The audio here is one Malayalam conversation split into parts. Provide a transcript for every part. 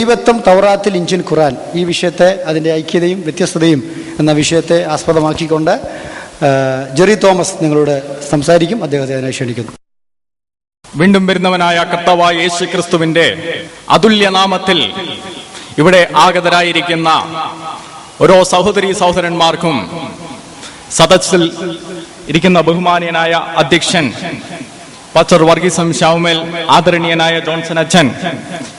ദൈവത്വം തൗറാത്തിൽ ഇഞ്ചിൽ ഖുറാൻ ഈ വിഷയത്തെ അതിൻ്റെ ഐക്യതയും വ്യത്യസ്തതയും എന്ന വിഷയത്തെ ആസ്പദമാക്കിക്കൊണ്ട് ജെറി തോമസ് നിങ്ങളോട് സംസാരിക്കും. അദ്ദേഹത്തെ അതിനെ ക്ഷണിക്കുന്നു. വീണ്ടും വരുന്നവനായ കർത്താവായ യേശു ക്രിസ്തുവിന്റെ അതുല്യനാമത്തിൽ ഇവിടെ ആഗതരായിരിക്കുന്ന ഓരോ സഹോദരീ സഹോദരന്മാർക്കും സദസ്സിൽ ഇരിക്കുന്ന ബഹുമാനീയനായ അധ്യക്ഷൻ പാസ്റ്റർ വർഗീസ് ശാവുമേൽ, ആദരണീയനായ ജോൺസൺ അച്ഛൻ,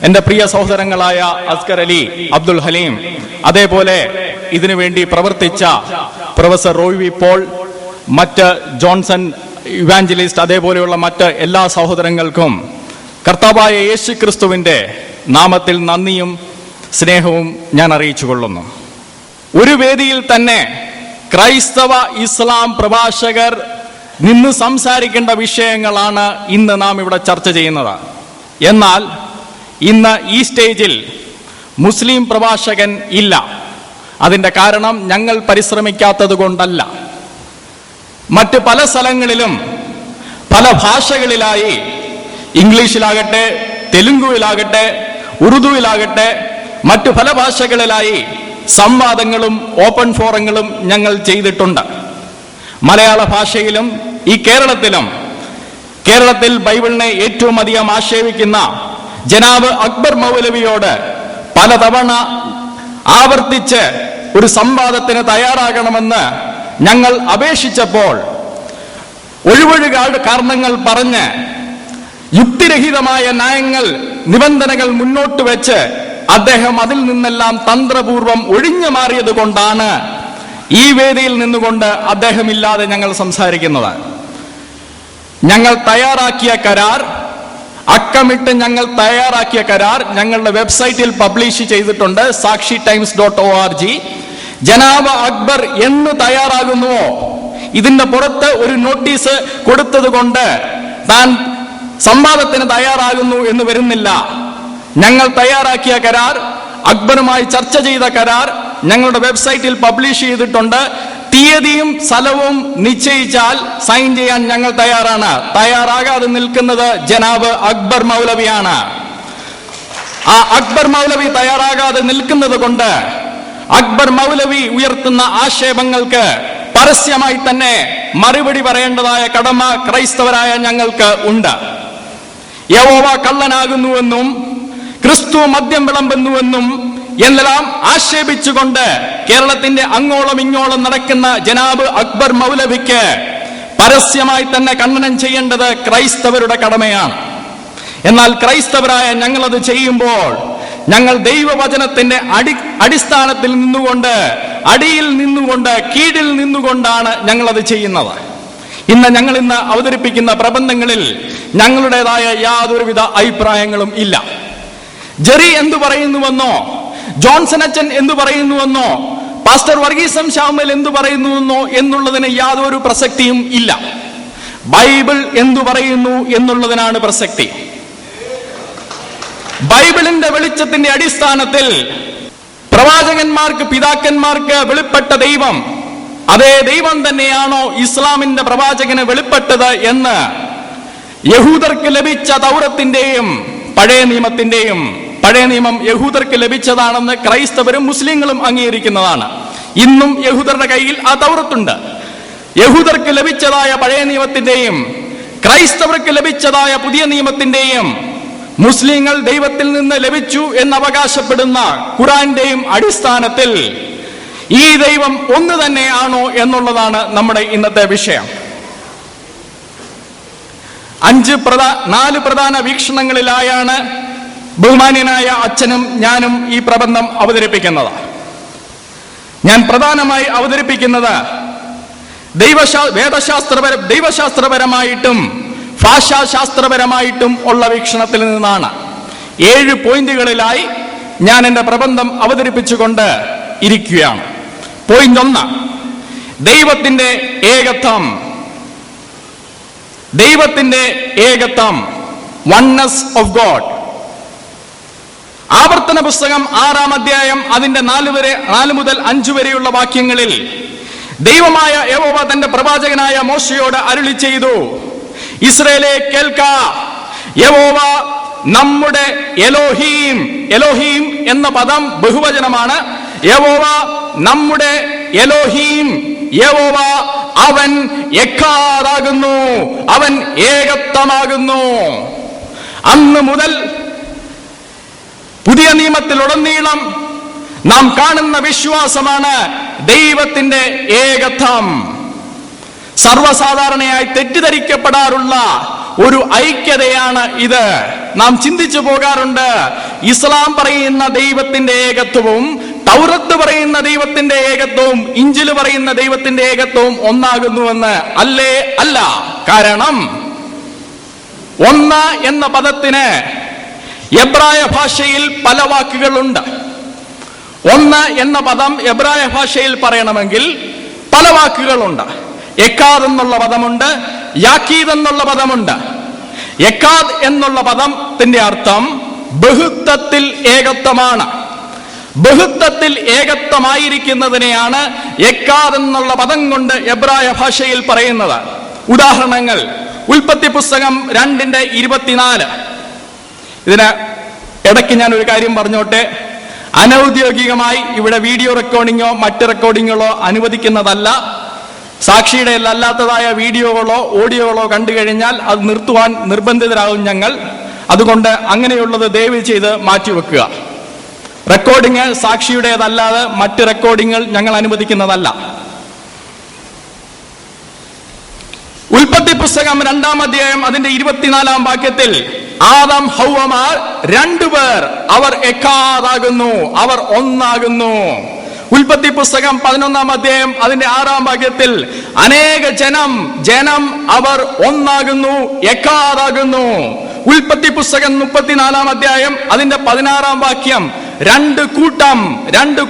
എന്റെ പ്രിയ സഹോദരങ്ങളായ അസ്കർ അലി, അബ്ദുൽ ഹലീം, അതേപോലെ ഇതിനുവേണ്ടി പ്രവർത്തിച്ച പ്രൊഫസർ റോയ് വി പോൾ, മറ്റ് ജോൺസൺ ഇവാഞ്ചലിസ്റ്റ്, അതേപോലെയുള്ള മറ്റ് എല്ലാ സഹോദരങ്ങൾക്കും കർത്താവായ യേശു ക്രിസ്തുവിന്റെ നാമത്തിൽ നന്ദിയും സ്നേഹവും ഞാൻ അറിയിച്ചു കൊള്ളുന്നു. ഒരു വേദിയിൽ തന്നെ ക്രൈസ്തവ ഇസ്ലാം പ്രഭാഷകർ നിന്ന് സംസാരിക്കേണ്ട വിഷയങ്ങളാണ് ഇന്ന് നാം ഇവിടെ ചർച്ച ചെയ്യുന്നത്. എന്നാൽ ഇന്ന് ഈ സ്റ്റേജിൽ മുസ്ലിം പ്രഭാഷകൻ ഇല്ല. അതിന്റെ കാരണം ഞങ്ങൾ പരിശ്രമിക്കാത്തത് കൊണ്ടല്ല. മറ്റ് പല സ്ഥലങ്ങളിലും പല ഭാഷകളിലായി, ഇംഗ്ലീഷിലാകട്ടെ, തെലുങ്കുവിലാകട്ടെ, ഉറുദുവിലാകട്ടെ, മറ്റു പല ഭാഷകളിലായി സംവാദങ്ങളും ഓപ്പൺ ഫോറങ്ങളും ഞങ്ങൾ ചെയ്തിട്ടുണ്ട്. മലയാള ഭാഷയിലും ഈ കേരളത്തിൽ ബൈബിളിനെ ഏറ്റവും അധികം ആക്ഷേപിക്കുന്ന ജനാബ് അക്ബർ മൗലവിയോട് പലതവണ ആവർത്തിച്ച് ഒരു സംവാദത്തിന് തയ്യാറാകണമെന്ന് ഞങ്ങൾ അപേക്ഷിച്ചപ്പോൾ ഒഴിവൊഴി കാരണങ്ങൾ പറഞ്ഞ് യുക്തിരഹിതമായ ന്യായങ്ങൾ, നിബന്ധനകൾ മുന്നോട്ട് വെച്ച് അദ്ദേഹം അതിൽ നിന്നെല്ലാം തന്ത്രപൂർവം ഒഴിഞ്ഞു മാറിയത് കൊണ്ടാണ് ഈ വേദിയിൽ നിന്നുകൊണ്ട് അദ്ദേഹമില്ലാതെ ഞങ്ങൾ സംസാരിക്കുന്നത്. ഞങ്ങൾ തയ്യാറാക്കിയ കരാർ, അക്കമിട്ട് ഞങ്ങൾ തയ്യാറാക്കിയ കരാർ ഞങ്ങളുടെ വെബ്സൈറ്റിൽ പബ്ലിഷ് ചെയ്തിട്ടുണ്ട്, sakshitimes.org. ജനാബ് അക്ബർ എന്ന് തയ്യാറാകുന്നുവോ, ഇതിന്റെ പുറത്ത് ഒരു നോട്ടീസ് കൊടുത്തത് കൊണ്ട് താൻ സംവാദത്തിന് തയ്യാറാകുന്നു എന്ന് വരുന്നില്ല. ഞങ്ങൾ തയ്യാറാക്കിയ കരാർ, അക്ബറുമായി ചർച്ച ചെയ്ത കരാർ ഞങ്ങളുടെ വെബ്സൈറ്റിൽ പബ്ലിഷ് ചെയ്തിട്ടുണ്ട്. തീയതിയും സ്ഥലവും നിശ്ചയിച്ചാൽ സൈൻ ചെയ്യാൻ ഞങ്ങൾ തയ്യാറാണ്. തയ്യാറാകാതെ നിൽക്കുന്നത് ജനാബ് അക്ബർ മൗലവിയാണ്. ആ അക്ബർ മൗലവി തയ്യാറാകാതെ നിൽക്കുന്നത് കൊണ്ട് അക്ബർ മൗലവി ഉയർത്തുന്ന ആക്ഷേപങ്ങൾക്ക് പരസ്യമായി തന്നെ മറുപടി പറയേണ്ടതായ കടമ ക്രൈസ്തവരായ ഞങ്ങൾക്ക് ഉണ്ട്. യഹോവ കള്ളനാകുന്നുവെന്നും ക്രിസ്തു മദ്യം വിളമ്പുന്നുവെന്നും എന്നെല്ലാം ആക്ഷേപിച്ചുകൊണ്ട് കേരളത്തിന്റെ അങ്ങോളം ഇങ്ങോളം നടക്കുന്ന ജനാബ് അക്ബർ മൗലവിക്ക് പരസ്യമായി തന്നെ ഖണ്ഡനം ചെയ്യേണ്ടത് ക്രൈസ്തവരുടെ കടമയാണ്. എന്നാൽ ക്രൈസ്തവരായ ഞങ്ങളത് ചെയ്യുമ്പോൾ ഞങ്ങൾ ദൈവവചനത്തിന്റെ അടിസ്ഥാനത്തിൽ നിന്നുകൊണ്ട്, അടിയിൽ നിന്നുകൊണ്ട്, കീഴിൽ നിന്നുകൊണ്ടാണ് ഞങ്ങളത് ചെയ്യുന്നത്. ഞങ്ങൾ ഇന്ന് അവതരിപ്പിക്കുന്ന പ്രബന്ധങ്ങളിൽ ഞങ്ങളുടേതായ യാതൊരുവിധ അഭിപ്രായങ്ങളും ഇല്ല. ജെറി എന്തു പറയുന്നുവെന്നോ, ജോൺസൺ അച്ഛൻ എന്തു പറയുന്നുവെന്നോ, പാസ്റ്റർ വർഗീസ് ശാവുമേൽ എന്തു പറയുന്നുവെന്നോ എന്നുള്ളതിന് യാതൊരു പ്രസക്തിയും ഇല്ല. ബൈബിൾ എന്തു പറയുന്നു എന്നുള്ളതിനാണ് പ്രസക്തി. ബൈബിളിന്റെ വെളിച്ചത്തിന്റെ അടിസ്ഥാനത്തിൽ പ്രവാചകന്മാർക്ക്, പിതാക്കന്മാർക്ക് വെളിപ്പെട്ട ദൈവം അതേ ദൈവം തന്നെയാണോ ഇസ്ലാമിന്റെ പ്രവാചകന് വെളിപ്പെട്ടത് എന്ന് യഹൂദർക്ക് ലഭിച്ച തൗറത്തിന്റെയും പഴയ നിയമത്തിന്റെയും, പഴയ നിയമം യഹൂദർക്ക് ലഭിച്ചതാണെന്ന് ക്രൈസ്തവരും മുസ്ലിങ്ങളും അംഗീകരിക്കുന്നതാണ്. ഇന്നും യഹൂദരുടെ കയ്യിൽ ആ തൗറത്തുണ്ട്. യഹൂദർക്ക് ലഭിച്ചതായ പഴയ നിയമത്തിന്റെയും ക്രൈസ്തവർക്ക് ലഭിച്ചതായ പുതിയ നിയമത്തിന്റെയും മുസ്ലിങ്ങൾ ദൈവത്തിൽ നിന്ന് ലഭിച്ചു എന്ന് അവകാശപ്പെടുന്ന ഖുറാന്റെയും അടിസ്ഥാനത്തിൽ ഈ ദൈവം ഒന്ന് തന്നെയാണോ എന്നുള്ളതാണ് നമ്മുടെ ഇന്നത്തെ വിഷയം. 4 പ്രധാന വീക്ഷണങ്ങളിലായാണ് ബഹുമാന്യനായ അച്ഛനും ഞാനും ഈ പ്രബന്ധം അവതരിപ്പിക്കുന്നത്. ഞാൻ പ്രധാനമായി അവതരിപ്പിക്കുന്നത് ദൈവശാസ്ത്രപരമായിട്ടും ഭാഷാശാസ്ത്രപരമായിട്ടും ഉള്ള വീക്ഷണത്തിൽ നിന്നാണ്. 7 പോയിന്റുകളിലായി ഞാൻ എൻ്റെ പ്രബന്ധം അവതരിപ്പിച്ചുകൊണ്ട് ഇരിക്കുകയാണ്. പോയിന്റ് 1, ദൈവത്തിന്റെ ഏകത്വം, വൺനെസ് ഓഫ് ഗോഡ്. ആവർത്തന പുസ്തകം 6-ാം അധ്യായം അതിന്റെ 4 മുതൽ 5 വരെയുള്ള വാക്യങ്ങളിൽ ദൈവമായ യഹോവ തന്റെ പ്രവാചകനായ മോശയോട് അരുളി ചെയ്തു, ഇസ്രായേലേ കേൾക്ക, യഹോവ നമ്മുടെ എലോഹീം എന്ന പദം ബഹുവചനമാണ്. യഹോവ നമ്മുടെ എലോഹീം, യഹോവ അവൻ എക്കാദാകുന്നു, അവൻ ഏകത്വമാകുന്നു. അന്ന് മുതൽ പുതിയ നിയമത്തിലുടനീളം നാം കാണുന്ന വിശ്വാസമാണ് ദൈവത്തിന്റെ ഏകത്വം. സർവ്വസാധാരണയായി തെറ്റിദ്ധരിക്കപ്പെടാറുള്ള ഒരു ഐക്യതയാണ് ഇത്. നാം ചിന്തിച്ചു പോകാറുണ്ട്, ഇസ്ലാം പറയുന്ന ദൈവത്തിന്റെ ഏകത്വവും തൗറത്ത് പറയുന്ന ദൈവത്തിന്റെ ഏകത്വവും ഇഞ്ചില് പറയുന്ന ദൈവത്തിന്റെ ഏകത്വവും ഒന്നാകുന്നുവെന്ന്. അല്ലേ? അല്ല. കാരണം ഒന്ന് എന്ന പദത്തിന് എബ്രായ ഭാഷയിൽ പല വാക്കുകളുണ്ട്. ഒന്ന് എന്ന പദം എബ്രായ ഭാഷയിൽ പറയണമെങ്കിൽ പല വാക്കുകളുണ്ട്. എക്കാദ് എന്നുള്ള പദമുണ്ട്, യാക്കീദ് എന്നുള്ള പദമുണ്ട്. എക്കാദ് എന്നുള്ള പദത്തിന്റെ അർത്ഥം ബഹുത്വത്തിൽ ഏകത്വമാണ്. ബഹുത്വത്തിൽ ഏകത്വമായിരിക്കുന്നതിനെയാണ് എക്കാദ് എന്നുള്ള പദം കൊണ്ട് എബ്രായ ഭാഷയിൽ പറയുന്നത്. ഉദാഹരണങ്ങൾ: ഉൽപ്പത്തി പുസ്തകം 2:24. ഇതിന് ഇടയ്ക്ക് ഞാൻ ഒരു കാര്യം പറഞ്ഞോട്ടെ. അനൗദ്യോഗികമായി ഇവിടെ വീഡിയോ റെക്കോർഡിങ്ങോ മറ്റ് റെക്കോർഡിങ്ങുകളോ അനുവദിക്കുന്നതല്ല. സാക്ഷിയുടെ അല്ലാത്തതായ വീഡിയോകളോ ഓഡിയോകളോ കണ്ടു കഴിഞ്ഞാൽ അത് നിർത്തുവാൻ നിർബന്ധിതരാകും ഞങ്ങൾ. അതുകൊണ്ട് അങ്ങനെയുള്ളത് ദയവ് ചെയ്ത് മാറ്റിവെക്കുക. റെക്കോർഡിങ് സാക്ഷിയുടേതല്ലാതെ മറ്റ് റെക്കോർഡിങ്ങുകൾ ഞങ്ങൾ അനുവദിക്കുന്നതല്ല. ഉൽപ്പത്തി പുസ്തകം 2-ാം അധ്യായം അതിന്റെ 24-ാം വാക്യത്തിൽ ആദം ഹൗവമാർ രണ്ടുപേർ, അവർ എക്കാദാകുന്നു, അവർ ഒന്നാകുന്നു. ഉൽപ്പത്തി പുസ്തകം 11-ാം അധ്യായം അതിന്റെ 6-ാം വാക്യത്തിൽ അനേക ജനം അവർ ഒന്നാകുന്നു, എക്കാദാകുന്നു. ഉൽപ്പത്തി പുസ്തകം 34-ാം അധ്യായം അതിന്റെ 16-ാം വാക്യം രണ്ട്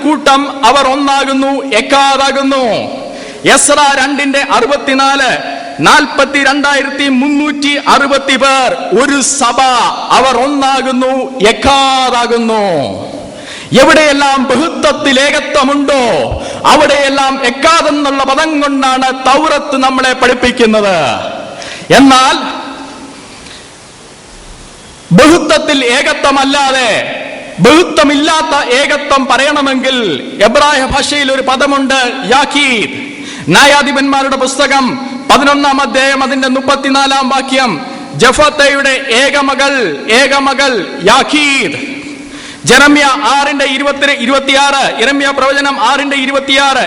കൂട്ടം അവർ ഒന്നാകുന്നു, എക്കാദാകുന്നു. എസ്ര 2:64 42,360 പേർ, ഒരു സഭ, അവർ ഒന്നാകുന്നു, എക്കാദാകുന്നു. എവിടെയെല്ലാം ബഹുത്വത്തിൽ ഏകത്വമുണ്ടോ അവിടെയെല്ലാം എക്കാദ് എന്നുള്ള പദം കൊണ്ടാണ് തൗറത്ത് നമ്മളെ പഠിപ്പിക്കുന്നത്. എന്നാൽ ബഹുത്വത്തിൽ ഏകത്വമല്ലാതെ ബഹുത്വമില്ലാത്ത ഏകത്വം പറയണമെങ്കിൽ എബ്രായ ഭാഷയിൽ ഒരു പദമുണ്ട്, യാക്കീദ്. ന്യായാധിപന്മാരുടെ പുസ്തകം 11-ാം അധ്യായം അതിന്റെ 34-ാം വാക്യം ജഫത്തയുടെ ഏകമകൾ യാക്കീദ്. ജെറമ്യ 6:26, യിരെമ്യാ പ്രവചനം 6:26,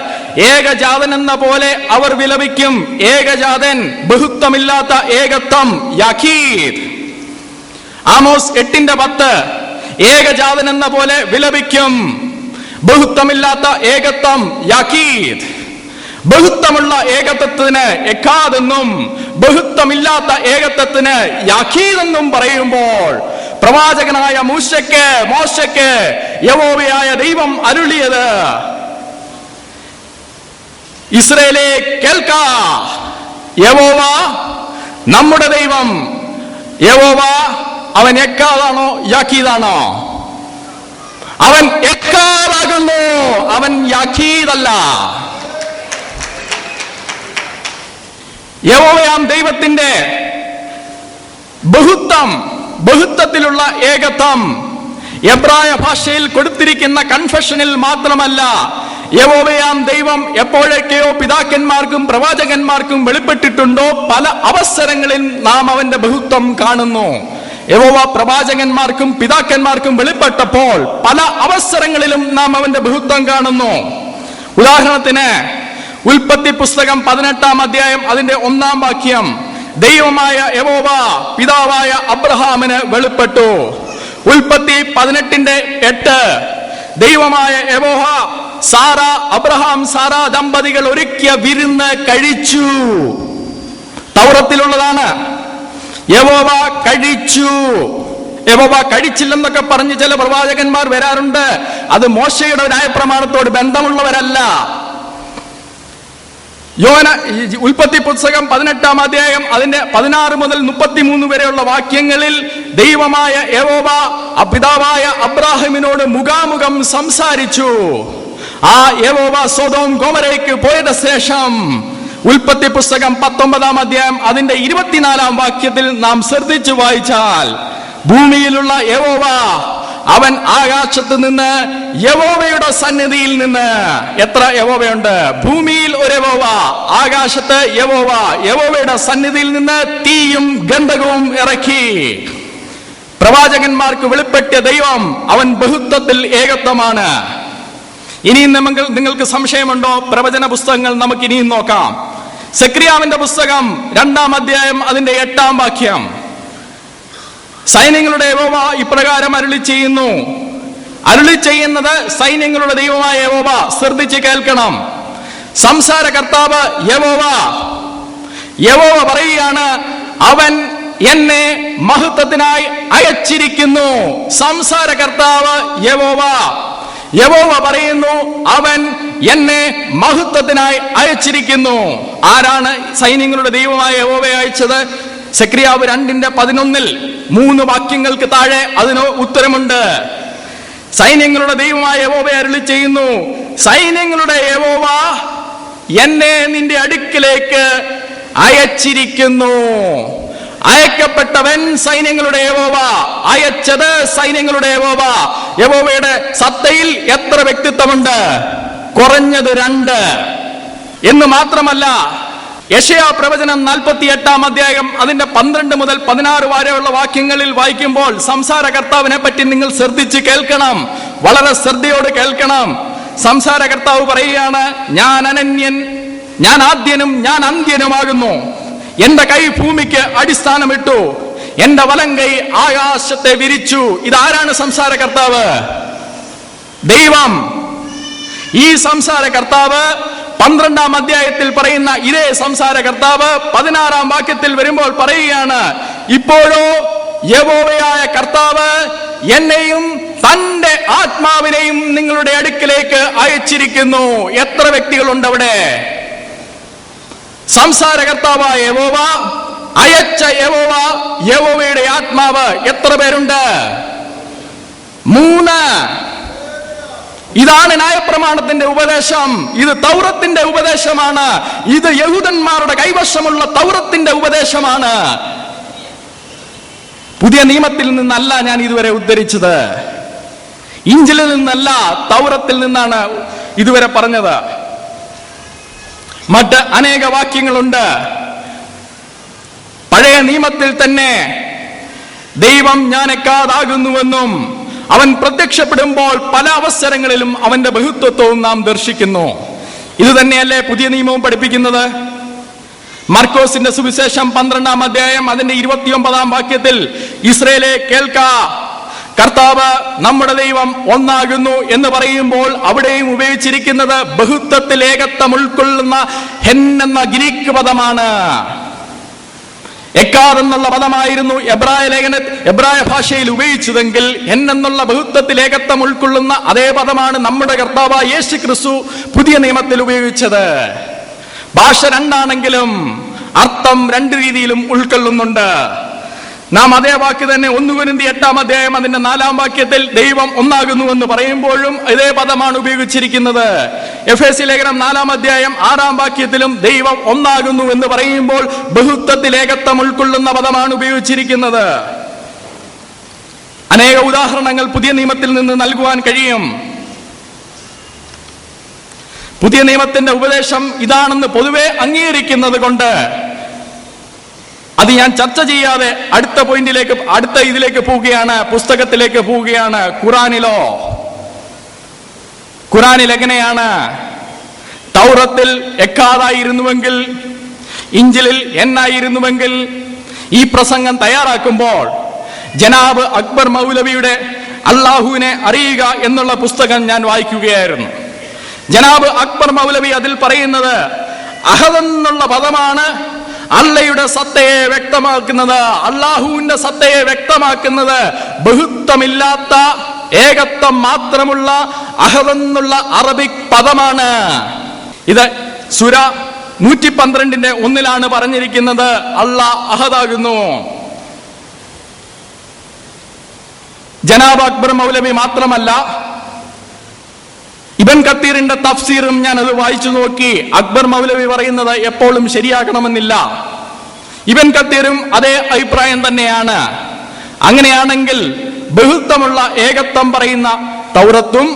ഏകജാതൻ എന്ന പോലെ അവർ വിലപിക്കും. ഏകജാതൻ, ബഹുത്വമില്ലാത്ത ഏകത്വം, യാക്കീദ്. ആമോസ് 8:10, ഏകജാതൻ എന്ന പോലെ വിലപിക്കും. ബഹുത്വമില്ലാത്ത ഏകത്വം, യാക്കീദ്. ബഹുത്വമുള്ള ഏകത്വത്തിന് എക്കാദ് എന്നും ബഹുത്വമില്ലാത്ത ഏകത്വത്തിന് യാക്കീദ് എന്നും പറയുമ്പോൾ പ്രവാചകനായ മോശയ്ക്ക് യഹോവയായ ദൈവം അരുളിയത്, ഇസ്രായേലേ കേൾക്ക, യഹോവ നമ്മുടെ ദൈവം. യഹോവ അവൻ എക്കാദാണോ യാക്കീദാണോ? അവൻ എക്കാദാകുന്നു, അവൻ യാക്കീദല്ല. യഹോവയാം ദൈവത്തിന്റെ ബഹുത്വത്തിലുള്ള ഏകത്വം എബ്രായ ഭാഷയിൽ കൊടുത്തിരിക്കുന്ന കൺഫെഷനിൽ മാത്രമല്ല, യഹോവയാം ദൈവം എപ്പോഴൊക്കെയോ പിതാക്കന്മാർക്കും പ്രവാചകന്മാർക്കും വെളിപ്പെട്ടിട്ടുണ്ടോ പല അവസരങ്ങളിൽ നാം അവന്റെ ബഹുത്വം കാണുന്നു. യഹോവ പ്രവാചകന്മാർക്കും പിതാക്കന്മാർക്കും വെളിപ്പെട്ടപ്പോൾ പല അവസരങ്ങളിലും നാം അവന്റെ ബഹുത്വം കാണുന്നു. ഉദാഹരണത്തിന് ഉൽപ്പത്തി പുസ്തകം 18-ാം അധ്യായം അതിന്റെ 1-ാം വാക്യം ദൈവമായ യഹോവ പിതാവായ അബ്രഹാമിന് വെളിപ്പെട്ടു. ഉൽപ്പത്തി 18:8 ദൈവമായ യഹോവ അബ്രഹാം സാറ ദമ്പതികൾ ഒരുക്കിയ വിരുന്ന് കഴിച്ചു. തൗറത്തിലുള്ളതാണ്. യഹോവ കഴിച്ചു. യഹോവ കഴിച്ചില്ലെന്നൊക്കെ പറഞ്ഞ് ചില പ്രവാചകന്മാർ വരാറുണ്ട്. അത് മോശയുടെ ന്യായപ്രമാണത്തോട് ബന്ധമുള്ളവരല്ല. ഉൽപ്പത്തി പുസ്തകം 18-ാം അധ്യായം അതിന്റെ 16 മുതൽ 33 വരെയുള്ള വാക്യങ്ങളിൽ ദൈവമായ യഹോവ പിതാവായ അബ്രാഹിമിനോട് മുഖാമുഖം സംസാരിച്ചു. ആ യഹോവ സൊദോം ഗൊമോരയ്ക്ക് പോയതിനു ശേഷം ഉൽപ്പത്തി പുസ്തകം 19-ാം അധ്യായം അതിന്റെ 24-ാം വാക്യത്തിൽ നാം ശ്രദ്ധിച്ചു വായിച്ചാൽ ഭൂമിയിലുള്ള യഹോവ അവൻ ആകാശത്ത് നിന്ന് യഹോവയുടെ സന്നിധിയിൽ നിന്ന്. എത്ര യഹോവയുണ്ട്? ഭൂമിയിൽ ഒരു യഹോവ, ആകാശത്ത് യഹോവ. യഹോവയുടെ സന്നിധിയിൽ നിന്ന് തീയും ഗന്ധകവും ഇറക്കി. പ്രവാചകന്മാർക്ക് വെളിപ്പെടുത്തിയ ദൈവം അവൻ ബഹുത്വത്തിൽ ഏകത്വമാണ്. ഇനിയും നിങ്ങൾക്ക് സംശയമുണ്ടോ? പ്രവചന പുസ്തകങ്ങൾ നമുക്ക് ഇനിയും നോക്കാം. സെക്രിയാവിന്റെ പുസ്തകം 2-ാം അധ്യായം അതിന്റെ 8-ാം വാക്യം. സൈന്യങ്ങളുടെ യഹോവ ഇപ്രകാരം അരുളി ചെയ്യുന്നു. അരുളി ചെയ്യുന്നത് സൈന്യങ്ങളുടെ ദൈവമായ യഹോവ. ശ്രദ്ധിച്ച് കേൾക്കണം. സംസാര കർത്താവ് യഹോവ. യഹോവ പറയുകയാണ്, അവൻ എന്നെ മഹത്വത്തിനായി അയച്ചിരിക്കുന്നു. സംസാര കർത്താവ് യഹോവ. യഹോവ പറയുന്നു, അവൻ എന്നെ മഹത്വത്തിനായി അയച്ചിരിക്കുന്നു. ആരാണ് സൈന്യങ്ങളുടെ ദൈവമായ യഹോവയെ അയച്ചത്? സെക്രിയാവ് 2:11 3 വാക്യങ്ങൾക്ക് താഴെ അതിന് ഉത്തരമുണ്ട്. സൈന്യങ്ങളുടെ ദൈവമായ യഹോവയെ അരുളി ചെയ്യുന്നു, സൈന്യങ്ങളുടെ യഹോവ എന്നെ നിന്റെ അടുക്കിലേക്ക് അയച്ചിരിക്കുന്നു. അയക്കപ്പെട്ടവൻ സൈന്യങ്ങളുടെ യഹോവ, അയച്ചത് സൈന്യങ്ങളുടെ യഹോവ. യഹോവയുടെ സത്തയിൽ എത്ര വ്യക്തിത്വമുണ്ട്? കുറഞ്ഞത് 2. എന്ന് മാത്രമല്ല, യെശയ്യാ പ്രവചനം 48-ാം അധ്യായം അതിന്റെ 12 മുതൽ 16 വരെയുള്ള വാക്യങ്ങളിൽ വായിക്കുമ്പോൾ സംസാര കർത്താവിനെ പറ്റി നിങ്ങൾ ശ്രദ്ധിച്ച് കേൾക്കണം. വളരെ ശ്രദ്ധയോട് കേൾക്കണം. സംസാര കർത്താവ് പറയുകയാണ്, ഞാൻ അനന്യൻ, ഞാൻ ആദ്യനും ഞാൻ അന്ത്യനുമാകുന്നു. എന്റെ കൈ ഭൂമിക്ക് അടിസ്ഥാനമിട്ടു, എന്റെ വലം കൈ ആകാശത്തെ വിരിച്ചു. ഇതാരാണ് സംസാര കർത്താവ്? ദൈവം. ഈ സംസാര കർത്താവ് 12-ാം അധ്യായത്തിൽ പറയുന്ന ഇതേ സംസാര കർത്താവ് 16-ാം വാക്യത്തിൽ വരുമ്പോൾ പറയുകയാണ്, ഇപ്പോഴോ യഹോവയായ കർത്താവ് എന്നെയും തന്റെ ആത്മാവിനെയും നിങ്ങളുടെ അടുക്കിലേക്ക് അയച്ചിരിക്കുന്നു. എത്ര വ്യക്തികളുണ്ട് അവിടെ? സംസാര കർത്താവായ യഹോവ, അയച്ച യഹോവ, യഹോവയുടെ ആത്മാവ്. എത്ര പേരുണ്ട്? 3. ഇതാണ് ന്യായപ്രമാണത്തിന്റെ ഉപദേശം. ഇത് തൗറത്തിന്റെ ഉപദേശമാണ്. ഇത് യഹൂദന്മാരുടെ കൈവശമുള്ള തൗറത്തിന്റെ ഉപദേശമാണ്. പുതിയ നിയമത്തിൽ നിന്നല്ല ഞാൻ ഇതുവരെ ഉദ്ധരിച്ചത്. ഇഞ്ചിലിൽ നിന്നല്ല, തൗറത്തിൽ നിന്നാണ് ഇതുവരെ പറഞ്ഞത്. മറ്റ് അനേക വാക്യങ്ങളുണ്ട്. പഴയ നിയമത്തിൽ തന്നെ ദൈവം ഞാൻ എക്കാതാകുന്നുവെന്നും അവൻ പ്രത്യക്ഷപ്പെടുമ്പോൾ പല അവസരങ്ങളിലും അവന്റെ ബഹുത്വത്വവും നാം ദർശിക്കുന്നു. ഇത് തന്നെയല്ലേ പുതിയ നിയമവും പഠിപ്പിക്കുന്നത്? മർക്കോസിന്റെ സുവിശേഷം 12-ാം അധ്യായം അതിന്റെ 29-ാം വാക്യത്തിൽ, ഇസ്രായേലേ കേൾക്ക, കർത്താവ് നമ്മുടെ ദൈവം ഒന്നാകുന്നു എന്ന് പറയുമ്പോൾ അവിടെയും ഉപയോഗിച്ചിരിക്കുന്നത് ബഹുത്വത്തിൽ ഏകത്വം ഉൾക്കൊള്ളുന്ന ഹെൻ എന്ന ഗ്രീക്ക് പദമാണ്. എക്കാദ് എന്നുള്ള പദമായിരുന്നു എബ്രായ ഭാഷയിൽ ഉപയോഗിച്ചതെങ്കിൽ ഹെൻ എന്നുള്ള ബഹുത്വത്തിൽ ഏകത്വം ഉൾക്കൊള്ളുന്ന അതേ പദമാണ് നമ്മുടെ കർത്താവായ യേശു ക്രിസ്തു പുതിയ നിയമത്തിൽ ഉപയോഗിച്ചത്. ഭാഷ 2 ആണെങ്കിലും അർത്ഥം 2 രീതിയിലും ഉൾക്കൊള്ളുന്നുണ്ട്. നാം അതേ വാക്ക് തന്നെ 1 കൊരിന്ത്യർ 8-ാം അധ്യായം അതിന്റെ 4-ാം വാക്യത്തിൽ ദൈവം ഒന്നാകുന്നു എന്ന് പറയുമ്പോഴും ഇതേ പദമാണ് ഉപയോഗിച്ചിരിക്കുന്നത്. എഫേസ്യ ലേഖനം 4-ാം അധ്യായം 6-ാം വാക്യത്തിലും ദൈവം ഒന്നാകുന്നു എന്ന് പറയുമ്പോൾ ബഹുത്വത്തിൽ ഏകത്വം ഉൾക്കൊള്ളുന്ന പദമാണ് ഉപയോഗിച്ചിരിക്കുന്നത്. അനേക ഉദാഹരണങ്ങൾ പുതിയ നിയമത്തിൽ നിന്ന് നൽകുവാൻ കഴിയും. പുതിയ നിയമത്തിന്റെ ഉപദേശം ഇതാണെന്ന് പൊതുവെ അംഗീകരിക്കുന്നത് കൊണ്ട് അത് ഞാൻ ചർച്ച ചെയ്യാതെ അടുത്ത ഇതിലേക്ക് പോവുകയാണ്, പുസ്തകത്തിലേക്ക് പോവുകയാണ്. ഖുറാനിൽ എങ്ങനെയാണ്? തൗറത്തിൽ എക്കാതായിരുന്നുവെങ്കിൽ, ഇഞ്ചിലിൽ എന്നായിരുന്നുവെങ്കിൽ, ഈ പ്രസംഗം തയ്യാറാക്കുമ്പോൾ ജനാബ് അക്ബർ മൗലവിയുടെ അള്ളാഹുവിനെ അറിയുക എന്നുള്ള പുസ്തകം ഞാൻ വായിക്കുകയായിരുന്നു. ജനാബ് അക്ബർ മൗലവി അതിൽ പറയുന്നത് അഹദ് എന്നുള്ള പദമാണ് അള്ളയുടെ സത്തയെ വ്യക്തമാക്കുന്നത്, അള്ളാഹുവിന്റെ സത്തയെ വ്യക്തമാക്കുന്നത്. ബഹുത്വമില്ലാത്ത ഏകത്വം മാത്രമുള്ള അഹദ് എന്നുള്ള അറബിക് പദമാണ്. ഇത് സൂര 112:1 പറഞ്ഞിരിക്കുന്നത് അള്ളാഹ് അഹദാകുന്നു. ജനാബ് അക്ബർ മൗലവി മാത്രമല്ല, ഇബ്ൻ കത്തീറിന്റെ തഫ്സീറും ഞാൻ അത് വായിച്ചു നോക്കി. അക്ബർ മൗലവി പറയുന്നത് എപ്പോഴും ശരിയാകണമെന്നില്ല. ഇബ്ൻ കത്തീറും അതേ അഭിപ്രായം തന്നെയാണ്. അങ്ങനെയാണെങ്കിൽ ബഹുത്വമുള്ള ഏകത്വം പറയുന്ന തൗറത്തും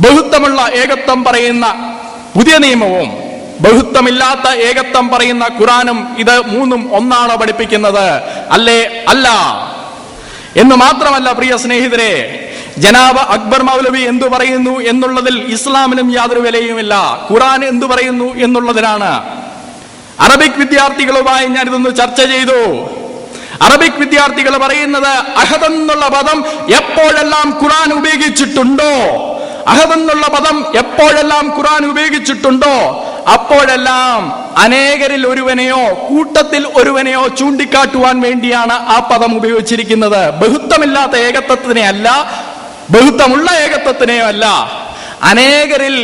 ബഹുത്വമുള്ള ഏകത്വം പറയുന്ന പുതിയ നിയമവും ബഹുത്വമില്ലാത്ത ഏകത്വം പറയുന്ന ഖുറാനും ഇത് മൂന്നും ഒന്നാണോ പഠിപ്പിക്കുന്നത്? അല്ലേ? അല്ല. എന്ന് മാത്രമല്ല പ്രിയ സ്നേഹിതരെ, ജനാബ് അക്ബർ മൗലവി എന്തു പറയുന്നു എന്നുള്ളതിൽ ഇസ്ലാമിനും യാതൊരു വിലയുമില്ല. ഖുറാൻ എന്തു പറയുന്നു എന്നുള്ളതിനാണ്. അറബിക് വിദ്യാർത്ഥികളുമായി ഞാനിതൊന്ന് ചർച്ച ചെയ്തു. അറബിക് വിദ്യാർത്ഥികൾ പറയുന്നത് അഹദ് എന്നുള്ള പദം എപ്പോഴെല്ലാം ഖുറാൻ ഉപയോഗിച്ചിട്ടുണ്ടോ, അഹദ് എന്നുള്ള പദം എപ്പോഴെല്ലാം ഖുറാൻ ഉപയോഗിച്ചിട്ടുണ്ടോ അപ്പോഴെല്ലാം അനേകരിൽ ഒരുവനെയോ കൂട്ടത്തിൽ ഒരുവനെയോ ചൂണ്ടിക്കാട്ടുവാൻ വേണ്ടിയാണ് ആ പദം ഉപയോഗിച്ചിരിക്കുന്നത്. ബഹുത്വമില്ലാത്ത ഏകത്വത്തിനെ അല്ല, ബഹുത്വമുള്ള ഏകത്വത്തിനെയോ അല്ല, അനേകരിൽ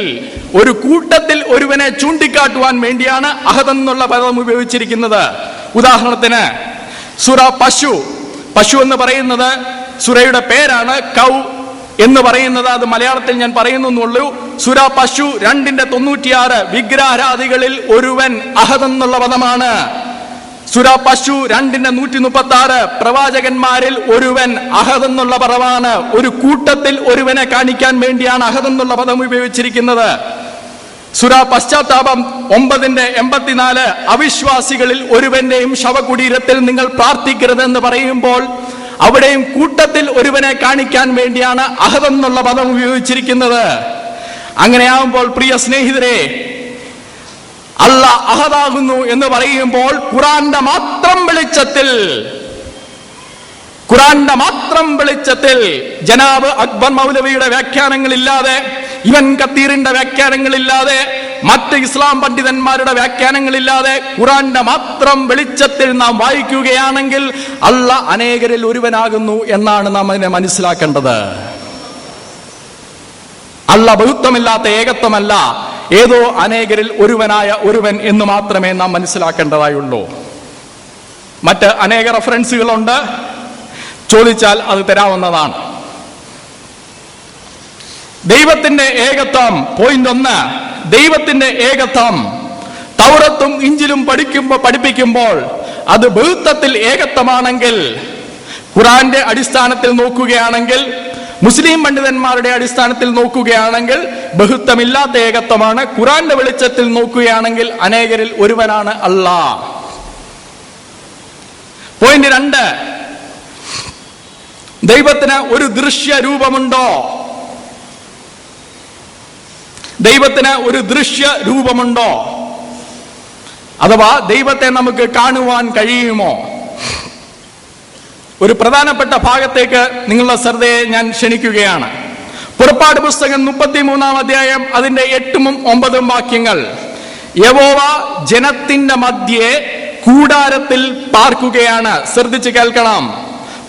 ഒരു കൂട്ടത്തിൽ ഒരുവനെ ചൂണ്ടിക്കാട്ടുവാൻ വേണ്ടിയാണ് അഹദ് എന്നുള്ള പദം ഉപയോഗിച്ചിരിക്കുന്നത്. ഉദാഹരണത്തിന് സൂറ പശു, പശു എന്ന് പറയുന്നത് സൂറയുടെ പേരാണ്. കൗ എന്ന് പറയുന്നത് അത് മലയാളത്തിൽ ഞാൻ പറയുന്നുള്ളൂ. സൂറ പശു 2:96 വിഗ്രഹാരാധികളിൽ ഒരുവൻ അഹദ് എന്നുള്ള പദമാണ്. സൂറ പശു 2:136 പ്രവാചകന്മാരിൽ ഒരുവൻ അഹദ് എന്നുള്ള പദമാണ്. ഒരു കൂട്ടത്തിൽ ഒരുവനെ കാണിക്കാൻ വേണ്ടിയാണ് അഹദ് എന്നുള്ള പദം ഉപയോഗിച്ചിരിക്കുന്നത്. സൂറ പശ്ചാത്താപം 9:84 അവിശ്വാസികളിൽ ഒരുവന്റെയും ശവകുടീരത്തിൽ നിങ്ങൾ പ്രാർത്ഥിക്കരുതെന്ന് പറയുമ്പോൾ അവിടെയും കൂട്ടത്തിൽ ഒരുവനെ കാണിക്കാൻ വേണ്ടിയാണ് അഹദ് എന്നുള്ള പദം ഉപയോഗിച്ചിരിക്കുന്നത്. അങ്ങനെയാകുമ്പോൾ പ്രിയ സ്നേഹിതരെ, അല്ലാഹ് അഹദാകുന്നു എന്ന് പറയുമ്പോൾ ഖുറാന്റെ മാത്രം വെളിച്ചത്തിൽ ജനാബ് അക്ബർ മൗലവിയുടെ വ്യാഖ്യാനങ്ങളില്ലാതെ, ഇവൻ കത്തീറിന്റെ വ്യാഖ്യാനങ്ങളില്ലാതെ, മറ്റ് ഇസ്ലാം പണ്ഡിതന്മാരുടെ വ്യാഖ്യാനങ്ങളില്ലാതെ ഖുറാന്റെ മാത്രം വെളിച്ചത്തിൽ നാം വായിക്കുകയാണെങ്കിൽ അല്ലാഹ് അനേകരിൽ ഒരുവനാകുന്നു എന്നാണ് നാം അതിനെ മനസ്സിലാക്കേണ്ടത്. അല്ലാഹ് ബഹുത്വമില്ലാത്ത ഏകത്വമല്ല, ഏതോ അനേകരിൽ ഒരുവനായ ഒരുവൻ എന്ന് മാത്രമേ നാം മനസ്സിലാക്കേണ്ടതായുള്ളൂ. മറ്റ് അനേക റെഫറൻസുകളുണ്ട്, ചോദിച്ചാൽ അത് തരാവുന്നതാണ്. ദൈവത്തിന്റെ ഏകത്വം പോയിന്റ് 1, ദൈവത്തിന്റെ ഏകത്വം തൗറത്തും ഇഞ്ചിലും പഠിപ്പിക്കുമ്പോൾ അത് ബഹുത്വത്തിൽ ഏകത്വമാണെങ്കിൽ, ഖുറാന്റെ അടിസ്ഥാനത്തിൽ നോക്കുകയാണെങ്കിൽ, മുസ്ലിം പണ്ഡിതന്മാരുടെ അടിസ്ഥാനത്തിൽ നോക്കുകയാണെങ്കിൽ ബഹുത്വമില്ലാത്ത ഏകത്വമാണ്. ഖുറാന്റെ വെളിച്ചത്തിൽ നോക്കുകയാണെങ്കിൽ അനേകരിൽ ഒരുവനാണ് അല്ലാഹ്. പോയിന്റ് 2, ദൈവത്തിന് ഒരു ദൃശ്യ രൂപമുണ്ടോ? ദൈവത്തിന് ഒരു ദൃശ്യ രൂപമുണ്ടോ? അഥവാ ദൈവത്തെ നമുക്ക് കാണുവാൻ കഴിയുമോ? ഒരു പ്രധാനപ്പെട്ട ഭാഗത്തേക്ക് നിങ്ങളുടെ ശ്രദ്ധയെ ഞാൻ ക്ഷണിക്കുകയാണ്. പുറപ്പാട് പുസ്തകം 33-ാം അധ്യായം അതിന്റെ 8-ഉം 9-ഉം വാക്യങ്ങൾ. യഹോവ ജനത്തിന്റെ മധ്യേ കൂടാരത്തിൽ പാർക്കുകയാണ്. ശ്രദ്ധിച്ച് കേൾക്കണം.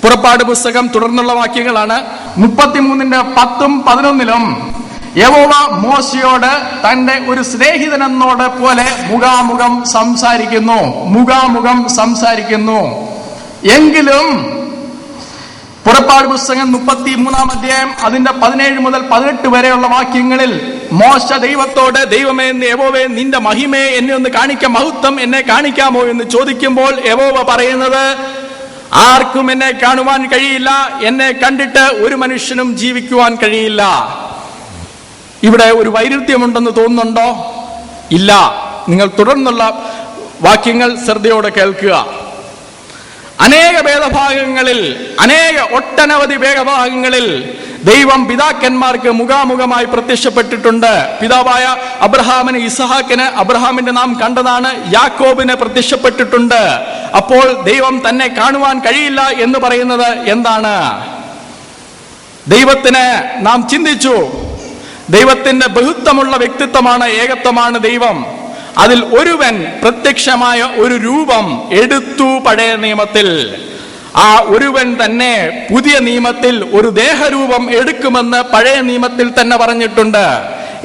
പുറപ്പാട് പുസ്തകം തുടർന്നുള്ള വാക്യങ്ങളാണ്. 33-10-ഉം 11-ലും യഹോവ മോശയോട് തന്റെ ഒരു സ്നേഹിതനെന്നോട് പോലെ മുഖാമുഖം സംസാരിക്കുന്നു. എങ്കിലും പുറപ്പാട് പുസ്തകം 33-ാം അധ്യായം അതിന്റെ 17 മുതൽ 18 വരെയുള്ള വാക്യങ്ങളിൽ മോശ ദൈവത്തോട്, ദൈവമേ, യഹോവേ, നിന്റെ മഹിമയെ എന്നെ ഒന്ന് കാണിക്കാം, മഹത്വം എന്നെ കാണിക്കാമോ എന്ന് ചോദിക്കുമ്പോൾ യഹോവ പറയുന്നത്, ആർക്കും എന്നെ കാണുവാൻ കഴിയില്ല, എന്നെ കണ്ടിട്ട് ഒരു മനുഷ്യനും ജീവിക്കുവാൻ കഴിയില്ല. ഇവിടെ ഒരു വൈരുദ്ധ്യമുണ്ടെന്ന് തോന്നുന്നുണ്ടോ? ഇല്ല. നിങ്ങൾ തുടർന്നുള്ള വാക്യങ്ങൾ ശ്രദ്ധയോടെ കേൾക്കുക. ഒട്ടനവധി ഭേദഭാഗങ്ങളിൽ ദൈവം പിതാക്കന്മാർക്ക് മുഖാമുഖമായി പ്രത്യക്ഷപ്പെട്ടിട്ടുണ്ട്. പിതാവായ അബ്രഹാമിന്, ഇസഹാക്കിന്, അബ്രഹാമിന്റെ നാം കണ്ടതാണ്, യാക്കോബിന് പ്രത്യക്ഷപ്പെട്ടിട്ടുണ്ട്. അപ്പോൾ ദൈവം തന്നെ കാണുവാൻ കഴിയില്ല എന്ന് പറയുന്നത് എന്താണ്? ദൈവത്തിന് നാം ചിന്തിച്ചു, ദൈവത്തിന്റെ ബഹുത്വമുള്ള വ്യക്തിത്വമാണ്, ഏകത്വമാണ് ദൈവം. അതിൽ ഒരുവൻ പ്രത്യക്ഷമായ ഒരു രൂപം എടുത്തു പഴയ നിയമത്തിൽ. ആ ഒരുവൻ തന്നെ പുതിയ നിയമത്തിൽ ഒരു ദേഹരൂപം എടുക്കുമെന്ന് പഴയ നിയമത്തിൽ തന്നെ പറഞ്ഞിട്ടുണ്ട്.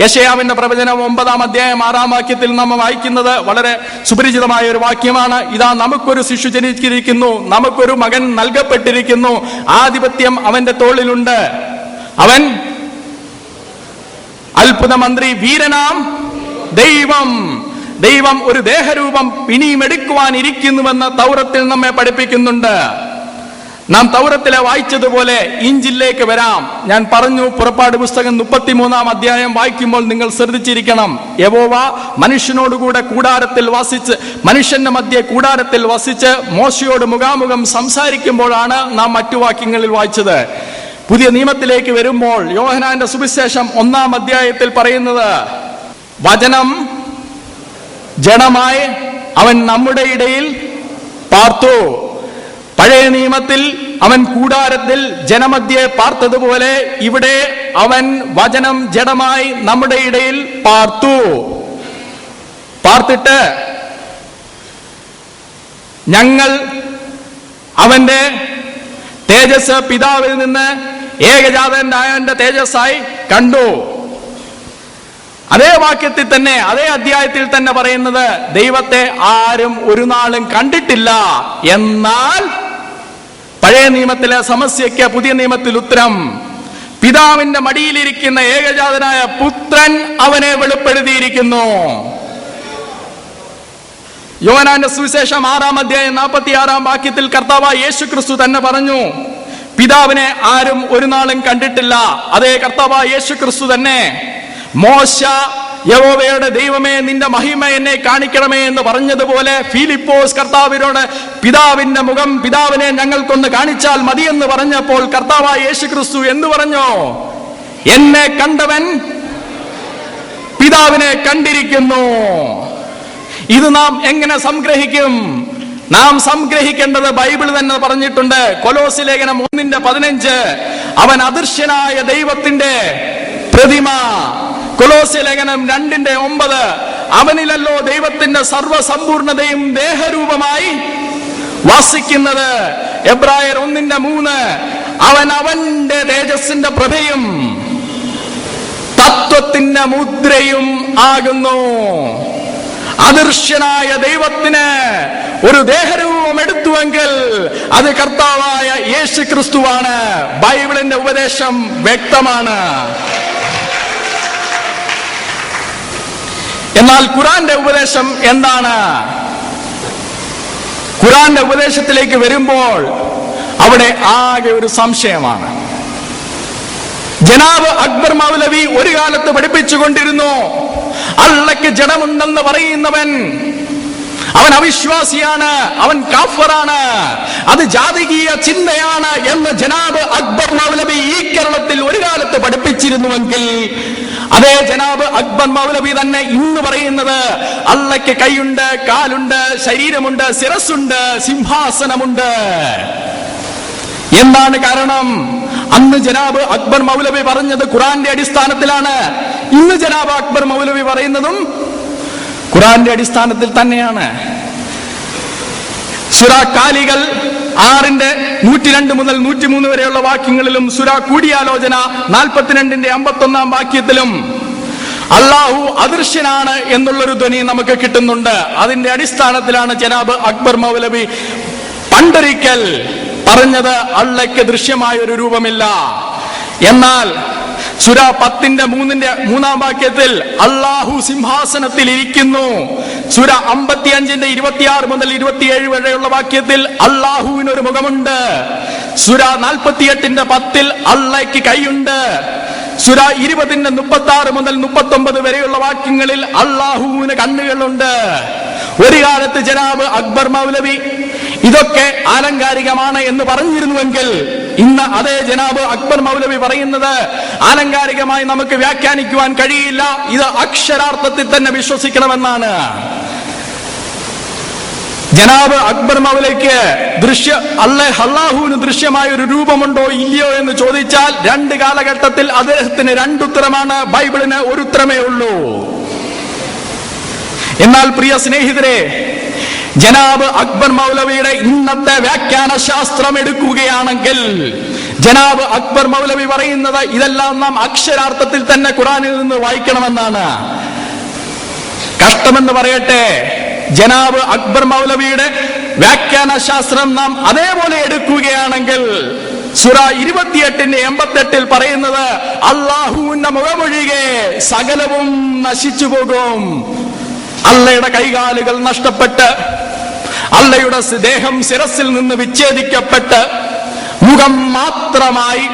യെശയ്യാവിന്റെ പ്രവചനം 9-ാം അധ്യായം 6-ാം വാക്യത്തിൽ നാം വായിക്കുന്നത് വളരെ സുപരിചിതമായ ഒരു വാക്യമാണ്. ഇതാ, നമുക്കൊരു ശിശു ജനിച്ചിരിക്കുന്നു, നമുക്കൊരു മകൻ നൽകപ്പെട്ടിരിക്കുന്നു, ആധിപത്യം അവന്റെ തോളിലുണ്ട്, അവൻ അത്ഭുത മന്ത്രി, വീരനാം ദൈവം ഒരു ദേഹരൂപം ഇനിയും എടുക്കുവാൻ ഇരിക്കുന്നുവെന്ന് തൗറത്തിൽ നമ്മെ പഠിപ്പിക്കുന്നുണ്ട്. നാം തൗറത്തിലെ വായിച്ചതുപോലെ ഇഞ്ചിലേക്ക് വരാം. ഞാൻ പറഞ്ഞു, പുറപ്പാട് പുസ്തകം 33 അധ്യായം വായിക്കുമ്പോൾ നിങ്ങൾ ശ്രദ്ധിച്ചിരിക്കണം. യഹോവ മനുഷ്യനോടുകൂടെ കൂടാരത്തിൽ വസിച്ച്, മനുഷ്യന്റെ മധ്യേ കൂടാരത്തിൽ വസിച്ച് മോശയോട് മുഖാമുഖം സംസാരിക്കുമ്പോഴാണ് നാം മറ്റു വാക്യങ്ങളിൽ വായിച്ചത്. പുതിയ നിയമത്തിലേക്ക് വരുമ്പോൾ യോഹന്നാന്റെ സുവിശേഷം 1 അധ്യായത്തിൽ പറയുന്നത്, വചനം ജഡമായി അവൻ നമ്മുടെ ഇടയിൽ പാർത്തു. പഴയ നിയമത്തിൽ അവൻ കൂടാരത്തിൽ ജനമധ്യേ പാർത്തതുപോലെ ഇവിടെ അവൻ വചനം ജഡമായി നമ്മുടെ ഇടയിൽ പാർത്തു. പാർത്തിട്ട് ഞങ്ങൾ അവന്റെ തേജസ് പിതാവിൽ നിന്ന് ഏകജാതനായവന്റെ തേജസ്സായി കണ്ടു. അതേ വാക്യത്തിൽ തന്നെ, അതേ അധ്യായത്തിൽ തന്നെ പറയുന്നത്, ദൈവത്തെ ആരും ഒരു നാളും കണ്ടിട്ടില്ല. എന്നാൽ പഴയ നിയമത്തിലെ സമസ്യയ്ക്ക് പുതിയ നിയമത്തിൽ ഉത്തരം, പിതാവിന്റെ മടിയിലിരിക്കുന്ന ഏകജാതനായ പുത്രൻ അവനെ വെളിപ്പെടുത്തിയിരിക്കുന്നു. യോഹന്നാന്റെ സുവിശേഷം 6 അധ്യായം 46 വാക്യത്തിൽ കർത്താവായ യേശു ക്രിസ്തു തന്നെ പറഞ്ഞു, പിതാവിനെ ആരും ഒരു നാളും കണ്ടിട്ടില്ല. അതേ കർത്താവായ യേശു ക്രിസ്തു തന്നെ മോശ യഹോവയുടെ ദൈവമേ നിന്റെ മഹിമ എന്നെ കാണിക്കണമേ എന്ന് പറഞ്ഞതുപോലെ ഫിലിപ്പോസ് കർത്താവിനോട് പിതാവിന്റെ മുഖം, പിതാവിനെ ഞങ്ങൾക്കൊന്ന് കാണിച്ചാൽ മതിയെന്ന് പറഞ്ഞപ്പോൾ കർത്താവായ യേശു ക്രിസ്തു എന്ന് പറഞ്ഞു, എന്നെ കണ്ടവൻ പിതാവിനെ കണ്ടിരിക്കുന്നു. ഇത് നാം എങ്ങനെ സംഗ്രഹിക്കും? നാം സംഗ്രഹിക്കേണ്ടത് ബൈബിൾ തന്നെ പറഞ്ഞിട്ടുണ്ട്. കൊലോസ്യ ലേഖനം 1:15 അവൻ അദൃശ്യനായ ദൈവത്തിന്റെ പ്രതിമ. കൊലോസ്യ ലേഖനം 2:9 അവനിലല്ലോ ദൈവത്തിന്റെ സർവസമ്പൂർണതയും ദേഹരൂപമായി വസിക്കുന്നത്. എബ്രായർ 1:3 അവൻ അവന്റെ തേജസ്സിന്റെ പ്രഭയും തത്വത്തിന്റെ മുദ്രയും ആകുന്നു. അദൃശ്യനായ ദൈവത്തിന് ഒരു ദേഹരൂപം എടുത്തുവെങ്കിൽ അത് കർത്താവായ യേശു ക്രിസ്തുവാണ്. ബൈബിളിന്റെ ഉപദേശം വ്യക്തമാണ്. എന്നാൽ ഖുർആന്റെ ഉപദേശം എന്താണ്? ഖുർആന്റെ ഉപദേശത്തിലേക്ക് വരുമ്പോൾ അവിടെ ആകെ ഒരു സംശയമാണ്. ജനാബ് അക്ബർ മൗലവി ഒരു കാലത്ത് പഠിപ്പിച്ചുകൊണ്ടിരുന്നു, അള്ളയ്ക്ക് ജഡമുണ്ടെന്ന് പറയുന്നവൻ അവൻ അവിശ്വാസിയാണ്, അവൻ കാഫറാണ്, അത് ജാതികീയ ചിന്തയാണ് എന്ന് ജനാബ് അക്ബർ മൗലവി ഈ കേരളത്തിൽ ഒരു കാലത്ത് പഠിപ്പിച്ചിരുന്നുവെങ്കിൽ, അതേ ജനാബ് അക്ബർ മൗലവി തന്നെ ഇന്ന് പറയുന്നത് അള്ളയ്ക്ക് കൈയുണ്ട്, കാലുണ്ട്, ശരീരമുണ്ട്, ശിരസ്സുണ്ട്, സിംഹാസനമുണ്ട്. എന്താണ് കാരണം? അന്ന് ജനാബ് അക്ബർ മൗലവി പറഞ്ഞത് ഖുർആന്റെ അടിസ്ഥാനത്തിലാണ്. ഇന്ന് ജനാബ് അക്ബർ മൗലവി പറയുന്നതും ഖുർആന്റെ അടിസ്ഥാനത്തിൽ തന്നെയാണ്. സൂറ കാലികൾ 6:102 മുതൽ 103 വരെയുള്ള വാക്യങ്ങളിലും സൂറ കൂടിയാലോചന 42:51 വാക്യത്തിലും അള്ളാഹു അദൃശ്യനാണ് എന്നുള്ളൊരു ധ്വനി നമുക്ക് കിട്ടുന്നുണ്ട്. അതിന്റെ അടിസ്ഥാനത്തിലാണ് ജനാബ് അക്ബർ മൗലവി പണ്ടൊരിക്കൽ പറഞ്ഞത് അള്ളയ്ക്ക് ദൃശ്യമായ ഒരു രൂപമില്ല. എന്നാൽ സൂറ 10:3 വാക്യത്തിൽ അള്ളാഹു സിംഹാസനത്തിൽ ഇരിക്കുന്നു. സൂറ 55:26 മുതൽ 27 വരെയുള്ള വാക്യത്തിൽ അള്ളാഹുവിനൊരു മുഖമുണ്ട്. സൂറ 48:10 അള്ളയ്ക്ക് കൈയുണ്ട്. സൂറ 20:36 മുതൽ 39 വരെയുള്ള വാക്യങ്ങളിൽ അള്ളാഹുവിന് കണ്ണുകളുണ്ട്. ഒരു കാലത്ത് ജനാബ് അക്ബർ മൗലവി ഇതൊക്കെ ആലങ്കാരികമാണ് എന്ന് പറഞ്ഞിരുന്നുവെങ്കിൽ, ഇന്ന് അതേ ജനാബ് അക്ബർ മൗലവി പറയുന്നത് ആലങ്കാരികമായി നമുക്ക് വ്യാഖ്യാനിക്കുവാൻ കഴിയില്ല, ഇത് അക്ഷരാർത്ഥത്തിൽ തന്നെ വിശ്വസിക്കണമെന്നാണ്. ജനാബ് അക്ബർ മൗലവിക്ക് അള്ളാഹുവിന് ദൃശ്യമായ ഒരു രൂപമുണ്ടോ ഇല്ലയോ എന്ന് ചോദിച്ചാൽ 2 കാലഘട്ടത്തിൽ അദ്ദേഹത്തിന് 2 ഉത്തരമാണ്, ബൈബിളിന് ഒരു ഉത്തരമേ ഉള്ളൂ. എന്നാൽ പ്രിയ സ്നേഹിതരെ, ജനാബ് അക്ബർ മൗലവിയുടെ ഇന്നത്തെ വ്യാഖ്യാന ശാസ്ത്രം എടുക്കുകയാണെങ്കിൽ ജനാബ് അക്ബർ മൗലവി പറയുന്നത് ഇതെല്ലാം നാം അക്ഷരാർത്ഥത്തിൽ തന്നെ ഖുർആനിൽ നിന്ന് വായിക്കണമെന്നാണ്. കഷ്ടമെന്ന് പറയട്ടെ, ജനാബ് അക്ബർ മൗലവിയുടെ വ്യാഖ്യാന ശാസ്ത്രം നാം അതേപോലെ എടുക്കുകയാണെങ്കിൽ സൂറ 28:88 പറയുന്നത് അള്ളാഹുവിന്റെ മുഖമൊഴികെ സകലവും നശിച്ചു പോകും. അള്ളയുടെ കൈകാലുകൾ നഷ്ടപ്പെട്ട്, അള്ളയുടെ ദേഹം ശിരസിൽ നിന്ന് വിച്ഛേദിക്കപ്പെട്ട്, മുഖം മാത്രമായി.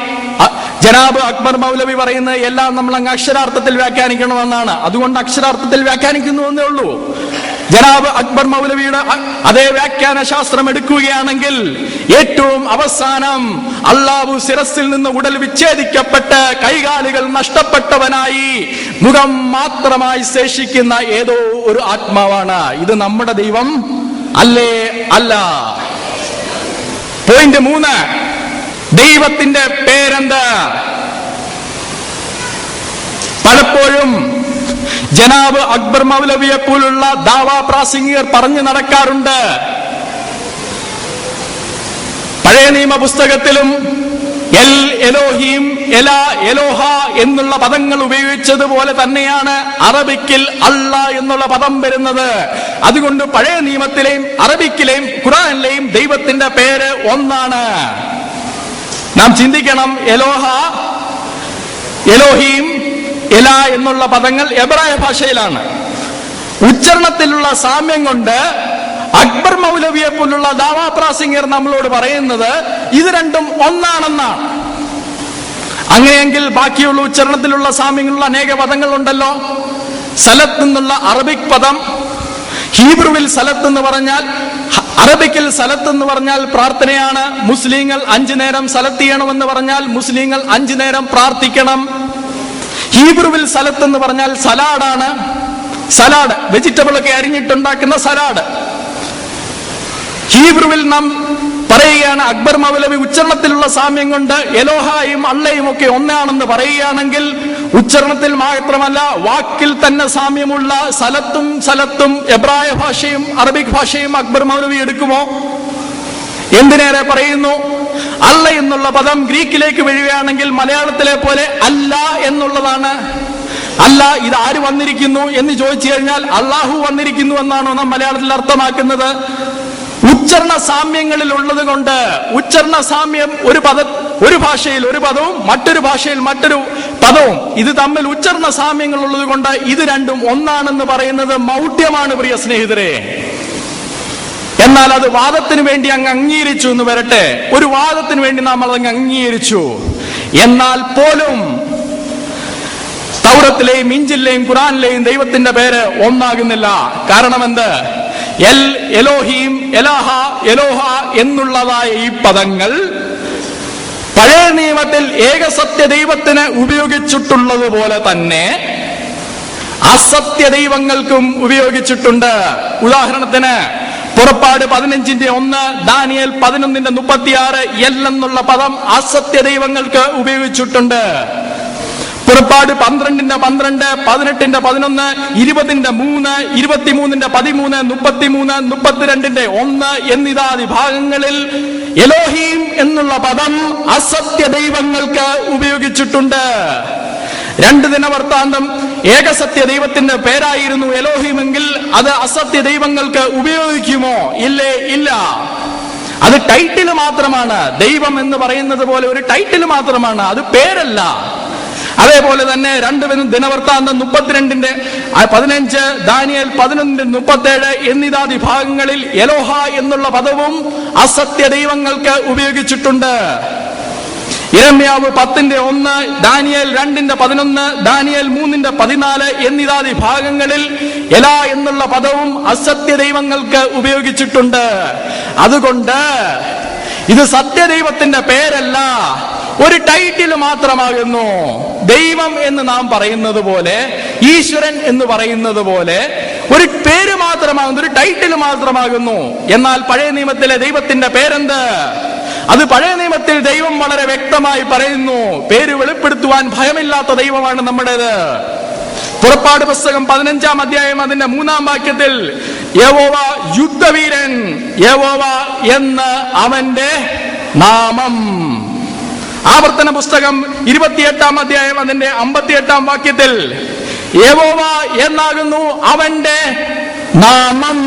ജനാബ് അക്ബർ മൗലവി പറയുന്നത് എല്ലാം നമ്മൾ അങ്ങ് അക്ഷരാർത്ഥത്തിൽ വ്യാഖ്യാനിക്കണമെന്നാണ്. അതുകൊണ്ട് അക്ഷരാർത്ഥത്തിൽ വ്യാഖ്യാനിക്കുന്നു എന്നേ ഉള്ളൂ. ജനാബ് അക്ബർ മൗലവിയുടെ അതേ വ്യാഖ്യാന ശാസ്ത്രം എടുക്കുകയാണെങ്കിൽ ഏറ്റവും അവസാനം അള്ളാഹു ശിരസിൽ നിന്ന് ഉടൽ വിച്ഛേദിക്കപ്പെട്ട് കൈകാലുകൾ നഷ്ടപ്പെട്ടവനായി മുഖം മാത്രമായി ശേഷിക്കുന്ന ഏതോ ഒരു ആത്മാവാണ്. ഇത് നമ്മുടെ ദൈവം അല്ലേ? അല്ല. പോയിന്റ് 3, ദൈവത്തിന്റെ പേരെന്ത്? പലപ്പോഴും ജനാബ് അക്ബർ മൗലവിയെ പോലുള്ള ദാവാ പ്രാസംഗികർ പറഞ്ഞു നടക്കാറുണ്ട്, പഴയ നിയമ പുസ്തകത്തിലും എൽ എലോഹീം എലാ എലോഹ എന്നുള്ള പദങ്ങൾ ഉപയോഗിച്ചതുപോലെ തന്നെയാണ് അറബിക്കിൽ അല്ല എന്നുള്ള പദം വരുന്നത്. അതുകൊണ്ട് പഴയ നിയമത്തിലെയും അറബിക്കിലെയും ഖുർആനിലെയും ദൈവത്തിന്റെ പേര് ഒന്നാണ്. നാം ചിന്തിക്കണം, എലോഹ, എലോഹീം, എല എന്നുള്ള പദങ്ങൾ എബ്രായ ഭാഷയിലാണ്. ഉച്ചാരണത്തിലുള്ള സാമ്യം കൊണ്ട് അക്ബർ മൗലവിയെ പോലുള്ള ദാവാ പ്രാസംഗികർ നമ്മളോട് പറയുന്നത് ഇത് രണ്ടും ഒന്നാണെന്നാണ്. അങ്ങനെയെങ്കിൽ ബാക്കിയുള്ള ഉച്ചാരണത്തിലുള്ള സാമ്യങ്ങളുള്ള അനേക പദങ്ങളുണ്ടല്ലോ. സലത്ത് എന്നുള്ള അറബിക് പദം, ഹീബ്രുവിൽ സലത്ത് എന്ന് പറഞ്ഞാൽ, അറബിക്കിൽ സലത്ത് എന്ന് പറഞ്ഞാൽ പ്രാർത്ഥനയാണ്. മുസ്ലിങ്ങൾ 5 നേരം സലത്ത് ചെയ്യണമെന്ന് പറഞ്ഞാൽ മുസ്ലിങ്ങൾ 5 നേരം പ്രാർത്ഥിക്കണം. ഹീബ്രുവിൽ സലത്ത് എന്ന് പറഞ്ഞാൽ സലാഡാണ്. സലാഡ്, വെജിറ്റബിൾ ഒക്കെ അരിഞ്ഞിട്ടുണ്ടാക്കുന്ന സലാഡ്. ഹീബ്രുവിൽ നാം പറയുകയാണ്, അക്ബർ മൗലവി ഉച്ചാരണത്തിലുള്ള സാമ്യം കൊണ്ട് എലോഹായും അള്ളയും ഒക്കെ ഒന്നാണെന്ന് പറയുകയാണെങ്കിൽ ഉച്ചാരണത്തിൽ മാത്രമല്ല വാക്കിൽ തന്നെ സാമ്യമുള്ള സലത്തും എബ്രായ ഭാഷയും അറബിക് ഭാഷയും അക്ബർ മൗലവി എടുക്കുമോ? എന്തിനേറെ പറയുന്നു, അല്ല എന്നുള്ള പദം ഗ്രീക്കിലേക്ക് വരികയാണെങ്കിൽ മലയാളത്തിലെ പോലെ അല്ല എന്നുള്ളതാണ്. അല്ല, ഇത് ആര് വന്നിരിക്കുന്നു എന്ന് ചോദിച്ചു കഴിഞ്ഞാൽ അള്ളാഹു വന്നിരിക്കുന്നു എന്നാണോ നാം മലയാളത്തിൽ അർത്ഥമാക്കുന്നത്? ഉച്ചാരണ സാമ്യങ്ങളിൽ ഉള്ളത് കൊണ്ട്, ഉച്ചാരണ സാമ്യം ഒരു ഭാഷയിൽ ഒരു പദവും മറ്റൊരു ഭാഷയിൽ മറ്റൊരു പദവും, ഇത് തമ്മിൽ ഉച്ചാരണ സാമ്യങ്ങൾ ഉള്ളത് കൊണ്ട് ഇത് രണ്ടും ഒന്നാണെന്ന് പറയുന്നത് മൗഢ്യമാണ് പ്രിയ സ്നേഹിതരെ. എന്നാൽ അത് വാദത്തിന് വേണ്ടി അങ്ങ് അംഗീകരിച്ചു എന്ന് വരട്ടെ, ഒരു വാദത്തിന് വേണ്ടി നാം അതങ്ങ് അംഗീകരിച്ചു. എന്നാൽ പോലും തൗറത്തിലെയും ഇഞ്ചിലെയും ഖുർആനിലെയും ദൈവത്തിന്റെ പേര് ഒന്നാകുന്നില്ല. കാരണം എന്ത്? എൽ എലോഹീം എലാഹ എലോഹ എന്നുള്ളതായ ഈ പദങ്ങൾ പഴയ നിയമത്തിൽ ഏകസത്യ ദൈവത്തിന് ഉപയോഗിച്ചിട്ടുള്ളത് പോലെ തന്നെ അസത്യ ദൈവങ്ങൾക്കും ഉപയോഗിച്ചിട്ടുണ്ട്. ഉദാഹരണത്തിന് പുറപ്പാട് 15:1, ദാനിയേൽ 11:36 എൽ എന്നുള്ള പദം അസത്യ ദൈവങ്ങൾക്ക് ഉപയോഗിച്ചിട്ടുണ്ട്. പുറപ്പാട് 12:12, 18:11, 20:3, 23:13, 33, 32:1 എന്നിതാദി ഭാഗങ്ങളിൽ എലോഹീം എന്നുള്ള പദം അസത്യ ദൈവങ്ങൾക്ക് ഉപയോഗിച്ചിട്ടുണ്ട്. 2 ദിനവൃത്താന്തം ഏകസത്യ ദൈവത്തിന്റെ പേരായിരുന്നു എലോഹീമെങ്കിൽ അത് അസത്യ ദൈവങ്ങൾക്ക് ഉപയോഗിക്കുമോ? ഇല്ലേ? ഇല്ല. അത് ടൈറ്റിൽ മാത്രമാണ്. ദൈവം എന്ന് പറയുന്നത് പോലെ ഒരു ടൈറ്റിൽ മാത്രമാണ്, അത് പേരല്ല. അതേപോലെ തന്നെ 2 ദിനവൃത്താന്തം 32:15, ദാനിയേൽ 11:37 എന്നിതാദി ഭാഗങ്ങളിൽ എലോഹ എന്നുള്ള പദവും അസത്യ ദൈവങ്ങൾക്ക് ഉപയോഗിച്ചിട്ടുണ്ട്. യിരെമ്യാവ് 10:1, ദാനിയേൽ 2:11, ദാനിയേൽ 3:14 എന്നിതാദി ഭാഗങ്ങളിൽ എല എന്നുള്ള പദവും അസത്യ ദൈവങ്ങൾക്ക് ഉപയോഗിച്ചിട്ടുണ്ട്. അതുകൊണ്ട് ഇത് സത്യദൈവത്തിന്റെ പേരല്ല, ഒരു ടൈറ്റിൽ മാത്രമാകുന്നു. ദൈവം എന്ന് നാം പറയുന്നത് പോലെ, ഈശ്വരൻ എന്ന് പറയുന്നത് പോലെ ഒരു പേര് മാത്രമാകുന്നു, ഒരു ടൈറ്റിൽ മാത്രമാകുന്നു. എന്നാൽ പഴയ നിയമത്തിലെ ദൈവത്തിന്റെ പേരെന്ത്? അത് പഴയ നിയമത്തിൽ ദൈവം വളരെ വ്യക്തമായി പറയുന്നു. പേര് വെളിപ്പെടുത്തുവാൻ ഭയമില്ലാത്ത ദൈവമാണ് നമ്മുടേത്. പുറപ്പാട് പുസ്തകം 15-ാം അധ്യായം അതിന്റെ 3-ാം വാക്യത്തിൽ യഹോവ യുദ്ധവീരൻ, യഹോവ എന്ന് അവന്റെ നാമം. ആവർത്തന പുസ്തകം 28-ാം അധ്യായം അതിന്റെ 58-ാം വാക്യത്തിൽ യഹോവ എന്നാകുന്നു അവന്റെ നാമം.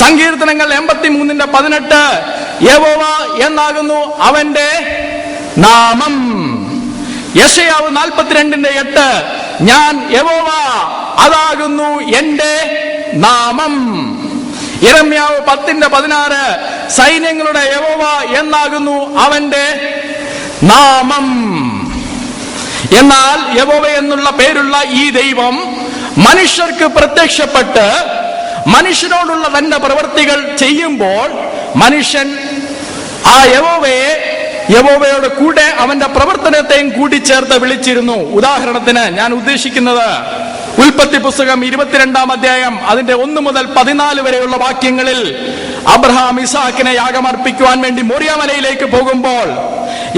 സങ്കീർത്തനങ്ങൾ 83:18 യഹോവ എന്നാകുന്നു അവന്റെ നാമം. യെശയ്യാവ് 42:8 ഞാൻ യഹോവ അതാകുന്നു എന്റെ നാമം. യിരെമ്യാവ് 10:16 സൈന്യങ്ങളുടെ യഹോവ എന്നാകുന്നു അവന്റെ നാമം. എന്നാൽ യഹോവ എന്നുള്ള പേരുള്ള ഈ ദൈവം മനുഷ്യർക്ക് പ്രത്യക്ഷപ്പെട്ട് മനുഷ്യനോടുള്ള തന്റെ പ്രവൃത്തികൾ ചെയ്യുമ്പോൾ മനുഷ്യൻ ആ യഹോവയോട് കൂടെ അവന്റെ പ്രവർത്തനത്തെയും കൂട്ടിച്ചേർത്ത് വിളിച്ചിരുന്നു. ഉദാഹരണത്തിന് ഞാൻ ഉദ്ദേശിക്കുന്നത് ഉൽപ്പത്തി പുസ്തകം 22-ാം അധ്യായം അതിന്റെ 1 മുതൽ 14 വരെയുള്ള വാക്യങ്ങളിൽ അബ്രഹാം ഇസാക്കിനെ യാഗമർപ്പിക്കുവാൻ വേണ്ടി മോറിയാമലയിലേക്ക് പോകുമ്പോൾ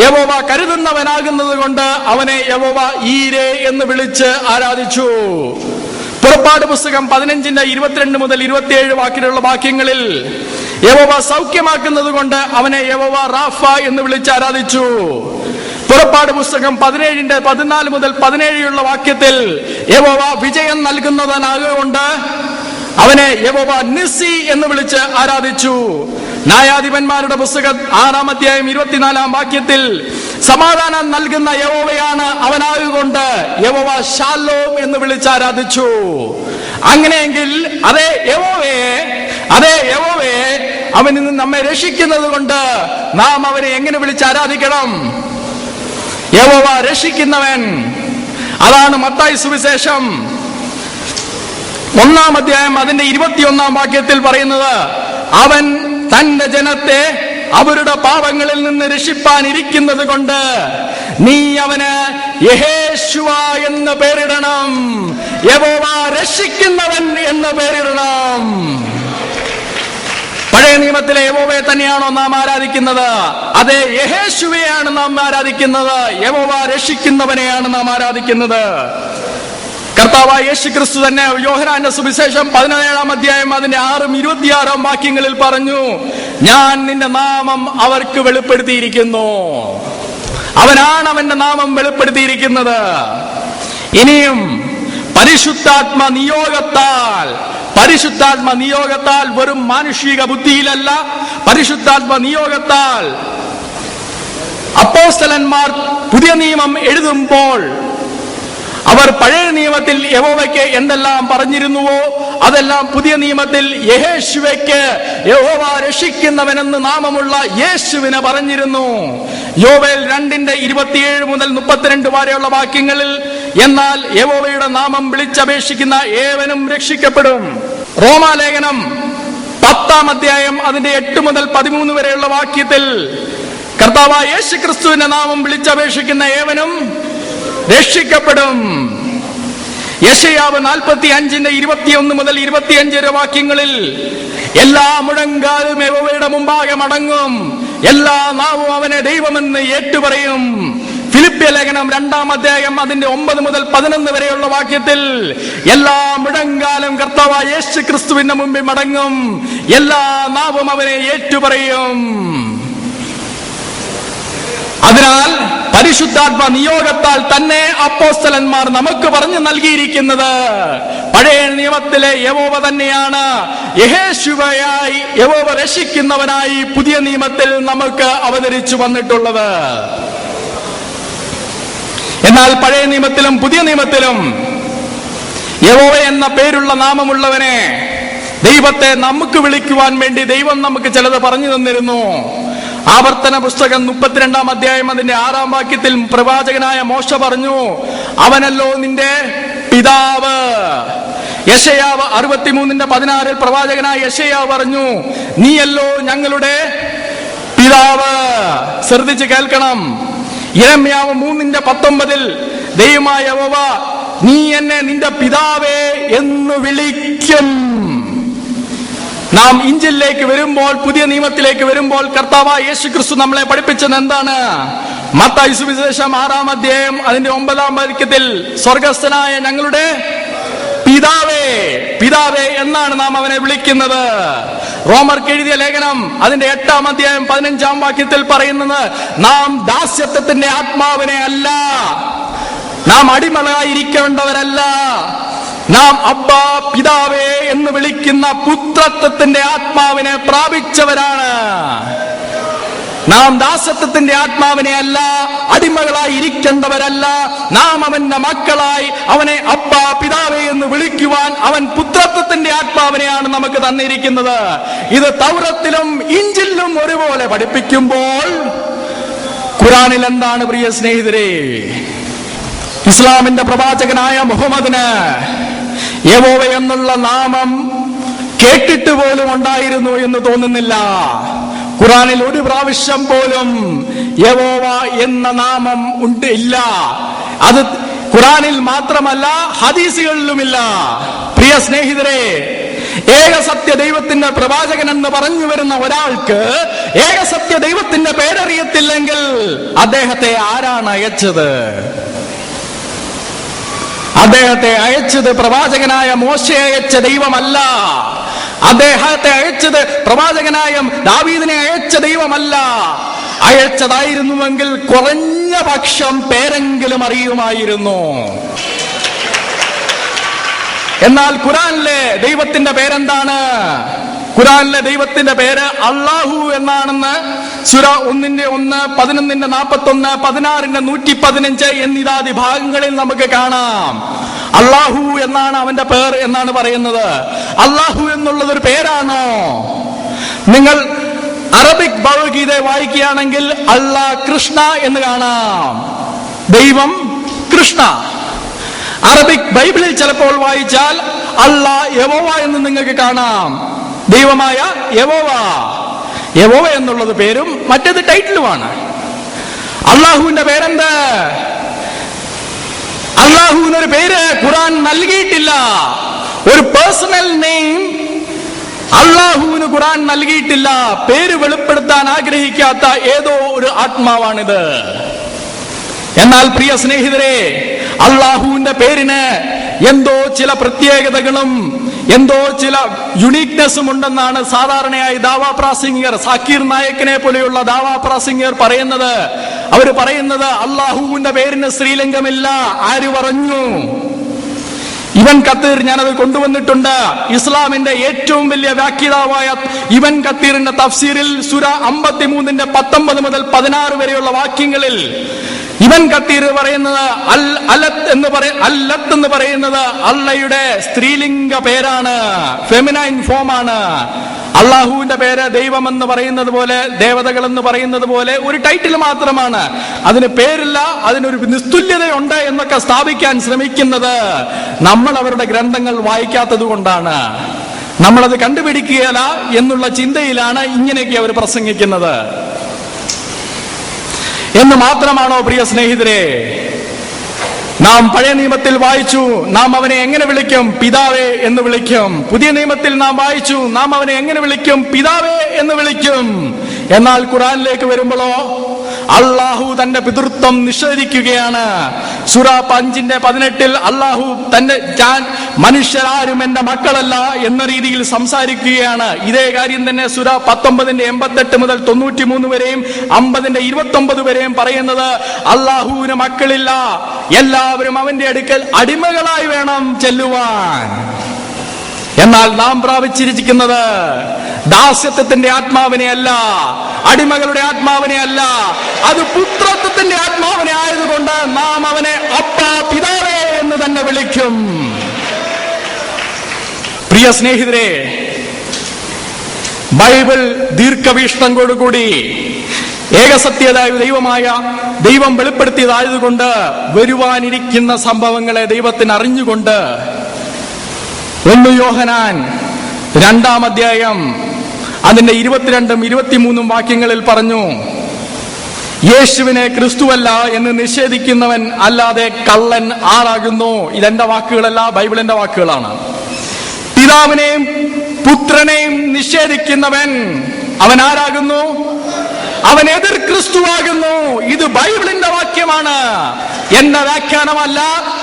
യഹോവ കരുതുന്നവനാകുന്നത് കൊണ്ട് അവനെ യഹോവ ഈരേ എന്ന് വിളിച്ച് ആരാധിച്ചു. പുറപ്പാട് പുസ്തകം 15-22 മുതൽ 27 വാക്കിലുള്ള വാക്യങ്ങളിൽ യഹോവ സൗഖ്യമാക്കുന്നത് കൊണ്ട് അവനെ യഹോവ റാഫ എന്ന് വിളിച്ച് ആരാധിച്ചു. പുറപ്പാട് പുസ്തകം 17-14 മുതൽ 17 വാക്യത്തിൽ യഹോവ വിജയം നൽകുന്നവനാകൊണ്ട് അവനെ യഹോവ നിസി എന്ന് വിളിച്ച് ആരാധിച്ചു. ന്യായാധിപന്മാരുടെ പുസ്തകം 6-ാം അധ്യായം 24-ാം വാക്യത്തിൽ സമാധാനം നൽകുന്ന യഹോവയാണ് അവനാകൊണ്ട് യഹോവ ശാലോം എന്ന് വിളിച്ച് ആരാധിച്ചു. അങ്ങനെയെങ്കിൽ അതേ യഹോവയെ അവനിൽ നിന്ന് നമ്മെ രക്ഷിക്കുന്നത് കൊണ്ട് നാം അവനെ എങ്ങനെ വിളിച്ച് ആരാധിക്കണം? യഹോവ രക്ഷിക്കുന്നവൻ. അതാണ് മത്തായി സുവിശേഷം 1-ാം അധ്യായം അതിന്റെ 21-ാം വാക്യത്തിൽ പറയുന്നത്, അവൻ തന്റെ ജനത്തെ അവരുടെ പാപങ്ങളിൽ നിന്ന് രക്ഷിപ്പാൻ ഇരിക്കുന്നത് കൊണ്ട് നീ അവന് യഹോശുവ എന്ന് പേരിടണം. യഹോവ രക്ഷിക്കുന്നവൻ എന്ന് പേരിടണം. പഴയ നിയമത്തിലെ യഹോവയെ തന്നെയാണോ നാം ആരാധിക്കുന്നത്? അതെ, യഹോശുവയാണ് നാം ആരാധിക്കുന്നത്. യഹോവ രക്ഷിക്കുന്നവനെയാണ് നാം ആരാധിക്കുന്നത്. കർത്താവായ യേശു ക്രിസ്തു തന്നെ യോഹന്നാന്റെ സുവിശേഷം 17-ാം അധ്യായം അതിന്റെ 6-ഉം 26-ാം വാക്യങ്ങളിൽ പറഞ്ഞു, ഞാൻ നിന്റെ നാമം അവർക്ക് വെളിപ്പെടുത്തിയിരിക്കുന്നു. അവനാണ് അവന്റെ നാമം വെളിപ്പെടുത്തിയിരിക്കുന്നത്. ഇനിയും പരിശുദ്ധാത്മ നിയോഗത്താൽ വെറും മാനുഷിക ബുദ്ധിയിലല്ല, പരിശുദ്ധാത്മ നിയോഗത്താൽ അപ്പോസ്തലന്മാർ പുതിയ നിയമം എഴുതുമ്പോൾ അവർ പഴയ നിയമത്തിൽ യഹോവയ്ക്ക് എന്തെല്ലാം പറഞ്ഞിരുന്നുവോ അതെല്ലാം പുതിയ നിയമത്തിൽ യഹോശുവയ്ക്ക്, യഹോവ രക്ഷിക്കുന്നവനെന്ന് നാമമുള്ള യേശുവിനെ പറഞ്ഞിരുന്നു. യോവേൽ 2:27 മുതൽ 32 വരെയുള്ള വാക്യങ്ങളിൽ എന്നാൽ യഹോവയുടെ നാമം വിളിച്ചപേക്ഷിക്കുന്ന ഏവനും രക്ഷിക്കപ്പെടും. റോമാലേഖനം 10-ാം അധ്യായം അതിന്റെ 8 മുതൽ 13 വരെയുള്ള വാക്യത്തിൽ കർത്താവായ യേശു ക്രിസ്തുവിന്റെ നാമം വിളിച്ചപേക്ഷിക്കുന്ന ഏവനും രക്ഷിക്കപ്പെടും. യെശയ്യാവ് 45-21 മുതൽ 25 വരെ വാക്യങ്ങളിൽ എല്ലാ മുഴങ്കാലും യഹോവയുടെ മുമ്പാകെ മടങ്ങും, എല്ലാ നാവും അവനെ ദൈവമെന്ന് ഏറ്റുപറയും. ഫിലിപ്പിയ ലേഖനം 2-ാം അധ്യായം അതിന്റെ 9 മുതൽ 11 വരെയുള്ള വാക്യത്തിൽ എല്ലാ മുഴങ്കാലും കർത്താവായ യേശു ക്രിസ്തുവിന്റെ മുമ്പിൽ മടങ്ങും, എല്ലാ നാവും അവനെ ഏറ്റുപറയും. അതിനാൽ പരിശുദ്ധാത്മ നിയോഗത്താൽ തന്നെ അപ്പോസ്തലന്മാർ നമുക്ക് പറഞ്ഞു നൽകിയിരിക്കുന്നത് പഴയ നിയമത്തിലെ യഹോവ തന്നെയാണ് യഹോശുവയായി, യഹോവ രക്ഷിക്കുന്നവനായി പുതിയ നിയമത്തിൽ നമുക്ക് അവതരിച്ചു വന്നിട്ടുള്ളത്. എന്നാൽ പഴയ നിയമത്തിലും പുതിയ നിയമത്തിലും യഹോവ എന്ന പേരുള്ള നാമമുള്ളവനെ, ദൈവത്തെ നമുക്ക് വിളിക്കുവാൻ വേണ്ടി ദൈവം നമുക്ക് ചിലത് പറഞ്ഞു തന്നിരുന്നു. ആവർത്തന പുസ്തകം 32-ാം അധ്യായം അതിന്റെ 6-ാം വാക്യത്തിൽ പ്രവാചകനായ മോശ പറഞ്ഞു, അവനല്ലോ നിന്റെ പിതാവ്. യെശയ്യാവ് 63:16 പ്രവാചകനായ യെശയ്യാവ് പറഞ്ഞു, നീയല്ലോ ഞങ്ങളുടെ പിതാവ്. ശ്രദ്ധിച്ച് കേൾക്കണം. യിരെമ്യാവ് 3:19 ദൈവമായ യഹോവ നീ എന്നെ നിന്റെ പിതാവേ എന്ന് വിളിക്കും. നാം ഇഞ്ചിലേക്ക് വരുമ്പോൾ, പുതിയ നിയമത്തിലേക്ക് വരുമ്പോൾ കർത്താവായ യേശു ക്രിസ്തു നമ്മളെ പഠിപ്പിച്ചത് എന്താണ്? മത്തായി സുവിശേഷം 6-ാം അധ്യായം അതിന്റെ 9-ാം വാക്യത്തിൽ സ്വർഗസ്ഥനായ ഞങ്ങളുടെ പിതാവേ എന്നാണ് നാം അവനെ വിളിക്കുന്നത്. റോമർക്ക് എഴുതിയ ലേഖനം അതിന്റെ 8-ാം അധ്യായം 15-ാം വാക്യത്തിൽ പറയുന്നത്, നാം ദാസ്യത്വത്തിന്റെ ആത്മാവിനെ അല്ല, നാം അടിമകളായിരിക്കേണ്ടവരല്ല, നാം അബ്ബാ പിതാവേ എന്ന് വിളിക്കുന്ന പുത്രത്വത്തിന്റെ ആത്മാവിനെ പ്രാപിച്ചവരാണ്. നാം ദാസത്വത്തിന്റെ ആത്മാവിനെ അല്ല, അടിമകളായി ഇരിക്കേണ്ടവരല്ല. നാം അവന്റെ മക്കളായി അവനെ അപ്പാ പിതാവേ എന്ന് വിളിക്കുവാൻ അവൻ പുത്രത്വത്തിന്റെ ആത്മാവിനെയാണ് നമുക്ക് തന്നിരിക്കുന്നത്. ഇത് തൗറത്തിലും ഇഞ്ചിലും ഒരുപോലെ പഠിപ്പിക്കുമ്പോൾ ഖുറാനിൽ എന്താണ് പ്രിയ സ്നേഹിതരെ? ഇസ്ലാമിന്റെ പ്രവാചകനായ മുഹമ്മദിന് യഹോവ എന്നുള്ള നാമം കേട്ടിട്ട് പോലും ഉണ്ടായിരുന്നു എന്ന് തോന്നുന്നില്ല. ഖുറാനിൽ ഒരു പ്രാവശ്യം പോലും യഹോവ എന്ന നാമം ഇല്ല. അത് ഖുറാനിൽ മാത്രമല്ല, ഹദീസുകളിലുമില്ല. പ്രിയ സ്നേഹിതരെ, ഏകസത്യ ദൈവത്തിന്റെ പ്രവാചകൻ എന്ന് പറഞ്ഞു വരുന്ന ഒരാൾക്ക് ഏകസത്യ ദൈവത്തിന്റെ പേരറിയത്തില്ലെങ്കിൽ അദ്ദേഹത്തെ ആരാണ് അയച്ചത്? അദ്ദേഹത്തെ അയച്ചത് പ്രവാചകനായ മോശയെ അയച്ച ദൈവമല്ല. അദ്ദേഹത്തെ അയച്ചത് പ്രവാചകനായ ദാവീദിനെ അയച്ച ദൈവമല്ല. അയച്ചതായിരുന്നുവെങ്കിൽ കുറഞ്ഞ പക്ഷം പേരെങ്കിലും അറിയുമായിരുന്നു. എന്നാൽ ഖുറാനിലെ ദൈവത്തിന്റെ പേരെന്താണ്? ഖുറാനിലെ ദൈവത്തിന്റെ പേര് അള്ളാഹു എന്നാണെന്ന് സൂറ 1:1, 11:41, 16:115 എന്നിതാദി ഭാഗങ്ങളിൽ നമുക്ക് കാണാം. അള്ളാഹു എന്നാണ് അവന്റെ പേർ എന്നാണ് പറയുന്നത്. അള്ളാഹു എന്നുള്ളത് ഒരു പേരാണോ? നിങ്ങൾ അറബിക് ഭഗവത്ഗീത വായിക്കുകയാണെങ്കിൽ അല്ലാ കൃഷ്ണ എന്ന് കാണാം. ദൈവം കൃഷ്ണ. അറബിക് ബൈബിളിൽ ചിലപ്പോൾ വായിച്ചാൽ അല്ലാ യഹോവ എന്ന് നിങ്ങൾക്ക് കാണാം. ദൈവമായ യഹോവ. യഹോവ എന്നുള്ളത് പേരും മറ്റേത് ടൈറ്റിലുമാണ്. അള്ളാഹുവിന്റെ പേരെന്ത്? അള്ളാഹുവിനൊരു പേര് ഖുറാൻ നൽകിയിട്ടില്ല. ഒരു പേഴ്സണൽ നെയിം അള്ളാഹുവിന് ഖുറാൻ നൽകിയിട്ടില്ല. പേര് വെളിപ്പെടുത്താൻ ആഗ്രഹിക്കാത്ത ഏതോ ഒരു ആത്മാവാണിത്. എന്നാൽ പ്രിയ സ്നേഹിതരെ, അള്ളാഹുവിന്റെ പേരിന് എന്തോ ചില പ്രത്യേകതകളും എന്തോ ചില യുണീക്നെസ്സും ഉണ്ടെന്നാണ് സാധാരണയായി ദാവാ പ്രാസംഗികർ, സാക്കീർ നായക്കിനെ പോലെയുള്ള ദാവാ പ്രാസംഗികർ പറയുന്നത്. അവർ പറയുന്നത് അള്ളാഹുവിന്റെ പേരിന് ശ്രീലിംഗമില്ല. ആര് പറഞ്ഞു? ഇബൻ കത്തീർ, ഞാനത് കൊണ്ടുവന്നിട്ടുണ്ട്. ഇസ്ലാമിന്റെ ഏറ്റവും വലിയ വ്യാഖ്യാതാവായ ഇബൻ കത്തീറിന്റെ തഫ്സീറിൽ സൂറ 53:19 മുതൽ 16 വരെയുള്ള വാക്യങ്ങളിൽ ഇബൻ കത്തീർ പറയുന്നത് അല്ലത്ത് എന്ന് പറയുന്നത് അള്ളയുടെ സ്ത്രീലിംഗ പേരാണ്, ഫെമിനൈൻ ഫോമാണ്. അള്ളാഹുവിന്റെ പേര് ദൈവം എന്ന് പറയുന്നത് പോലെ, ദേവതകൾ എന്ന് പറയുന്നത് പോലെ ഒരു ടൈറ്റിൽ മാത്രമാണ്. അതിന് പേരില്ല, അതിനൊരു നിസ്തുല്യതയുണ്ട് എന്നൊക്കെ സ്ഥാപിക്കാൻ ശ്രമിക്കുന്നത് നമ്മൾ അവരുടെ ഗ്രന്ഥങ്ങൾ വായിക്കാത്തത് കൊണ്ടാണ്. നമ്മളത് കണ്ടുപിടിക്കുകയില്ല എന്നുള്ള ചിന്തയിലാണ് ഇങ്ങനെയൊക്കെ അവർ പ്രസംഗിക്കുന്നത് എന്ന് മാത്രമാണോ പ്രിയ സ്നേഹിതരെ? നാം പഴയ നിയമത്തിൽ വായിച്ചു, നാം അവനെ എങ്ങനെ വിളിക്കും? പിതാവേ എന്ന് വിളിക്കും. പുതിയ നിയമത്തിൽ നാം വായിച്ചു, നാം അവനെ എങ്ങനെ വിളിക്കും? പിതാവേ എന്ന് വിളിക്കും. എന്നാൽ ഖുറാനിലേക്ക് വരുമ്പോഴോ അള്ളാഹു തന്റെ പിതൃത്വം നിഷേധിക്കുകയാണ്. സൂറ 5:18 അള്ളാഹു തന്റെ മനുഷ്യരാരും എന്റെ മക്കളല്ല എന്ന രീതിയിൽ സംസാരിക്കുകയാണ്. ഇതേ കാര്യം തന്നെ സൂറ 19:88 മുതൽ 93 വരെയും 50:29 വരെയും പറയുന്നത് അള്ളാഹുവിന് മക്കളില്ല, എല്ലാവരും അവന്റെ അടുക്കൽ അടിമകളായി വേണം ചെല്ലുവാൻ. എന്നാൽ നാം പ്രാപിച്ചിരിക്കുന്നത് ദാസ്യത്വത്തിന്റെ ആത്മാവിനെ അല്ല, അടിമകളുടെ ആത്മാവിനെ അല്ല, അത് പുത്രത്വത്തിന്റെ ആത്മാവിനെ ആയതുകൊണ്ട് നാം അവനെ അപ്പാ പിതാവേ എന്ന് തന്നെ വിളിക്കും. പ്രിയ സ്നേഹിതരെ, ബൈബിൾ ദീർഘവീക്ഷണത്തോടുകൂടി ഏകസത്യതായ ദൈവം വെളിപ്പെടുത്തിയതായതുകൊണ്ട് വരുവാനിരിക്കുന്ന സംഭവങ്ങളെ ദൈവത്തിന് അറിഞ്ഞുകൊണ്ട് 1 യോഹന്നാൻ 2-ാം അധ്യായം അതിന്റെ 22-ഉം 23-ഉം വാക്യങ്ങളിൽ പറഞ്ഞു, യേശുവിനെ ക്രിസ്തുവല്ല എന്ന് നിഷേധിക്കുന്നവൻ അല്ലാതെ കള്ളൻ ആരാകുന്നു? ഇതെന്റെ വാക്കുകളല്ല, ബൈബിളിന്റെ വാക്കുകളാണ്. പിതാവിനെയും പുത്രനെയും നിഷേധിക്കുന്നവൻ അവൻ ആരാകുന്നു? അവൻ എതിർ ക്രിസ്തുവാകുന്നു. ഇത് ബൈബിളിന്റെ വാക്യമാണ്, എന്റെ വ്യാഖ്യാനമല്ല.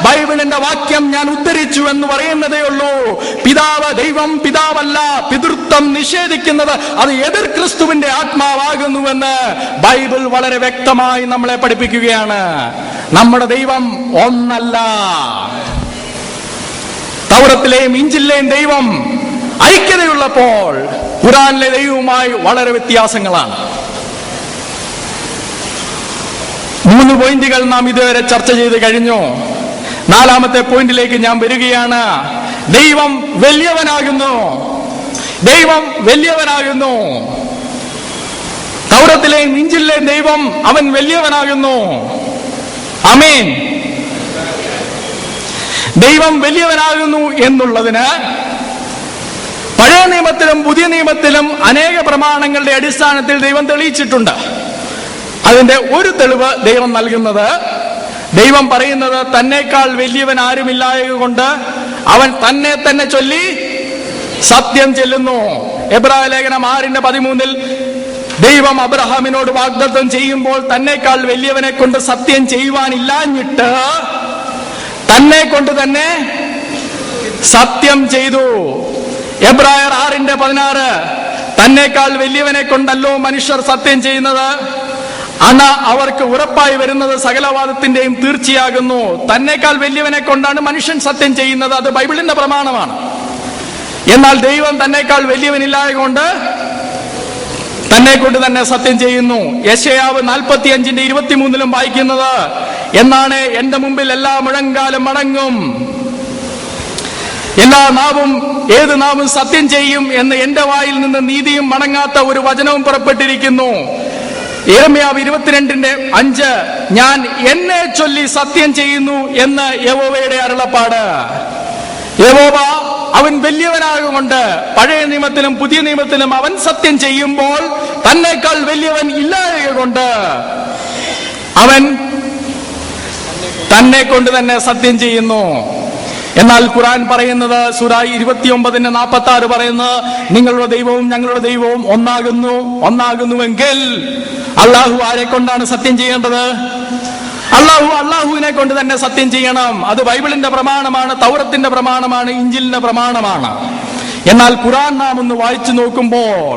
ബൈബിളിന്റെ വാക്യം ഞാൻ ഉദ്ധരിച്ചു എന്ന് പറയുന്നതേ ഉള്ളൂ. പിതാവ് ദൈവം പിതാവല്ല, പിതൃത്വം നിഷേധിക്കുന്നത് അത് എതിർ ക്രിസ്തുവിന്റെ ആത്മാവാകുന്നുവെന്ന് ബൈബിൾ വളരെ വ്യക്തമായി നമ്മളെ പഠിപ്പിക്കുകയാണ്. നമ്മുടെ ദൈവം ഒന്നല്ല. തൗറത്തിലെയും ഇഞ്ചിലെയും ദൈവം ഐക്യതയുള്ളപ്പോൾ ഖുറാനിലെ ദൈവവുമായി വളരെ വ്യത്യാസങ്ങളാണ്. 3 പോയിന്റുകൾ നാം ഇതുവരെ ചർച്ച ചെയ്ത് കഴിഞ്ഞു. 4ാമത്തെ പോയിന്റിലേക്ക് ഞാൻ വരികയാണ്. ദൈവം വലിയവനാകുന്നു. ദൈവം വലിയവനാകുന്നു. തൗറത്തിലെയും ഇഞ്ചിലിലെയും ദൈവം അവൻ വലിയവനാകുന്നു. ആമേൻ. ദൈവം വലിയവനാകുന്നു എന്നുള്ളതിന് പഴയ നിയമത്തിലും പുതിയ നിയമത്തിലും അനേക പ്രമാണങ്ങളുടെ അടിസ്ഥാനത്തിൽ ദൈവം തെളിയിച്ചിട്ടുണ്ട്. അതിന്റെ ഒരു തെളിവ് ദൈവം നൽകുന്നത്, ദൈവം പറയുന്നത് തന്നേക്കാൾ വലിയവൻ ആരുമില്ലായതുകൊണ്ട് അവൻ തന്നെ തന്നെ ചൊല്ലി സത്യം ചെല്ലുന്നു. എബ്രായ ലേഖനം 6:13 ദൈവം അബ്രഹാമിനോട് വാഗ്ദത്തം ചെയ്യുമ്പോൾ തന്നേക്കാൾ വലിയവനെ കൊണ്ട് സത്യം ചെയ്യുവാനില്ലാഞ്ഞിട്ട് തന്നെ കൊണ്ട് തന്നെ സത്യം ചെയ്തു. എബ്രായർ 6:16 തന്നേക്കാൾ വലിയവനെ കൊണ്ടല്ലോ മനുഷ്യർ സത്യം ചെയ്യുന്നത്, അന്ന് അവർക്ക് ഉറപ്പായി വരുന്നത് സകലവാദത്തിന്റെയും തീർച്ചയാകുന്നു. തന്നേക്കാൾ വലിയവനെ കൊണ്ടാണ് മനുഷ്യൻ സത്യം ചെയ്യുന്നത്. അത് ബൈബിളിന്റെ പ്രമാണമാണ്. എന്നാൽ ദൈവം തന്നേക്കാൾ വലിയവനില്ലായതുകൊണ്ട് തന്നെ കൊണ്ട് തന്നെ സത്യം ചെയ്യുന്നു. യെശയ്യാവ് 45:23 വായിക്കുന്നത് എന്നാണ്, എന്റെ മുമ്പിൽ എല്ലാ മുഴങ്കാലും മടങ്ങും, എല്ലാ നാവും ഏത് നാവും സത്യം ചെയ്യും എന്ന് എന്റെ വായിൽ നിന്ന് നീതിയും മടങ്ങാത്ത ഒരു വചനവും പുറപ്പെട്ടിരിക്കുന്നു. യിരെമ്യാവ് 22:5 ഞാൻ എന്നെ ചൊല്ലി സത്യം ചെയ്യുന്നു എന്ന് യഹോവയുടെ അരുളപ്പാട്. യഹോവ അവൻ വലിയവനാകൊണ്ട് പഴയ നിയമത്തിലും പുതിയ നിയമത്തിലും അവൻ സത്യം ചെയ്യുമ്പോൾ തന്നേക്കാൾ വലിയവൻ ഇല്ലായതുകൊണ്ട് അവൻ തന്നെ കൊണ്ട് തന്നെ സത്യം ചെയ്യുന്നു. എന്നാൽ ഖുർആൻ പറയുന്നത്, സൂറ 29:46 പറയുന്നത്, നിങ്ങളുടെ ദൈവവും ഞങ്ങളുടെ ദൈവവും ഒന്നാകുന്നുവെങ്കിൽ അള്ളാഹു ആരെ കൊണ്ടാണ് സത്യം ചെയ്യേണ്ടത്? അള്ളാഹുവിനെ കൊണ്ട് തന്നെ സത്യം ചെയ്യണം. അത് ബൈബിളിന്റെ പ്രമാണമാണ്, തൗറത്തിന്റെ പ്രമാണമാണ്, ഇഞ്ചിലിന്റെ പ്രമാണമാണ്. എന്നാൽ ഖുർആൻ നാം ഒന്ന് വായിച്ചു നോക്കുമ്പോൾ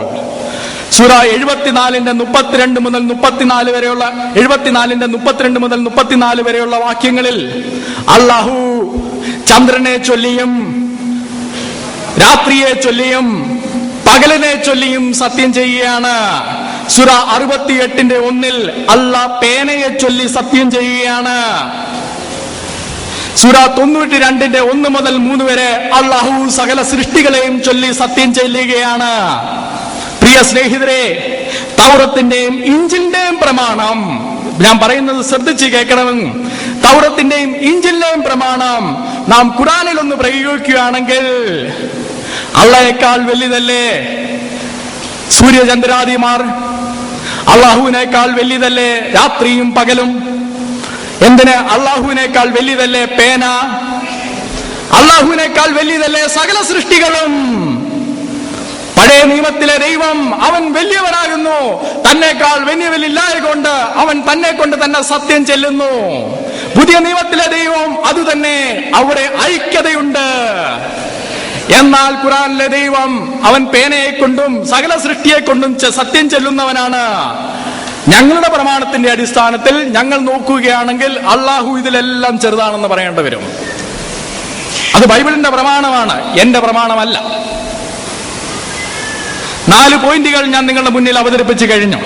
സൂറ 74:32 മുതൽ 34 വരെയുള്ള 74:32 മുതൽ 34 വരെയുള്ള വാക്യങ്ങളിൽ അള്ളാഹു ചന്ദ്രനെ ചൊല്ലിയും രാത്രിയെ ചൊല്ലിയും പകലിനെ ചൊല്ലിയും സത്യം ചെയ്യുകയാണ്. സൂറ 68:1 അല്ലാഹ് പേനയെ ചൊല്ലി സത്യം ചെയ്യുകയാണ്. സൂറ 92:1 മുതൽ 3 വരെ അള്ളാഹു സകല സൃഷ്ടികളെയും ചൊല്ലി സത്യം ചെയ്യുകയാണ്. പ്രിയ സ്നേഹിതരെ, തൗറത്തിന്റെയും ഇഞ്ചിലിന്റെയും പ്രമാണം ഞാൻ പറയുന്നത് ശ്രദ്ധിച്ച് കേൾക്കണം. തൗറത്തിന്റെയും ഇഞ്ചിലിന്റെയും പ്രമാണം നാം ഖുർആനിൽ ഒന്ന് പ്രയോഗിക്കുകയാണെങ്കിൽ അള്ളാഹയേക്കാൾ വലുതല്ലേ സൂര്യചന്ദ്രാദിമാർ? അള്ളാഹുവിനേക്കാൾ വലുതല്ലേ രാത്രിയും പകലും? എന്തിന്? അള്ളാഹുവിനേക്കാൾ വലുതല്ലേ പേന? അള്ളാഹുവിനേക്കാൾ വലുതല്ലേ സകല സൃഷ്ടികളും? പഴയ നിയമത്തിലെ ദൈവം അവൻ വലിയവനാകുന്നു. തന്നേക്കാൾ വലിയവനില്ലായതുകൊണ്ട് അവൻ തന്നെ കൊണ്ട് തന്നെ സത്യം ചെല്ലുന്നു. പുതിയ നിയമത്തിലെ ദൈവം അതുതന്നെ, അവിടെ ഐക്യതയുണ്ട്. എന്നാൽ ഖുർആനിലെ ദൈവം അവൻ പേനയെ കൊണ്ടും സകല സൃഷ്ടിയെ കൊണ്ടും സത്യം ചെല്ലുന്നവനാണ്. ഞങ്ങളുടെ പ്രമാണത്തിന്റെ അടിസ്ഥാനത്തിൽ ഞങ്ങൾ നോക്കുകയാണെങ്കിൽ അള്ളാഹു ഇതിലെല്ലാം ചെറുതാണെന്ന് പറയേണ്ടി വരും. അത് ബൈബിളിന്റെ പ്രമാണമാണ്, എന്റെ പ്രമാണമല്ല. 4 പോയിന്റുകൾ ഞാൻ നിങ്ങളുടെ മുന്നിൽ അവതരിപ്പിച്ചു കഴിഞ്ഞു.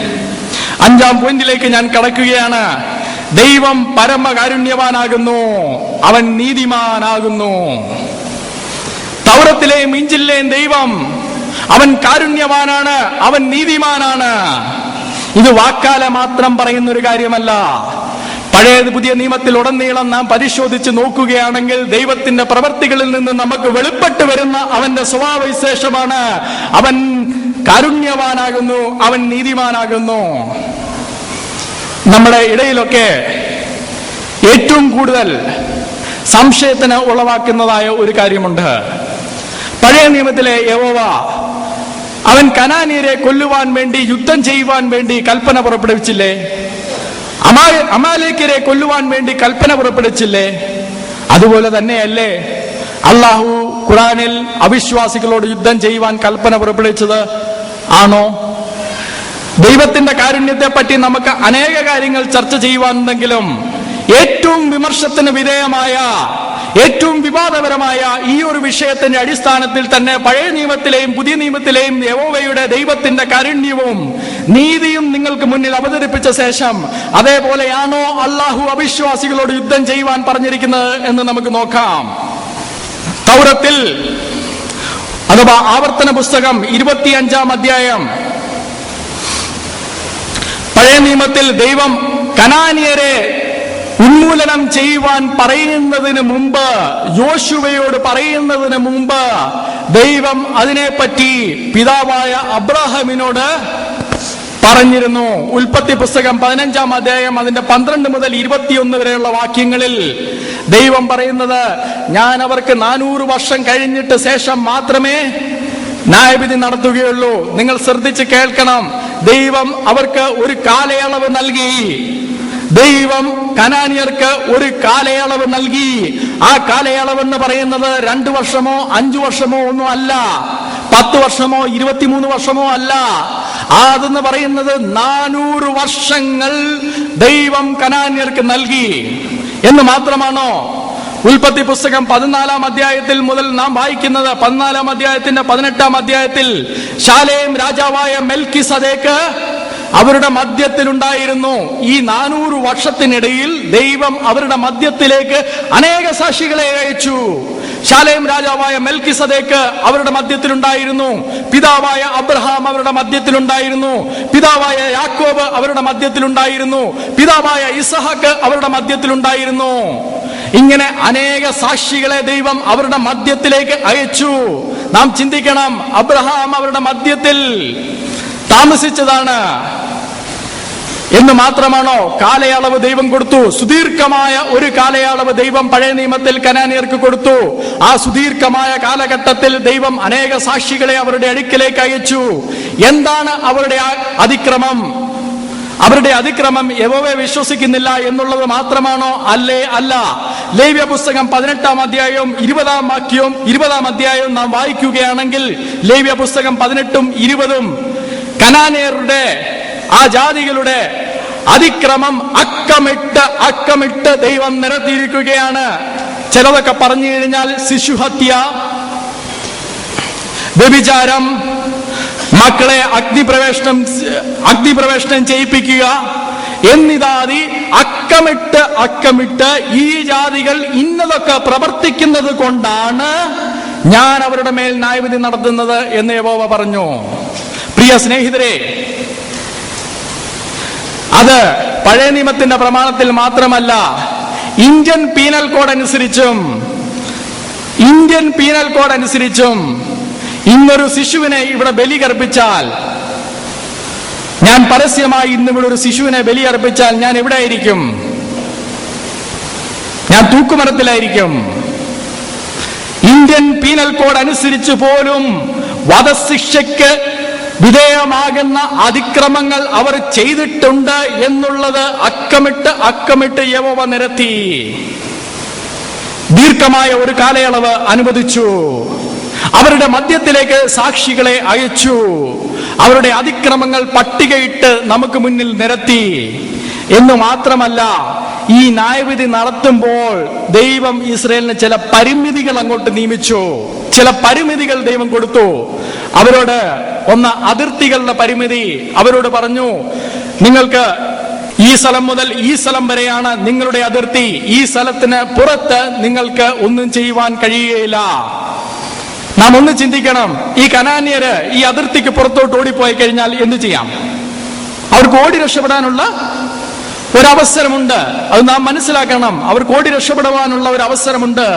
5ാം പോയിന്റിലേക്ക് ഞാൻ കടക്കുകയാണ്. ദൈവം പരമകാരുണ്യവാനാകുന്നു, അവൻ നീതിമാനാകുന്നു. തൗറത്തിലെയും ഇഞ്ചിലിലെയും ദൈവം അവൻ കാരുണ്യവാനാണ്, അവൻ നീതിമാനാണ്. ഇത് വാക്കാലെ മാത്രം പറയുന്ന ഒരു കാര്യമല്ല. പഴയ പുതിയ നിയമത്തിൽ ഉടനീളം നാം പരിശോധിച്ച് നോക്കുകയാണെങ്കിൽ ദൈവത്തിന്റെ പ്രവൃത്തികളിൽ നിന്ന് നമുക്ക് വെളിപ്പെട്ട് വരുന്ന അവന്റെ സ്വഭാവവിശേഷമാണ്. അവൻ കാരുണ്യവാനാകുന്നു, അവൻ നീതിമാനാകുന്നു. നമ്മുടെ ഇടയിലൊക്കെ ഏറ്റവും കൂടുതൽ സംശയത്തിന് ഉളവാക്കുന്നതായ ഒരു കാര്യമുണ്ട്. പഴയ നിയമത്തിലെ യഹോവ അവൻ കനാന്യരെ കൊല്ലുവാൻ വേണ്ടി, യുദ്ധം ചെയ്യുവാൻ വേണ്ടി കൽപ്പന പുറപ്പെടുവിച്ചില്ലേ? അമാലേക്യരെ കൊല്ലുവാൻ വേണ്ടി കൽപ്പന പുറപ്പെടുവിച്ചില്ലേ? അതുപോലെ തന്നെയല്ലേ അള്ളാഹു ഖുർആനിൽ അവിശ്വാസികളോട് യുദ്ധം ചെയ്യുവാൻ കൽപ്പന പുറപ്പെടുവിച്ചത്? ആണോ? ദൈവത്തിന്റെ കാരുണ്യത്തെ പറ്റി നമുക്ക് അനേക കാര്യങ്ങൾ ചർച്ച ചെയ്യുവാനുണ്ടെങ്കിലും ഏറ്റവും വിമർശത്തിന് വിധേയമായ, ഏറ്റവും വിവാദപരമായ ഈ ഒരു വിഷയത്തിന്റെ അടിസ്ഥാനത്തിൽ തന്നെ പഴയ നിയമത്തിലെയും പുതിയ നിയമത്തിലെയും യഹോവയുടെ ദൈവത്തിന്റെ കാരുണ്യവും നീതിയും നിങ്ങൾക്ക് മുന്നിൽ അവതരിപ്പിച്ച ശേഷം അതേപോലെയാണോ അള്ളാഹു അവിശ്വാസികളോട് യുദ്ധം ചെയ്യുവാൻ പറഞ്ഞിരിക്കുന്നത് എന്ന് നമുക്ക് നോക്കാം. തൗറത്തിൽ അഥവാ ആവർത്തന പുസ്തകം 25-ാം അധ്യായം, പഴയ നിയമത്തിൽ ദൈവം കനാനിയരെ ഉന്മൂലനം ചെയ്യുവാൻ പറയുന്നതിന് മുമ്പ്, യോശുവയോട് പറയുന്നതിന് മുമ്പ് ദൈവം അതിനെപ്പറ്റി പിതാവായ അബ്രാഹാമിനോട് പറഞ്ഞിരുന്നു. ഉൽപ്പത്തി പുസ്തകം 15-ാം അധ്യായം അതിന്റെ 12 മുതൽ 21 വരെയുള്ള വാക്യങ്ങളിൽ ദൈവം പറയുന്നത്, ഞാൻ അവർക്ക് 400 വർഷം കഴിഞ്ഞിട്ട് ശേഷം മാത്രമേ ന്യായവിധി നടത്തുകയുള്ളൂ. നിങ്ങൾ ശ്രദ്ധിച്ച് കേൾക്കണം. ദൈവം അവർക്ക് ഒരു കാലയളവ് നൽകി. ദൈവം കനാനിയർക്ക് ഒരു കാലയളവ് നൽകി. ആ കാലയളവ് എന്ന് പറയുന്നത് 2 വർഷമോ 5 വർഷമോ ഒന്നും അല്ല, 10 വർഷമോ 23 വർഷമോ അല്ല. അതെന്ന് പറയുന്നത് 400 വർഷങ്ങൾ ദൈവം കനാന്യർക്ക് നൽകി എന്ന് മാത്രമാണോ? ഉൽപ്പത്തി പുസ്തകം 14-ാം അധ്യായത്തിൽ മുതൽ നാം വായിക്കുന്നത്, 14-ാം അധ്യായത്തിന്റെ 18-ാം അധ്യായത്തിൽ ശാലേം രാജാവായ മെൽക്കിസദേക്ക് അവരുടെ മധ്യത്തിലുണ്ടായിരുന്നു. ഈ 400 വർഷത്തിനിടയിൽ ദൈവം അവരുടെ മധ്യത്തിലേക്ക് അനേക സാക്ഷികളെ അയച്ചു. ശാലേം രാജാവായ മെൽക്കിസദേക്ക് അവരുടെ മധ്യത്തിലുണ്ടായിരുന്നു. പിതാവായ അബ്രഹാം അവരുടെ മധ്യത്തിലുണ്ടായിരുന്നു. പിതാവായ യാക്കോബ് അവരുടെ മധ്യത്തിലുണ്ടായിരുന്നു. പിതാവായ ഇസഹാക്ക് അവരുടെ മധ്യത്തിലുണ്ടായിരുന്നു. ഇങ്ങനെ അനേക സാക്ഷികളെ ദൈവം അവരുടെ മധ്യത്തിലേക്ക് അയച്ചു. നാം ചിന്തിക്കണം, അബ്രഹാം അവരുടെ മധ്യത്തിൽ താമസിച്ചതാണ് എന്ന് മാത്രമാണോ? കാലയളവ് ദൈവം കൊടുത്തു. സുദീർഘമായ ഒരു കാലയളവ് ദൈവം പഴയ നിയമത്തിൽ കനാന്യർക്ക് കൊടുത്തു. ആ സുദീർഘമായ കാലഘട്ടത്തിൽ ദൈവം അനേക സാക്ഷികളെ അവരുടെ അടുക്കിലേക്ക് അയച്ചു. എന്താണ് അവരുടെ അതിക്രമം? അവരുടെ അതിക്രമം യഹോവയെ വിശ്വസിക്കുന്നില്ല എന്നുള്ളത് മാത്രമാണോ? അല്ല. ലേവ്യ പുസ്തകം 18-ാം അധ്യായവും 20-ാം വാക്യവും 20-ാം അധ്യായവും നാം വായിക്കുകയാണെങ്കിൽ, ലേവ്യ പുസ്തകം 18-ഉം 20-ഉം കനാന്യരുടെ, ആ ജാതികളുടെ അതിക്രമം അക്കമിട്ട് ദൈവം നിരത്തിയിരിക്കുകയാണ്. ചിലതൊക്കെ പറഞ്ഞു കഴിഞ്ഞാൽ ശിശുഹത്യ, വ്യഭിചാരം, മക്കളെ അഗ്നിപ്രവേശനം ചെയ്യിപ്പിക്കുക എന്നിതാദി അക്കമിട്ട് ഈ ജാതികൾ ഇന്നതൊക്കെ പ്രവർത്തിക്കുന്നത് കൊണ്ടാണ് ഞാൻ അവരുടെ മേൽ ന്യായവിധി നടത്തുന്നത് എന്ന് യഹോവ പറഞ്ഞു. പ്രിയ സ്നേഹിതരെ, അത് പഴയ നിയമത്തിന്റെ പ്രമാണത്തിൽ മാത്രമല്ല, ഇന്ത്യൻ പീനൽ കോഡ് അനുസരിച്ചും ഇന്നൊരു ശിശുവിനെ ഇവിടെ ബലി അർപ്പിച്ചാൽ, ഞാൻ പരസ്യമായി ഇന്നിവിടെ ഒരു ശിശുവിനെ ബലി അർപ്പിച്ചാൽ ഞാൻ എവിടെ ആയിരിക്കും? ഞാൻ തൂക്കുമരത്തിലായിരിക്കും. ഇന്ത്യൻ പീനൽ കോഡ് അനുസരിച്ച് പോലും വധശിക്ഷയ്ക്ക് വിധേയമാകുന്ന അതിക്രമങ്ങൾ അവർ ചെയ്തിട്ടുണ്ട് എന്നുള്ളത് അക്കമിട്ട് യഹോവ നിരത്തി. ദീർഘമായ ഒരു കാലയളവ് അനുവദിച്ചു. അവരുടെ മധ്യത്തിലേക്ക് സാക്ഷികളെ അയച്ചു. അവരുടെ അതിക്രമങ്ങൾ പട്ടികയിട്ട് നമുക്ക് മുന്നിൽ നിരത്തി എന്ന് മാത്രമല്ല, ഈ ന്യായവിധി നടത്തുമ്പോൾ ദൈവം ഇസ്രായേലിന് ചില പരിമിതികൾ അങ്ങോട്ട് നിയമിച്ചു. ചില പരിമിതികൾ ദൈവം കൊടുത്തു അവരോട്. ഒന്ന്, അതിർത്തികളുടെ പരിമിതി. അവരോട് പറഞ്ഞു, നിങ്ങൾക്ക് ഈ സ്ഥലം മുതൽ ഈ സ്ഥലം വരെയാണ് നിങ്ങളുടെ അതിർത്തി. ഈ സ്ഥലത്തിന് പുറത്ത് നിങ്ങൾക്ക് ഒന്നും ചെയ്യുവാൻ കഴിയുകയില്ല. നാം ഒന്ന് ചിന്തിക്കണം, ഈ കനാന്യര് ഈ അതിർത്തിക്ക് പുറത്തോട്ട് ഓടിപ്പോയി കഴിഞ്ഞാൽ എന്തു ചെയ്യാം? അവർക്ക് ഓടി രക്ഷപ്പെടാനുള്ള ഒരവസരമുണ്ട്. അത് നാം മനസ്സിലാക്കണം. അവർക്ക് ഓടി രക്ഷപ്പെടുവാനുള്ള ഒരു അവസരമുണ്ട്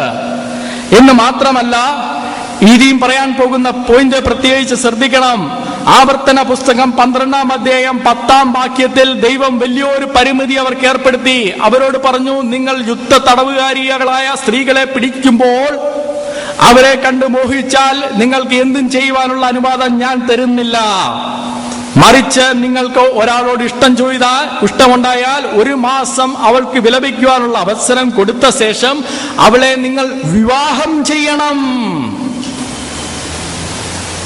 എന്ന് മാത്രമല്ല, ഇനിയും പറയാൻ പോകുന്ന പോയിന്റ് പ്രത്യേകിച്ച് ശ്രദ്ധിക്കണം. ആവർത്തന പുസ്തകം 12-ാം അധ്യായം 10-ാം വാക്യത്തിൽ ദൈവം വലിയൊരു പരിമിതി അവർക്ക് ഏർപ്പെടുത്തി. അവരോട് പറഞ്ഞു, നിങ്ങൾ യുദ്ധ തടവുകാരികളായ സ്ത്രീകളെ പിടിക്കുമ്പോൾ അവരെ കണ്ട് മോഹിച്ചാൽ നിങ്ങൾക്ക് എന്തും ചെയ്യുവാനുള്ള അനുവാദം ഞാൻ തരുന്നില്ല. മറിച്ച് നിങ്ങൾക്ക് ഒരാളോട് ഇഷ്ടമുണ്ടായാൽ 1 മാസം അവൾക്ക് വിലപിക്കുവാനുള്ള അവസരം കൊടുത്ത ശേഷം അവളെ നിങ്ങൾ വിവാഹം ചെയ്യണം.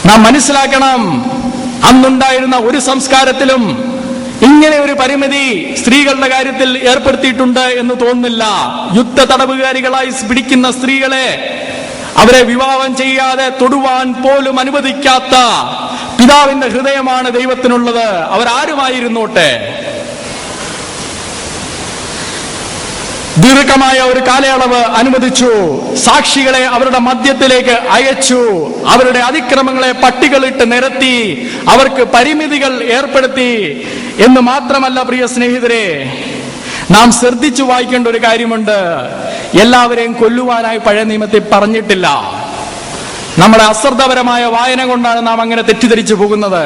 നാം മനസ്സിലാക്കണം, അന്നുണ്ടായിരുന്ന ഒരു സംസ്കാരത്തിലും ഇങ്ങനെ ഒരു പരിമിതി സ്ത്രീകളുടെ കാര്യത്തിൽ ഏർപ്പെടുത്തിയിട്ടുണ്ട് എന്ന് തോന്നുന്നില്ല. യുദ്ധ തടവുകാരികളായി പിടിക്കുന്ന സ്ത്രീകളെ അവരെ വിവാഹം ചെയ്യാതെ തൊടുവാൻ പോലും അനുവദിക്കാത്ത പിതാവിന്റെ ഹൃദയമാണ് ദൈവത്തിനുള്ളത്. അവരാരുമായിരുന്നോട്ടെ, ദീർഘമായ ഒരു കാലയളവ് അനുവദിച്ചു. സാക്ഷികളെ അവരുടെ മധ്യത്തിലേക്ക് അയച്ചു. അവരുടെ അതിക്രമങ്ങളെ പട്ടികളിട്ട് നിരത്തി. അവർക്ക് പരിമിതികൾ ഏർപ്പെടുത്തി എന്ന് മാത്രമല്ല പ്രിയ സ്നേഹിതരെ, നാം ശ്രദ്ധിച്ചു വായിക്കേണ്ട ഒരു കാര്യമുണ്ട്. എല്ലാവരെയും കൊല്ലുവാനായി പഴയ നിയമത്തിൽ പറഞ്ഞിട്ടില്ല. നമ്മുടെ അശ്രദ്ധപരമായ വായന കൊണ്ടാണ് നാം അങ്ങനെ തെറ്റിദ്ധരിച്ചു പോകുന്നത്.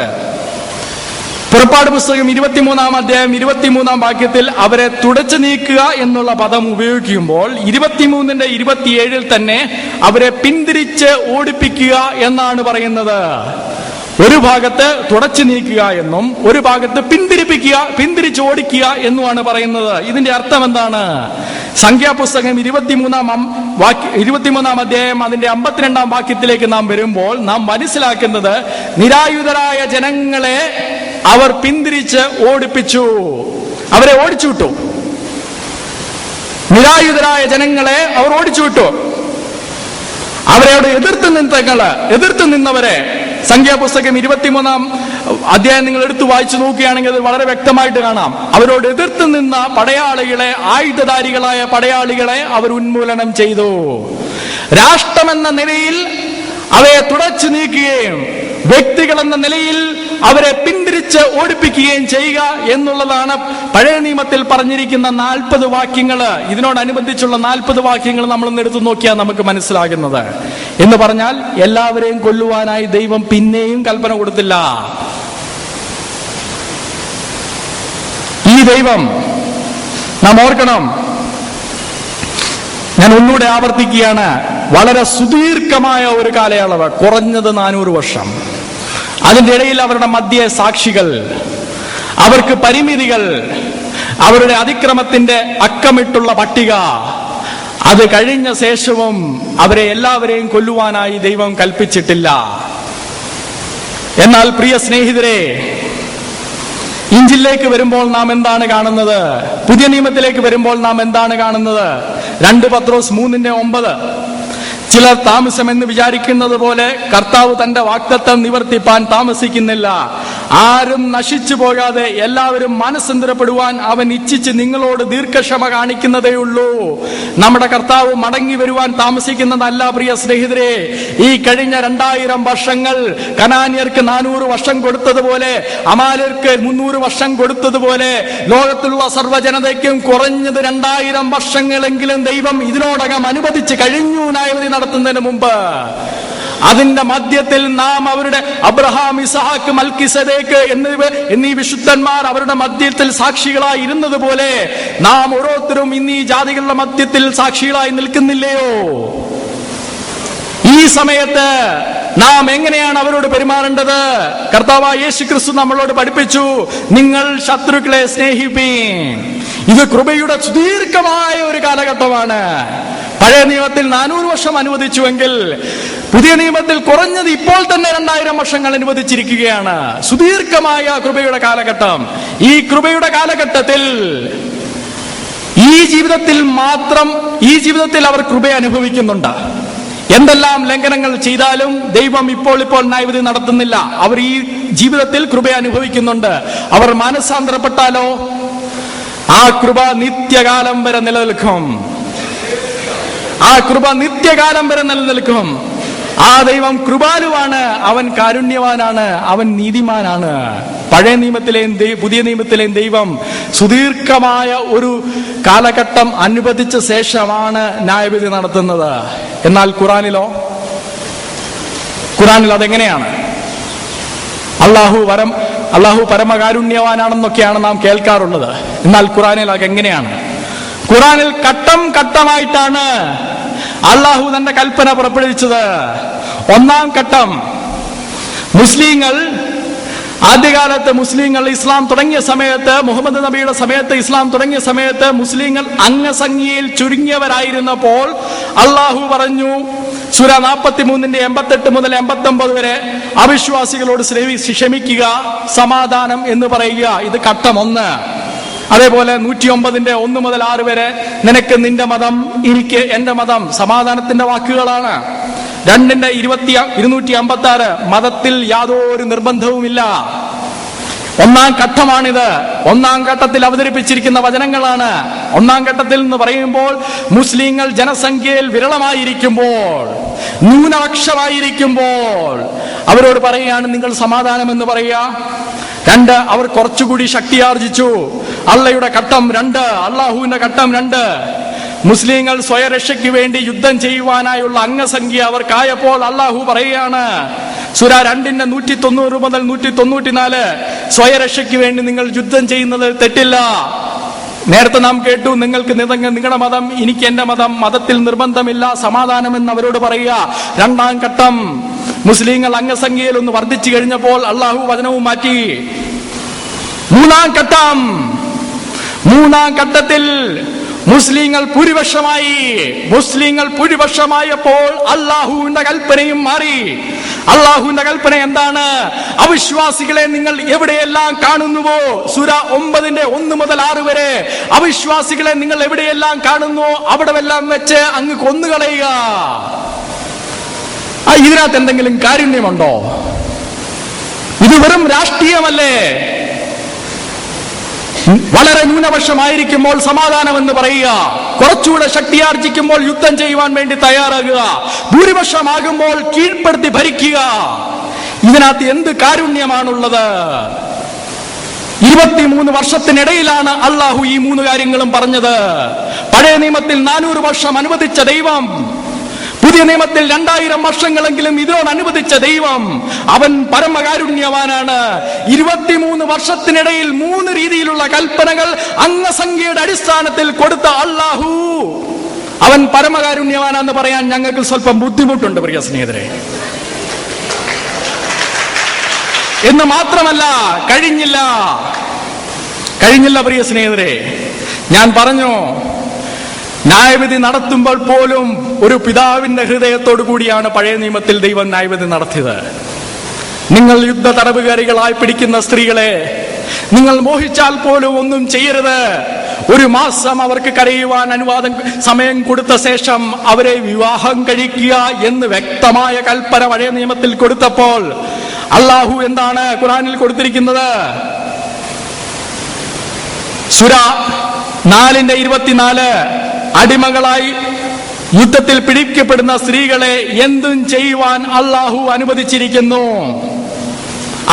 പുറപ്പാട് പുസ്തകം 23-ാം അധ്യായം 23-ാം വാക്യത്തിൽ അവരെ തുടച്ചു നീക്കുക എന്നുള്ള പദം ഉപയോഗിക്കുമ്പോൾ 23-ന്റെ 27-ൽ തന്നെ അവരെ പിന്തിരിച്ച് ഓടിപ്പിക്കുക എന്നാണ് പറയുന്നത്. ഒരു ഭാഗത്ത് തുടച്ചു നീക്കുക എന്നും ഒരു ഭാഗത്ത് പിന്തിരിച്ച് ഓടിക്കുക എന്നുമാണ് പറയുന്നത്. ഇതിന്റെ അർത്ഥം എന്താണ്? സംഖ്യാപുസ്തകം 23-ാം അധ്യായം അതിന്റെ 52-ാം വാക്യത്തിലേക്ക് നാം വരുമ്പോൾ നാം മനസ്സിലാക്കുന്നത്, നിരായുധരായ ജനങ്ങളെ അവർ പിന്തിരിച്ച് ഓടിപ്പിച്ചു, അവരെ ഓടിച്ചു വിട്ടു. നിരായുധരായ ജനങ്ങളെ അവർ ഓടിച്ചു വിട്ടു. അവരോട് എതിർത്ത് നിന്നവരെ സംഖ്യാപുസ്തകം 23-ാം അധ്യായം നിങ്ങൾ എടുത്തു വായിച്ചു നോക്കുകയാണെങ്കിൽ അത് വളരെ വ്യക്തമായിട്ട് കാണാം. അവരോട് എതിർത്ത് നിന്ന പടയാളികളെ, ആയുധധാരികളായ പടയാളികളെ അവർ ഉന്മൂലനം ചെയ്തു. രാഷ്ട്രമെന്ന നിലയിൽ അവയെ തുടച്ചു നീക്കുകയും വ്യക്തികൾ എന്ന നിലയിൽ അവരെ പിന്തിരിച്ച് ഓടിപ്പിക്കുകയും ചെയ്യുക എന്നുള്ളതാണ് പഴയ നിയമത്തിൽ പറഞ്ഞിരിക്കുന്ന 40 വാക്യങ്ങൾ. ഇതിനോടനുബന്ധിച്ചുള്ള 40 വാക്യങ്ങൾ നമ്മളൊന്ന് എടുത്തു നോക്കിയാൽ നമുക്ക് മനസ്സിലാകുന്നത്. എന്ന് പറഞ്ഞാൽ എല്ലാവരെയും കൊല്ലുവാനായി ദൈവം പിന്നെയും കൽപ്പന കൊടുത്തില്ല. ഈ ദൈവം നാം ഓർക്കണം, ഞാൻ ഒന്നുകൂടെ ആവർത്തിക്കുകയാണ്, വളരെ സുദീർഘമായ ഒരു കാലയളവ്, കുറഞ്ഞത് 400 വർഷം. അതിന്റെ ഇടയിൽ അവരുടെ മധ്യേ സാക്ഷികൾ, അവർക്ക് പരിമിതികൾ, അവരുടെ അതിക്രമത്തിന്റെ അക്കമിട്ടുള്ള പട്ടിക. അത് കഴിഞ്ഞ ശേഷവും അവരെ എല്ലാവരെയും കൊല്ലുവാനായി ദൈവം കൽപ്പിച്ചിട്ടില്ല. എന്നാൽ പ്രിയ സ്നേഹിതരെ, ഇഞ്ചിലേക്ക് വരുമ്പോൾ നാം എന്താണ് കാണുന്നത്? പുതിയ നിയമത്തിലേക്ക് വരുമ്പോൾ നാം എന്താണ് കാണുന്നത്? 2 പത്രോസ് 3:9. ചിലർ താമസമെന്ന് വിചാരിക്കുന്നത് പോലെ കർത്താവ് തന്റെ വാഗ്ദത്തം നിവർത്തിപ്പാൻ താമസിക്കുന്നില്ല. ആരും നശിച്ചു പോകാതെ എല്ലാവരും മനസ്സന്തരപ്പെടുവാൻ അവൻ ഇച്ഛിച്ച് നിങ്ങളോട് ദീർഘക്ഷമ കാണിക്കുന്നതേ ഉള്ളൂ. നമ്മുടെ കർത്താവ് മടങ്ങി വരുവാൻ താമസിക്കുന്നതല്ല പ്രിയ സ്നേഹിതരെ. ഈ കഴിഞ്ഞ 2000 വർഷങ്ങൾ കനാന്യർക്ക് 400 വർഷം കൊടുത്തതുപോലെ, അമാലർക്ക് 300 വർഷം കൊടുത്തതുപോലെ, ലോകത്തിലുള്ള സർവ്വജനതയ്ക്കും കുറഞ്ഞത് 2000 വർഷങ്ങളെങ്കിലും ദൈവം ഇതിനോടകം അനുവദിച്ച് കഴിഞ്ഞു ന്യായവിധി നടത്തുന്നതിന് മുമ്പ്. അതിന്റെ മധ്യത്തിൽ നാം അവരുടെ അബ്രഹാം, ഇസഹാക്ക്, മൽക്കിസദേക്ക് എന്നീ വിശുദ്ധന്മാർ അവരുടെ മധ്യത്തിൽ സാക്ഷികളായി ഇരുന്നത് പോലെ നാം ഓരോരുത്തരും ഇന്ന് ഈ ജാതികളുടെ മധ്യത്തിൽ സാക്ഷികളായി നിൽക്കുന്നില്ലയോ? ഈ സമയത്ത് നാം എങ്ങനെയാണ് അവരോട് പെരുമാറേണ്ടത്? കർത്താവായ യേശു ക്രിസ്തു നമ്മളോട് പഠിപ്പിച്ചു, നിങ്ങൾ ശത്രുക്കളെ സ്നേഹിപ്പീൻ. ഇത് കൃപയുടെ സുദീർഘമായ ഒരു കാലഘട്ടമാണ്. പഴയ നിയമത്തിൽ 400 വർഷം അനുവദിച്ചുവെങ്കിൽ പുതിയ നിയമത്തിൽ കുറഞ്ഞത് ഇപ്പോൾ തന്നെ 2000 വർഷങ്ങൾ അനുവദിച്ചിരിക്കുകയാണ്. സുദീർഘമായ കൃപയുടെ കാലഘട്ടം. ഈ കൃപയുടെ കാലഘട്ടത്തിൽ ഈ ജീവിതത്തിൽ അവർ കൃപ അനുഭവിക്കുന്നുണ്ട്. എന്തെല്ലാം ലംഘനങ്ങൾ ചെയ്താലും ദൈവം ഇപ്പോൾ ന്യായവിധി നടത്തുന്നില്ല. അവർ ഈ ജീവിതത്തിൽ കൃപ അനുഭവിക്കുന്നുണ്ട്. അവർ മാനസാന്തരപ്പെട്ടാലോ ആ കൃപ നിത്യകാലം വരെ നിലനിൽക്കും. ആ കൃപ നിത്യകാലം വരെ നിലനിൽക്കും. ആ ദൈവം കൃപാലുവാണ്, അവൻ കാരുണ്യവാനാണ്, അവൻ നീതിമാനാണ്. പഴയ നിയമത്തിലെയും പുതിയ നിയമത്തിലെയും ദൈവം സുദീർഘമായ ഒരു കാലഘട്ടം അനുവദിച്ച ശേഷമാണ് ന്യായവിധി നടത്തുന്നത്. എന്നാൽ ഖുറാനിൽ അതെങ്ങനെയാണ്? അള്ളാഹു പരമകാരുണ്യവാനാണെന്നൊക്കെയാണ് നാം കേൾക്കാറുള്ളത്. എന്നാൽ ഖുറാനിൽ അതെങ്ങനെയാണ്? ഖുറാനിൽ ഘട്ടം ഘട്ടമായിട്ടാണ് അള്ളാഹു തന്റെ കൽപ്പന പുറപ്പെടുവിച്ചത്. 1-ാം ഘട്ടം, ആദ്യകാലത്ത് മുസ്ലിങ്ങൾ ഇസ്ലാം തുടങ്ങിയ സമയത്ത്, മുഹമ്മദ് നബിയുടെ സമയത്ത് ഇസ്ലാം തുടങ്ങിയ സമയത്ത് മുസ്ലിങ്ങൾ അംഗസംഖ്യയിൽ ചുരുങ്ങിയവരായിരുന്നപ്പോൾ അള്ളാഹു പറഞ്ഞു, സൂര 43 88 മുതൽ 89 വരെ അവിശ്വാസികളോട് ക്ഷമിക്കുക, സമാധാനം എന്ന് പറയുക. ഇത് ഘട്ടം 1. അതേപോലെ 109 1 മുതൽ 6 വരെ നിനക്ക് നിന്റെ മതം, എനിക്ക് എന്റെ മതം, സമാധാനത്തിന്റെ വാക്കുകളാണ്. 256 മതത്തിൽ യാതൊരു നിർബന്ധവുമില്ല. 1-ാം ഘട്ടമാണിത്. 1-ാം ഘട്ടത്തിൽ അവതരിപ്പിച്ചിരിക്കുന്ന വചനങ്ങളാണ്. 1-ാം ഘട്ടത്തിൽ എന്ന് പറയുമ്പോൾ മുസ്ലിങ്ങൾ ജനസംഖ്യയിൽ വിരളമായിരിക്കുമ്പോൾ, ന്യൂനപക്ഷമായിരിക്കുമ്പോൾ അവരോട് പറയുകയാണ് നിങ്ങൾ സമാധാനം എന്ന് പറയുക. 2, അവർ കുറച്ചുകൂടി ശക്തിയാർജിച്ചു. അള്ളയുടെ ഘട്ടം 2, അള്ളാഹുവിന്റെ ഘട്ടം 2. മുസ്ലിങ്ങൾ സ്വയരക്ഷയ്ക്ക് വേണ്ടി യുദ്ധം ചെയ്യുവാനായുള്ള അംഗസംഖ്യ അവർക്കായപ്പോൾ അള്ളാഹു പറയുകയാണ് സൂര 2 190 മുതൽ 194, സ്വയരക്ഷയ്ക്ക് വേണ്ടി നിങ്ങൾ യുദ്ധം ചെയ്യുന്നത് തെറ്റില്ല. നേരത്തെ നാം കേട്ടു, നിങ്ങൾക്ക് നിങ്ങളുടെ മതം, എനിക്ക് എന്റെ മതം, മതത്തിൽ നിർബന്ധമില്ല, സമാധാനം എന്ന് അവരോട് പറയുക. 2-ാം ഘട്ടം മുസ്ലിങ്ങൾ അംഗസംഖ്യയിൽ ഒന്ന് വർദ്ധിച്ചു കഴിഞ്ഞപ്പോൾ അള്ളാഹു വചനവും മാറ്റി. 3-ാം ഘട്ടം, 3-ാം ഘട്ടത്തിൽ മുസ്ലിങ്ങൾ ഭൂരിപക്ഷമായപ്പോൾ അള്ളാഹുവിന്റെ കൽപ്പനയും മാറി. അള്ളാഹുവിന്റെ കൽപ്പന എന്താണ്? അവിശ്വാസികളെ നിങ്ങൾ എവിടെയെല്ലാം കാണുന്നുവോ, സൂര 9 1 മുതൽ 6 വരെ, അവിശ്വാസികളെ നിങ്ങൾ എവിടെയെല്ലാം കാണുന്നു അവിടെ എല്ലാം വെച്ച് അങ്ങ് കൊന്നുകളയുക. ഇതിനകത്ത് എന്തെങ്കിലും കാരുണ്യമുണ്ടോ? ഇത് വെറും രാഷ്ട്രീയമല്ലേ? വളരെ ന്യൂനപക്ഷമായിരിക്കുമ്പോൾ സമാധാനം എന്ന് പറയുക, കുറച്ചുകൂടെ ശക്തിയാർജിക്കുമ്പോൾ യുദ്ധം ചെയ്യുവാൻ വേണ്ടി തയ്യാറാകുക, ഭൂരിപക്ഷമാകുമ്പോൾ കീഴ്പ്പെടുത്തി ഭരിക്കുക. ഇതിനകത്ത് എന്ത് കാരുണ്യമാണുള്ളത്? 23 വർഷത്തിനിടയിലാണ് അള്ളാഹു ഈ 3 കാര്യങ്ങളും പറഞ്ഞത്. പഴയ നിയമത്തിൽ 400 വർഷം അനുവദിച്ച ദൈവം, പുതിയ നിയമത്തിൽ 2000 വർഷങ്ങളെങ്കിലും ഇതിനോട് അനുവദിച്ച ദൈവം, അവൻ പരമകാരുണ്യവാനാണ്. 23 വർഷത്തിനിടയിൽ 3 രീതിയിലുള്ള കൽപ്പനകൾ അംഗസംഖ്യയുടെ അടിസ്ഥാനത്തിൽ കൊടുത്ത അള്ളാഹു, അവൻ പരമകാരുണ്യവാനെന്ന് പറയാൻ ഞങ്ങൾക്ക് സ്വല്പം ബുദ്ധിമുട്ടുണ്ട് പ്രിയ സ്നേഹിതരെ. എന്ന് മാത്രമല്ല, കഴിഞ്ഞില്ല പ്രിയ സ്നേഹിതരെ. ഞാൻ പറഞ്ഞു, ന്യായവിധി നടത്തുമ്പോൾ പോലും ഒരു പിതാവിന്റെ ഹൃദയത്തോടു കൂടിയാണ് പഴയ നിയമത്തിൽ ദൈവം ന്യായവിധി നടത്തിയത്. നിങ്ങൾ യുദ്ധ തടവുകാരികളായി പിടിക്കുന്ന സ്ത്രീകളെ നിങ്ങൾ മോഹിച്ചാൽ പോലും ഒന്നും ചെയ്യരുത്. 1 മാസം അവർക്ക് കരയുവാൻ സമയം കൊടുത്ത ശേഷം അവരെ വിവാഹം കഴിക്കുക എന്ന് വ്യക്തമായ കൽപ്പന പഴയ നിയമത്തിൽ കൊടുത്തപ്പോൾ അള്ളാഹു എന്താണ് ഖുർആനിൽ കൊടുത്തിരിക്കുന്നത്? സൂര 4:24, അടിമകളായി യുദ്ധത്തിൽ പിടിക്കപ്പെടുന്ന സ്ത്രീകളെ എന്തും ചെയ്യുവാൻ അള്ളാഹു അനുവദിച്ചിരിക്കുന്നു.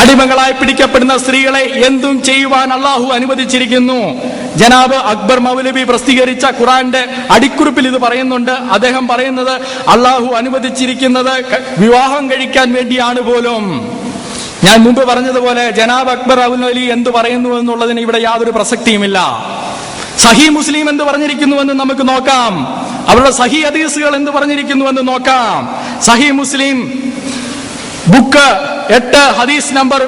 അടിമകളായി പിടിക്കപ്പെടുന്ന സ്ത്രീകളെ എന്തും ചെയ്യുവാൻ അള്ളാഹു അനുവദിച്ചിരിക്കുന്നു. ജനാബ് അക്ബർ മൗലവി പ്രസിദ്ധീകരിച്ച ഖുർആന്റെ അടിക്കുറിപ്പിൽ ഇത് പറയുന്നുണ്ട്. അദ്ദേഹം പറയുന്നത് അള്ളാഹു അനുവദിച്ചിരിക്കുന്നത് വിവാഹം കഴിക്കാൻ വേണ്ടിയാണ് പോലും. ഞാൻ മുമ്പ് പറഞ്ഞതുപോലെ ജനാബ് അക്ബർ മൗലവി എന്ത് പറയുന്നു എന്നുള്ളതിന് ഇവിടെ യാതൊരു പ്രസക്തിയുമില്ല. സഹി മുസ്ലിം എന്ത് പറഞ്ഞിരിക്കുന്നുവെന്ന് നമുക്ക് നോക്കാം. അവരുടെ സഹി ഹദീസുകൾ എന്ത് പറഞ്ഞിരിക്കുന്നുവെന്ന് നോക്കാം. സഹി മുസ്ലിം ബുക്ക് 8 ഹദീസ് നമ്പർ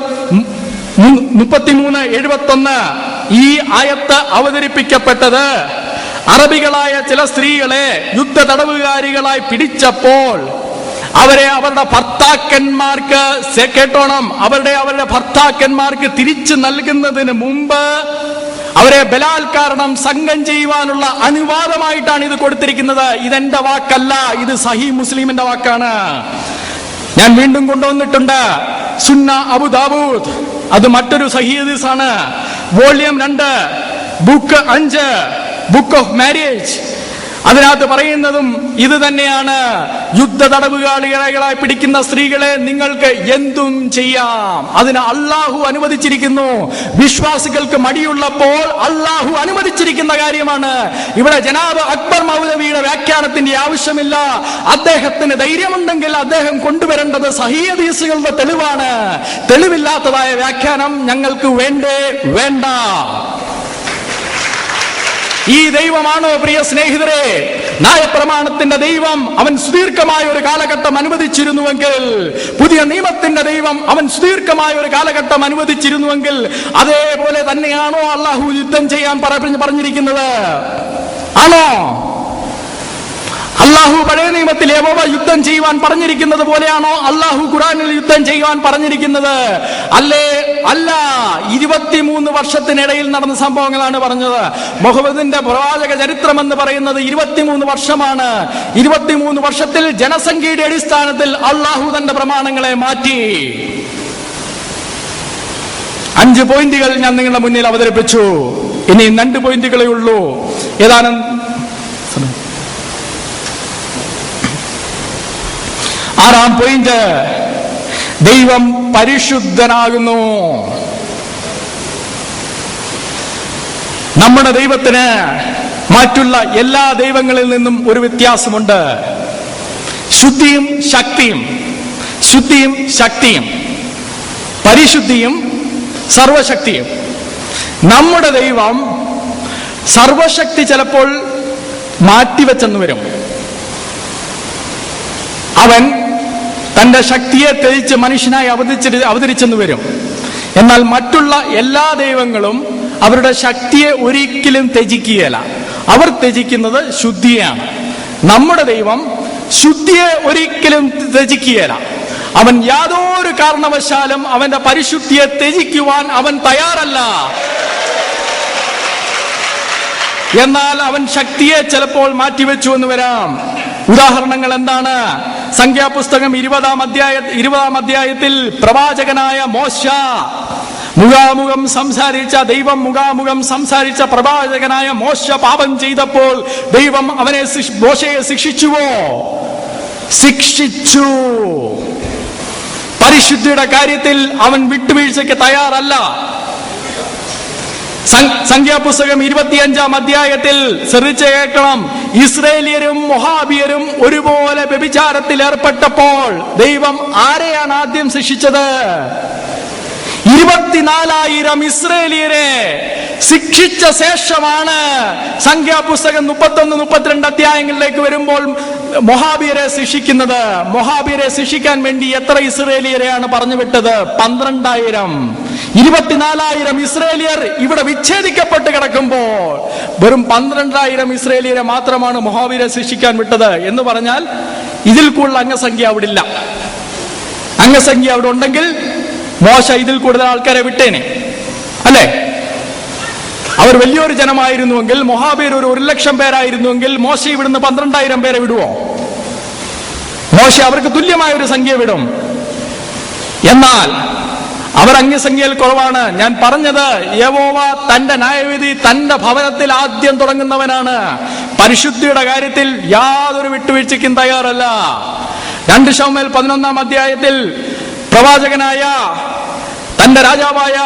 3371. ഈ ആയത്ത് അവതരിപ്പിക്കപ്പെട്ടത് അറബികളായ ചില സ്ത്രീകളെ യുദ്ധ തടവുകാരികളായി പിടിച്ചപ്പോൾ അവരെ അവരുടെ ഭർത്താക്കന്മാർക്ക്, കേട്ടോണം, അവരുടെ ഭർത്താക്കന്മാർക്ക് തിരിച്ചു നൽകുന്നതിന് മുമ്പ് അവരെ ബലാത്കാരണം സംഘം ചെയ്യുവാനുള്ള അനുവാദമായിട്ടാണ് ഇത് കൊടുത്തിരിക്കുന്നത്. ഇതെന്റെ വാക്കല്ല, ഇത് സഹീ മുസ്ലിമിന്റെ വാക്കാണ്. ഞാൻ വീണ്ടും കൊണ്ടുവന്നിട്ടുണ്ട്. സുന്ന അബു ദാവൂദ്, അത് മറ്റൊരു സഹീ ഹദീസാണ്. Volume 2, book 5, book of marriage. അതിനകത്ത് പറയുന്നതും ഇത് തന്നെയാണ്. യുദ്ധ തടവുകാരികളായി പിടിക്കുന്ന സ്ത്രീകളെ നിങ്ങൾക്ക് എന്തും ചെയ്യാം, അതിന് അള്ളാഹു അനുവദിച്ചിരിക്കുന്നു. വിശ്വാസികൾക്ക് മടിയുള്ളപ്പോൾ അള്ളാഹു അനുവദിച്ചിരിക്കുന്ന കാര്യമാണ്. ഇവിടെ ജനാബ് അക്ബർ മൗലവിയുടെ വ്യാഖ്യാനത്തിന്റെ ആവശ്യമില്ല. അദ്ദേഹത്തിന് ധൈര്യമുണ്ടെങ്കിൽ അദ്ദേഹം കൊണ്ടുവരേണ്ടത് സഹീഹ് ഹദീസുകളുടെ തെളിവാണ്. തെളിവില്ലാത്തതായ വ്യാഖ്യാനം ഞങ്ങൾക്ക് വേണ്ട. ഈ ദൈവമാണോ പ്രിയ സ്നേഹിതരെ ന്യായപ്രമാണത്തിന്റെ ദൈവം? അവൻ സുദീർഘമായ ഒരു കാലഘട്ടം അനുവദിച്ചിരുന്നുവെങ്കിൽ, പുതിയ നിയമത്തിന്റെ ദൈവം അവൻ സുദീർഘമായ ഒരു കാലഘട്ടം അനുവദിച്ചിരുന്നുവെങ്കിൽ, അതേപോലെ തന്നെയാണോ അള്ളാഹു യുദ്ധം ചെയ്യാൻ പറഞ്ഞിരിക്കുന്നത്? ആണോ? അള്ളാഹു പഴയ നിയമത്തിൽ യഹോവ യുദ്ധം ചെയ്യുവാൻ പറഞ്ഞിരിക്കുന്നത് പോലെയാണോ അള്ളാഹു ഖുർആനിൽ യുദ്ധം ചെയ്യുവാൻ പറഞ്ഞിരിക്കുന്നത്? അല്ല. 23 വർഷത്തിനിടയിൽ നടന്ന സംഭവങ്ങളാണ് പറഞ്ഞത്. മുഹമ്മദിന്റെ പ്രവാചക ചരിത്രം എന്ന് പറയുന്നത് 23 വർഷമാണ്. 23 വർഷത്തിൽ ജനസംഖ്യയുടെ അടിസ്ഥാനത്തിൽ അള്ളാഹു തന്റെ പ്രമാണങ്ങളെ മാറ്റി. 5 പോയിന്റുകൾ ഞാൻ നിങ്ങളുടെ മുന്നിൽ അവതരിപ്പിച്ചു. ഇനി 2 പോയിന്റുകളേ ഉള്ളൂ. ഏതാനും 6-ാം പോയിന്റ്, ദൈവം പരിശുദ്ധനാകുന്നു. നമ്മുടെ ദൈവത്തിന് മറ്റുള്ള എല്ലാ ദൈവങ്ങളിൽ നിന്നും ഒരു വ്യത്യാസമുണ്ട്. ശുദ്ധിയും ശക്തിയും, പരിശുദ്ധിയും സർവശക്തിയും. നമ്മുടെ ദൈവം സർവശക്തി ചിലപ്പോൾ മാറ്റിവെച്ചെന്ന് വരും. അവൻ തന്റെ ശക്തിയെ ത്യജിച്ച് മനുഷ്യനായി അവതരിച്ചെന്ന് വരും. എന്നാൽ മറ്റുള്ള എല്ലാ ദൈവങ്ങളും അവരുടെ ശക്തിയെ ഒരിക്കലും ത്യജിക്കുകയില്ല. അവർ ത്യജിക്കുന്നത് ശുദ്ധിയാണ്. നമ്മുടെ ദൈവം ശുദ്ധിയെ ഒരിക്കലും ത്യജിക്കുകയില്ല. അവൻ യാതൊരു കാരണവശാലും അവന്റെ പരിശുദ്ധിയെ ത്യജിക്കുവാൻ അവൻ തയ്യാറല്ല. എന്നാൽ അവൻ ശക്തിയെ ചിലപ്പോൾ മാറ്റിവെച്ചു എന്ന് വരാം. ഉദാഹരണങ്ങൾ എന്താണ്? സംഖ്യാപുസ്തകം 20-ാം അധ്യായത്തിൽ പ്രവാചകനായ മോശ മുഖാമുഖം സംസാരിച്ച പ്രവാചകനായ മോശ പാപം ചെയ്തപ്പോൾ ദൈവം മോശയെ ശിക്ഷിച്ചു. പരിശുദ്ധിയുടെ കാര്യത്തിൽ അവൻ വിട്ടുവീഴ്ചയ്ക്ക് തയ്യാറല്ല. സംഖ്യാപുസ്തകം 25-ാം അധ്യായത്തിൽ ശ്രദ്ധിച്ച് കേൾക്കണം. ഇസ്രയേലിയരും മൊഹാബിയരും ഒരുപോലെ വ്യഭിചാരത്തിൽ ഏർപ്പെട്ടപ്പോൾ ദൈവം ആരെയാണ് ആദ്യം ശിക്ഷിച്ചത്? 24,000 ഇസ്രയേലിയരെ ശിക്ഷിച്ച ശേഷമാണ് സംഖ്യാപുസ്തകം 31-32 അധ്യായങ്ങളിലേക്ക് വരുമ്പോൾ മൊഹാബിയരെ ശിക്ഷിക്കുന്നത്. മൊഹാബിയരെ ശിക്ഷിക്കാൻ വേണ്ടി എത്ര ഇസ്രയേലിയരെയാണ് പറഞ്ഞു വിട്ടത്? 12,000. 24,000 ഇസ്രയേലിയർ ഇവിടെ വിച്ഛേദിക്കപ്പെട്ട് കിടക്കുമ്പോൾ വെറും 12,000 ഇസ്രയേലിയരെ മാത്രമാണ് മൊഹാബിയരെ ശിക്ഷിക്കാൻ വിട്ടത്. എന്ന് പറഞ്ഞാൽ ഇതിൽ കൂടുതൽ അംഗസംഖ്യ അവിടെ ഇല്ല. അംഗസംഖ്യ അവിടെ ഉണ്ടെങ്കിൽ മോശ ഇതിൽ കൂടുതൽ ആൾക്കാരെ വിട്ടേനെ, അല്ലേ? അവർ വലിയൊരു ജനമായിരുന്നുവെങ്കിൽ, മൊഹാബിയർ ഒരു 1,00,000 പേരായിരുന്നുവെങ്കിൽ മോശ ഇവിടുന്ന് 12,000 പേരെ വിടുവോ? മോശ അവർക്ക് തുല്യമായ ഒരു സംഖ്യ വിടും. എന്നാൽ അവർ അംഗസംഖ്യയിൽ കുറവാണ്. ഞാൻ പറഞ്ഞത്, യഹോവ തന്റെ ന്യായവിധി തന്റെ ഭവനത്തിൽ ആദ്യം തുടങ്ങുന്നവനാണ്. പരിശുദ്ധിയുടെ കാര്യത്തിൽ യാതൊരു വിട്ടുവീഴ്ചയ്ക്കും തയ്യാറല്ല. 2 ശമൂവേൽ 11-ാം അധ്യായത്തിൽ പ്രവാചകനായ തന്റെ രാജാവായ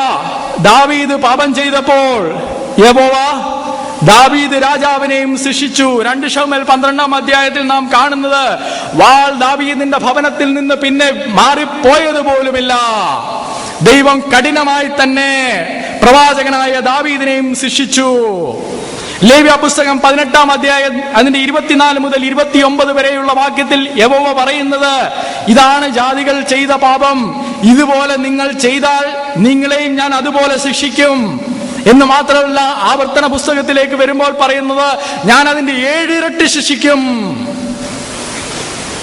ദാവീദ് പാപം ചെയ്തപ്പോൾ യഹോവ ദാവീദ് രാജാവിനെയും ശിക്ഷിച്ചു. 2 ശമൂവേൽ 12-ാം അധ്യായത്തിൽ നാം കാണുന്നത് വാൾ ദാവീദിന്റെ ഭവനത്തിൽ നിന്ന് പിന്നെ മാറിപ്പോയതുപോലുമില്ല. ദൈവം കഠിനമായി തന്നെ പ്രവാചകനായ ദാവീദിനെയും ശിക്ഷിച്ചു. ലേവ്യ പുസ്തകം 18-ാം അധ്യായം അതിന്റെ 24 മുതൽ 29 വരെയുള്ള വാക്യത്തിൽ യഹോവ പറയുന്നത്, ഇതാണ് ജാതികൾ ചെയ്ത പാപം, ഇതുപോലെ നിങ്ങൾ ചെയ്താൽ നിങ്ങളെയും ഞാൻ അതുപോലെ ശിക്ഷിക്കും എന്ന് മാത്രമല്ല, ആവർത്തന പുസ്തകത്തിലേക്ക് വരുമ്പോൾ പറയുന്നത്, ഞാൻ അതിന്റെ 7 ഇരട്ടി ശിക്ഷിക്കും.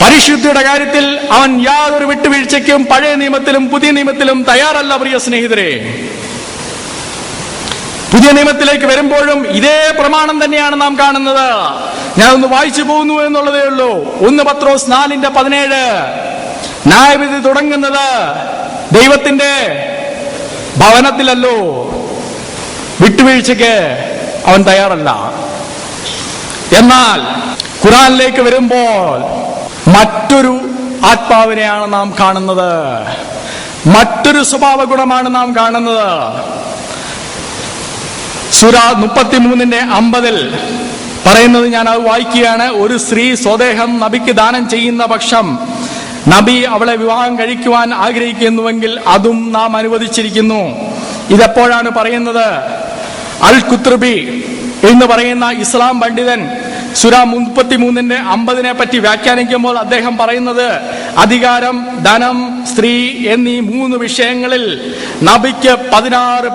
പരിശുദ്ധിയുടെ കാര്യത്തിൽ അവൻ യാതൊരു വിട്ടുവീഴ്ചയ്ക്കും പഴയ നിയമത്തിലും പുതിയ നിയമത്തിലും തയ്യാറല്ല. പ്രിയ സ്നേഹിതരെ, പുതിയ നിയമത്തിലേക്ക് വരുമ്പോഴും ഇതേ പ്രമാണം തന്നെയാണ് നാം കാണുന്നത്. ഞാൻ ഒന്ന് വായിച്ചു പോകുന്നു എന്നുള്ളതേ ഉള്ളൂ. 1 പത്രോസ് 4:17 ന്യായവിധി തുടങ്ങുന്നത് ദൈവത്തിന്റെ ഭവനത്തിലല്ലോ. വിട്ടുവീഴ്ചയ്ക്ക് അവൻ തയ്യാറല്ല. എന്നാൽ ഖുർആനിലേക്ക് വരുമ്പോൾ മറ്റൊരു ആത്മാവിനെയാണ് നാം കാണുന്നത്, മറ്റൊരു സ്വഭാവ ഗുണമാണ് നാം കാണുന്നത്. സൂറ 33:50 പറയുന്നത്, ഞാൻ അത് വായിക്കുകയാണ്. ഒരു സ്ത്രീ സ്വദേഹം നബിക്ക് ദാനം ചെയ്യുന്ന പക്ഷം നബി അവളെ വിവാഹം കഴിക്കുവാൻ ആഗ്രഹിക്കുന്നുവെങ്കിൽ അതും നാം അനുവദിച്ചിരിക്കുന്നു. ഇതെപ്പോഴാണ് പറയുന്നത്? അൽ ഖുത്ബി എന്ന് പറയുന്ന ഇസ്ലാം പണ്ഡിതൻ സൂറ 33:50 പറ്റി വ്യാഖ്യാനിക്കുമ്പോൾ അദ്ദേഹം പറയുന്നത്, അധികാരം, ധനം, സ്ത്രീ എന്നീ 3 വിഷയങ്ങളിൽ നബിക്ക് 16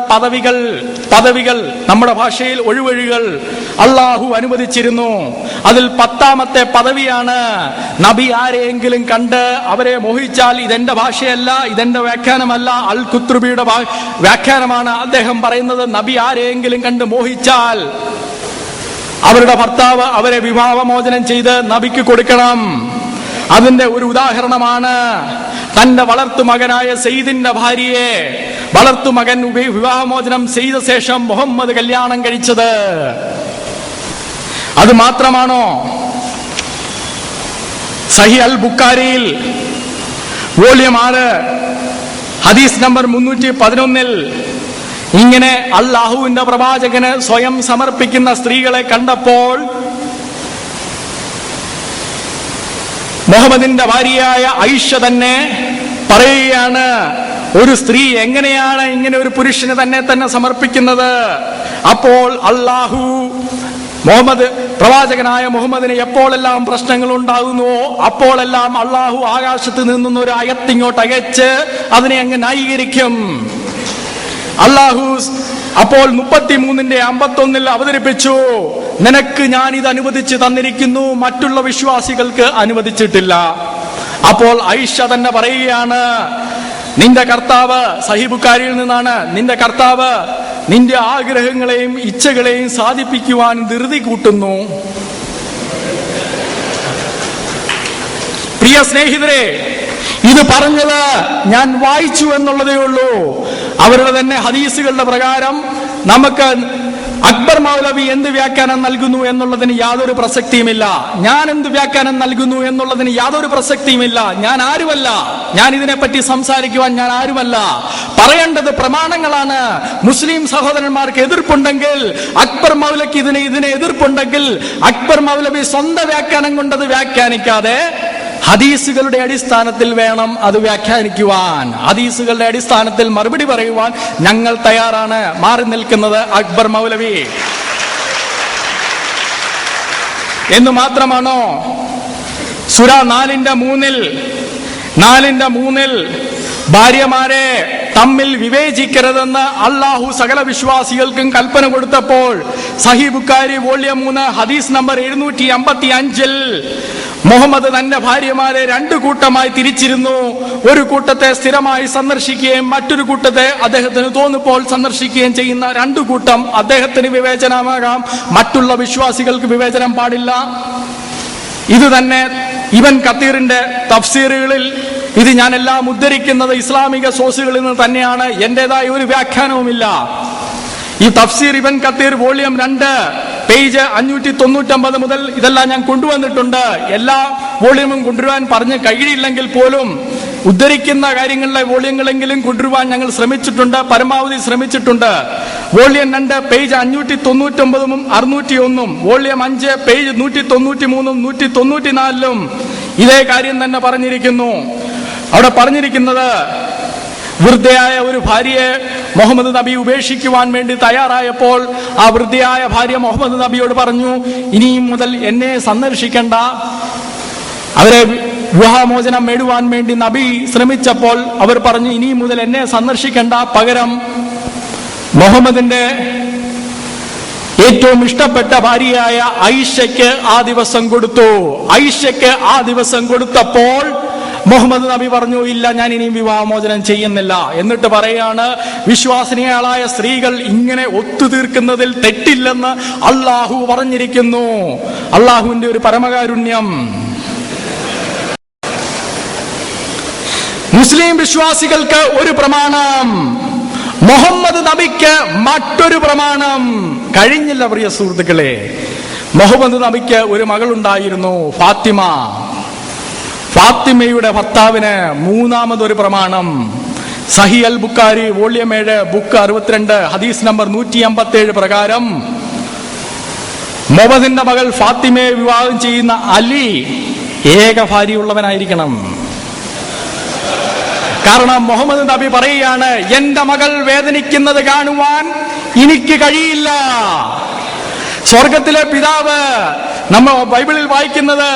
പദവികൾ നമ്മുടെ ഭാഷയിൽ ഒഴിവഴികൾ അള്ളാഹു അനുവദിച്ചിരുന്നു. അതിൽ 10ാമത്തെ പദവിയാണ് നബി ആരെയെങ്കിലും കണ്ട് അവരെ മോഹിച്ചാൽ, ഇതെന്റെ ഭാഷയല്ല, ഇതെന്റെ വ്യാഖ്യാനമല്ല, അൽ ഖുത്ബിയുടെ വ്യാഖ്യാനമാണ്. അദ്ദേഹം പറയുന്നത്, നബി ആരെയെങ്കിലും കണ്ട് മോഹിച്ചാൽ അവരുടെ ഭർത്താവ് അവരെ വിവാഹമോചനം ചെയ്ത് നബിക്ക് കൊടുക്കണം. അതിന്റെ ഒരു ഉദാഹരണമാണ് തന്റെ വളർത്തുമകനായ സെയ്ദിന്റെ ഭാര്യയെ വളർത്തുമകൻ വിവാഹമോചനം ചെയ്ത ശേഷം മുഹമ്മദ് കല്യാണം കഴിച്ചത്. അത് മാത്രമാണോ? സഹീഹ് അൽ ബുഖാരിയിൽ വോളിയം 6 ഹദീസ് നമ്പർ 311 ഇങ്ങനെ അല്ലാഹുവിന്റെ പ്രവാചകന് സ്വയം സമർപ്പിക്കുന്ന സ്ത്രീകളെ കണ്ടപ്പോൾ മുഹമ്മദിന്റെ ഭാര്യയായ ആയിഷ തന്നെ പറയുകയാണ്, ഒരു സ്ത്രീ എങ്ങനെയാണ് ഇങ്ങനെ ഒരു പുരുഷന് തന്നെ സമർപ്പിക്കുന്നത്? അപ്പോൾ അല്ലാഹു പ്രവാചകനായ മുഹമ്മദിന് എപ്പോഴെല്ലാം പ്രശ്നങ്ങൾ ഉണ്ടാകുന്നുവോ അപ്പോഴെല്ലാം അല്ലാഹു ആകാശത്ത് നിന്നും ഒരു അയത്തിങ്ങോട്ട് അയച്ച് അതിനെ അങ്ങ് ന്യായീകരിക്കും. അല്ലാഹു അപ്പോൾ 33:51 അവതരിപ്പിച്ചു, നിനക്ക് ഞാൻ ഇത് അനുവദിച്ച് തന്നിരിക്കുന്നു, മറ്റുള്ള വിശ്വാസികൾക്ക് അനുവദിച്ചിട്ടില്ല. അപ്പോൾ ആയിഷ തന്നെ പറയുകയാണ്, നിന്റെ കർത്താവ്, സഹീഹ് ബുഖാരിയിൽ നിന്നാണ്, നിന്റെ കർത്താവ് നിന്റെ ആഗ്രഹങ്ങളെയും ഇച്ഛകളെയും സാധിപ്പിക്കുവാൻ ധൃതി കൂട്ടുന്നു. പ്രിയ സ്നേഹിതരെ, ഇത് പറഞ്ഞത് ഞാൻ വായിച്ചു എന്നുള്ളതേ ഉള്ളൂ. അവരുടെ തന്നെ ഹദീസുകളുടെ പ്രകാരം നമുക്ക് അക്ബർ മൗലവി എന്ത് വ്യാഖ്യാനം നൽകുന്നു എന്നുള്ളതിന് യാതൊരു പ്രസക്തിയുമില്ല. ഞാൻ എന്ത് വ്യാഖ്യാനം നൽകുന്നു എന്നുള്ളതിന് യാതൊരു പ്രസക്തിയുമില്ല. ഞാൻ ആരുമല്ല, ഞാൻ ഇതിനെപ്പറ്റി സംസാരിക്കുവാൻ ഞാൻ ആരുമല്ല. പറയേണ്ടത് പ്രമാണങ്ങളാണ്. മുസ്ലിം സഹോദരന്മാർക്ക് എതിർപ്പുണ്ടെങ്കിൽ, അക്ബർ മൗലവിക്ക് ഇതിനെ എതിർപ്പുണ്ടെങ്കിൽ, അക്ബർ മൗലവി സ്വന്തം വ്യാഖ്യാനം കൊണ്ടത് വ്യാഖ്യാനിക്കാതെ ഹദീസുകളുടെ അടിസ്ഥാനത്തിൽ വേണം അത് വ്യാഖ്യാനിക്കുവാൻ. ഹദീസുകളുടെ അടിസ്ഥാനത്തിൽ മറുപടി പറയുവാൻ ഞങ്ങൾ തയ്യാറാണ്. മാറി നിൽക്കുന്നത് അക്ബർ മൗലവി എന്ന് മാത്രമാണോ? സൂറ 4:3 ഭാര്യമാരെ തമ്മിൽ വിവേചിക്കരുതെന്ന് അല്ലാഹു സകല വിശ്വാസികൾക്കും കൽപ്പന കൊടുത്തപ്പോൾ സഹീഹ് ബുഖാരി വോളിയം 3 ഹദീസ് നമ്പർ 755 മുഹമ്മദ് തന്റെ ഭാര്യമാരെ 2 കൂട്ടമായി തിരിച്ചിരുന്നു. ഒരു കൂട്ടത്തെ സ്ഥിരമായി സന്ദർശിക്കുകയും മറ്റൊരു കൂട്ടത്തെ അദ്ദേഹത്തിന് തോന്നുമ്പോൾ സന്ദർശിക്കുകയും ചെയ്യുന്ന 2 കൂട്ടം അദ്ദേഹത്തിന് വിവേചനമാകാം, മറ്റുള്ള വിശ്വാസികൾക്ക് വിവേചനം പാടില്ല. ഇത് തന്നെ ഇബ്ൻ കത്തീറിന്റെ തഫ്സീറുകളിൽ, ഇത് ഞാനെല്ലാം ഉദ്ധരിക്കുന്നത് ഇസ്ലാമിക സോഴ്സുകളിൽ നിന്ന് തന്നെയാണ്, എന്റേതായ ഒരു വ്യാഖ്യാനവുമില്ല. ഈ തഫ്സീർ ഇബ്ൻ കത്തീർ വോളിയം 2 പേജ് 599 മുതൽ ഇതെല്ലാം ഞാൻ കൊണ്ടുവന്നിട്ടുണ്ട്. എല്ലാ വോളിയമും കൊണ്ടുവരാൻ പറഞ്ഞ് കഴിയില്ലെങ്കിൽ പോലും ഉദ്ധരിക്കുന്ന കാര്യങ്ങളിലെ വോളിയങ്ങളെങ്കിലും കൊണ്ടുവരുവാൻ ഞങ്ങൾ ശ്രമിച്ചിട്ടുണ്ട്, പരമാവധി ശ്രമിച്ചിട്ടുണ്ട്. വോളിയം 2 പേജ് 599 601, വോളിയം 5 പേജ് 193 194 ഇതേ കാര്യം തന്നെ പറഞ്ഞിരിക്കുന്നു. അവിടെ പറഞ്ഞിരിക്കുന്നത്, വൃദ്ധയായ ഒരു ഭാര്യയെ മുഹമ്മദ് നബി ഉപേക്ഷിക്കുവാൻ വേണ്ടി തയ്യാറായപ്പോൾ ആ വൃദ്ധയായ ഭാര്യ മുഹമ്മദ് നബിയോട് പറഞ്ഞു, ഇനിയും മുതൽ എന്നെ സന്ദർശിക്കണ്ട. അവരെ വിവാഹമോചനം നേടുവാൻ വേണ്ടി നബി ശ്രമിച്ചപ്പോൾ അവർ പറഞ്ഞു, ഇനിയും മുതൽ എന്നെ സന്ദർശിക്കണ്ട, പകരം മുഹമ്മദിന്റെ ഏറ്റവും ഇഷ്ടപ്പെട്ട ഭാര്യയായ ആയിഷയ്ക്ക് ആ ദിവസം കൊടുത്തു. ആയിഷയ്ക്ക് ആ ദിവസം കൊടുത്തപ്പോൾ മുഹമ്മദ് നബി പറഞ്ഞു, ഇല്ല, ഞാൻ ഇനിയും വിവാഹമോചനം ചെയ്യുന്നില്ല. എന്നിട്ട് പറയാണ്, വിശ്വാസനീയളായ സ്ത്രീകൾ ഇങ്ങനെ ഒത്തുതീർക്കുന്നതിൽ തെറ്റില്ലെന്ന് അള്ളാഹു പറഞ്ഞിരിക്കുന്നു. അള്ളാഹുവിന്റെ ഒരു പരമകാരുണ്യം. മുസ്ലിം വിശ്വാസികൾക്ക് ഒരു പ്രമാണം, മുഹമ്മദ് നബിക്ക് മറ്റൊരു പ്രമാണം. കഴിഞ്ഞില്ല പ്രിയ സുഹൃത്തുക്കളെ. മുഹമ്മദ് നബിക്ക് ഒരു മകളുണ്ടായിരുന്നു, ഫാത്തിമ. ഫാത്തിമയുടെ ഭർത്താവിന് മൂന്നാമതൊരു പ്രമാണം. സഹീഹ് അൽ ബുഖാരി വോളിയം 7 ബുക്ക് 62 ഹദീസ് നമ്പർ 157 പ്രകാരം മുഹമ്മദിന്റെ മകൾ ഫാത്തിമയെ വിവാഹം ചെയ്യുന്ന അലി ഏക ഭാര്യയുള്ളവനായിരിക്കണം. കാരണം മുഹമ്മദ് നബി പറയുകയാണ്, എന്റെ മകൾ വേദനിക്കുന്നത് കാണുവാൻ എനിക്ക് കഴിയില്ല. സ്വർഗത്തിലെ പിതാവ് നമ്മൾ ബൈബിളിൽ വായിക്കുന്നത്,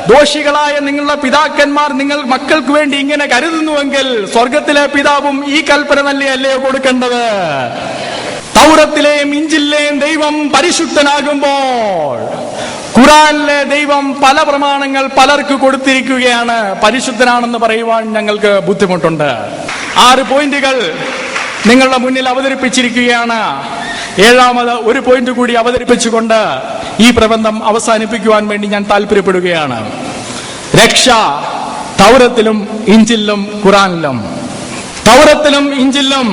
ദോഷികളായ നിങ്ങളുടെ പിതാക്കന്മാർ നിങ്ങൾ മക്കൾക്ക് വേണ്ടി ഇങ്ങനെ കരുതുന്നുവെങ്കിൽ സ്വർഗത്തിലെ പിതാവും ഈ കൽപ്പന തന്നെയല്ലയോ കൊടുക്കേണ്ടത്? തൗറത്തിലെയും ഇഞ്ചിലെയും ദൈവം പരിശുദ്ധനാകുമ്പോൾ ഖുർആനിലെ ദൈവം പല പ്രമാണങ്ങൾ പലർക്ക് കൊടുത്തിരിക്കുകയാണ്. പരിശുദ്ധനാണെന്ന് പറയുവാൻ ഞങ്ങൾക്ക് ബുദ്ധിമുട്ടുണ്ട്. 6 പോയിന്റുകൾ നിങ്ങളുടെ മുന്നിൽ അവതരിപ്പിച്ചിരിക്കുകയാണ്. 7ാമത് ഒരു പോയിന്റ് കൂടി അവതരിപ്പിച്ചുകൊണ്ട് ഈ പ്രബന്ധം അവസാനിപ്പിക്കുവാൻ വേണ്ടി ഞാൻ താല്പര്യപ്പെടുകയാണ്. രക്ഷ തൗറത്തിലും ഇഞ്ചിലും ഖുർആനിലും. തൗറത്തിലും ഇഞ്ചിലും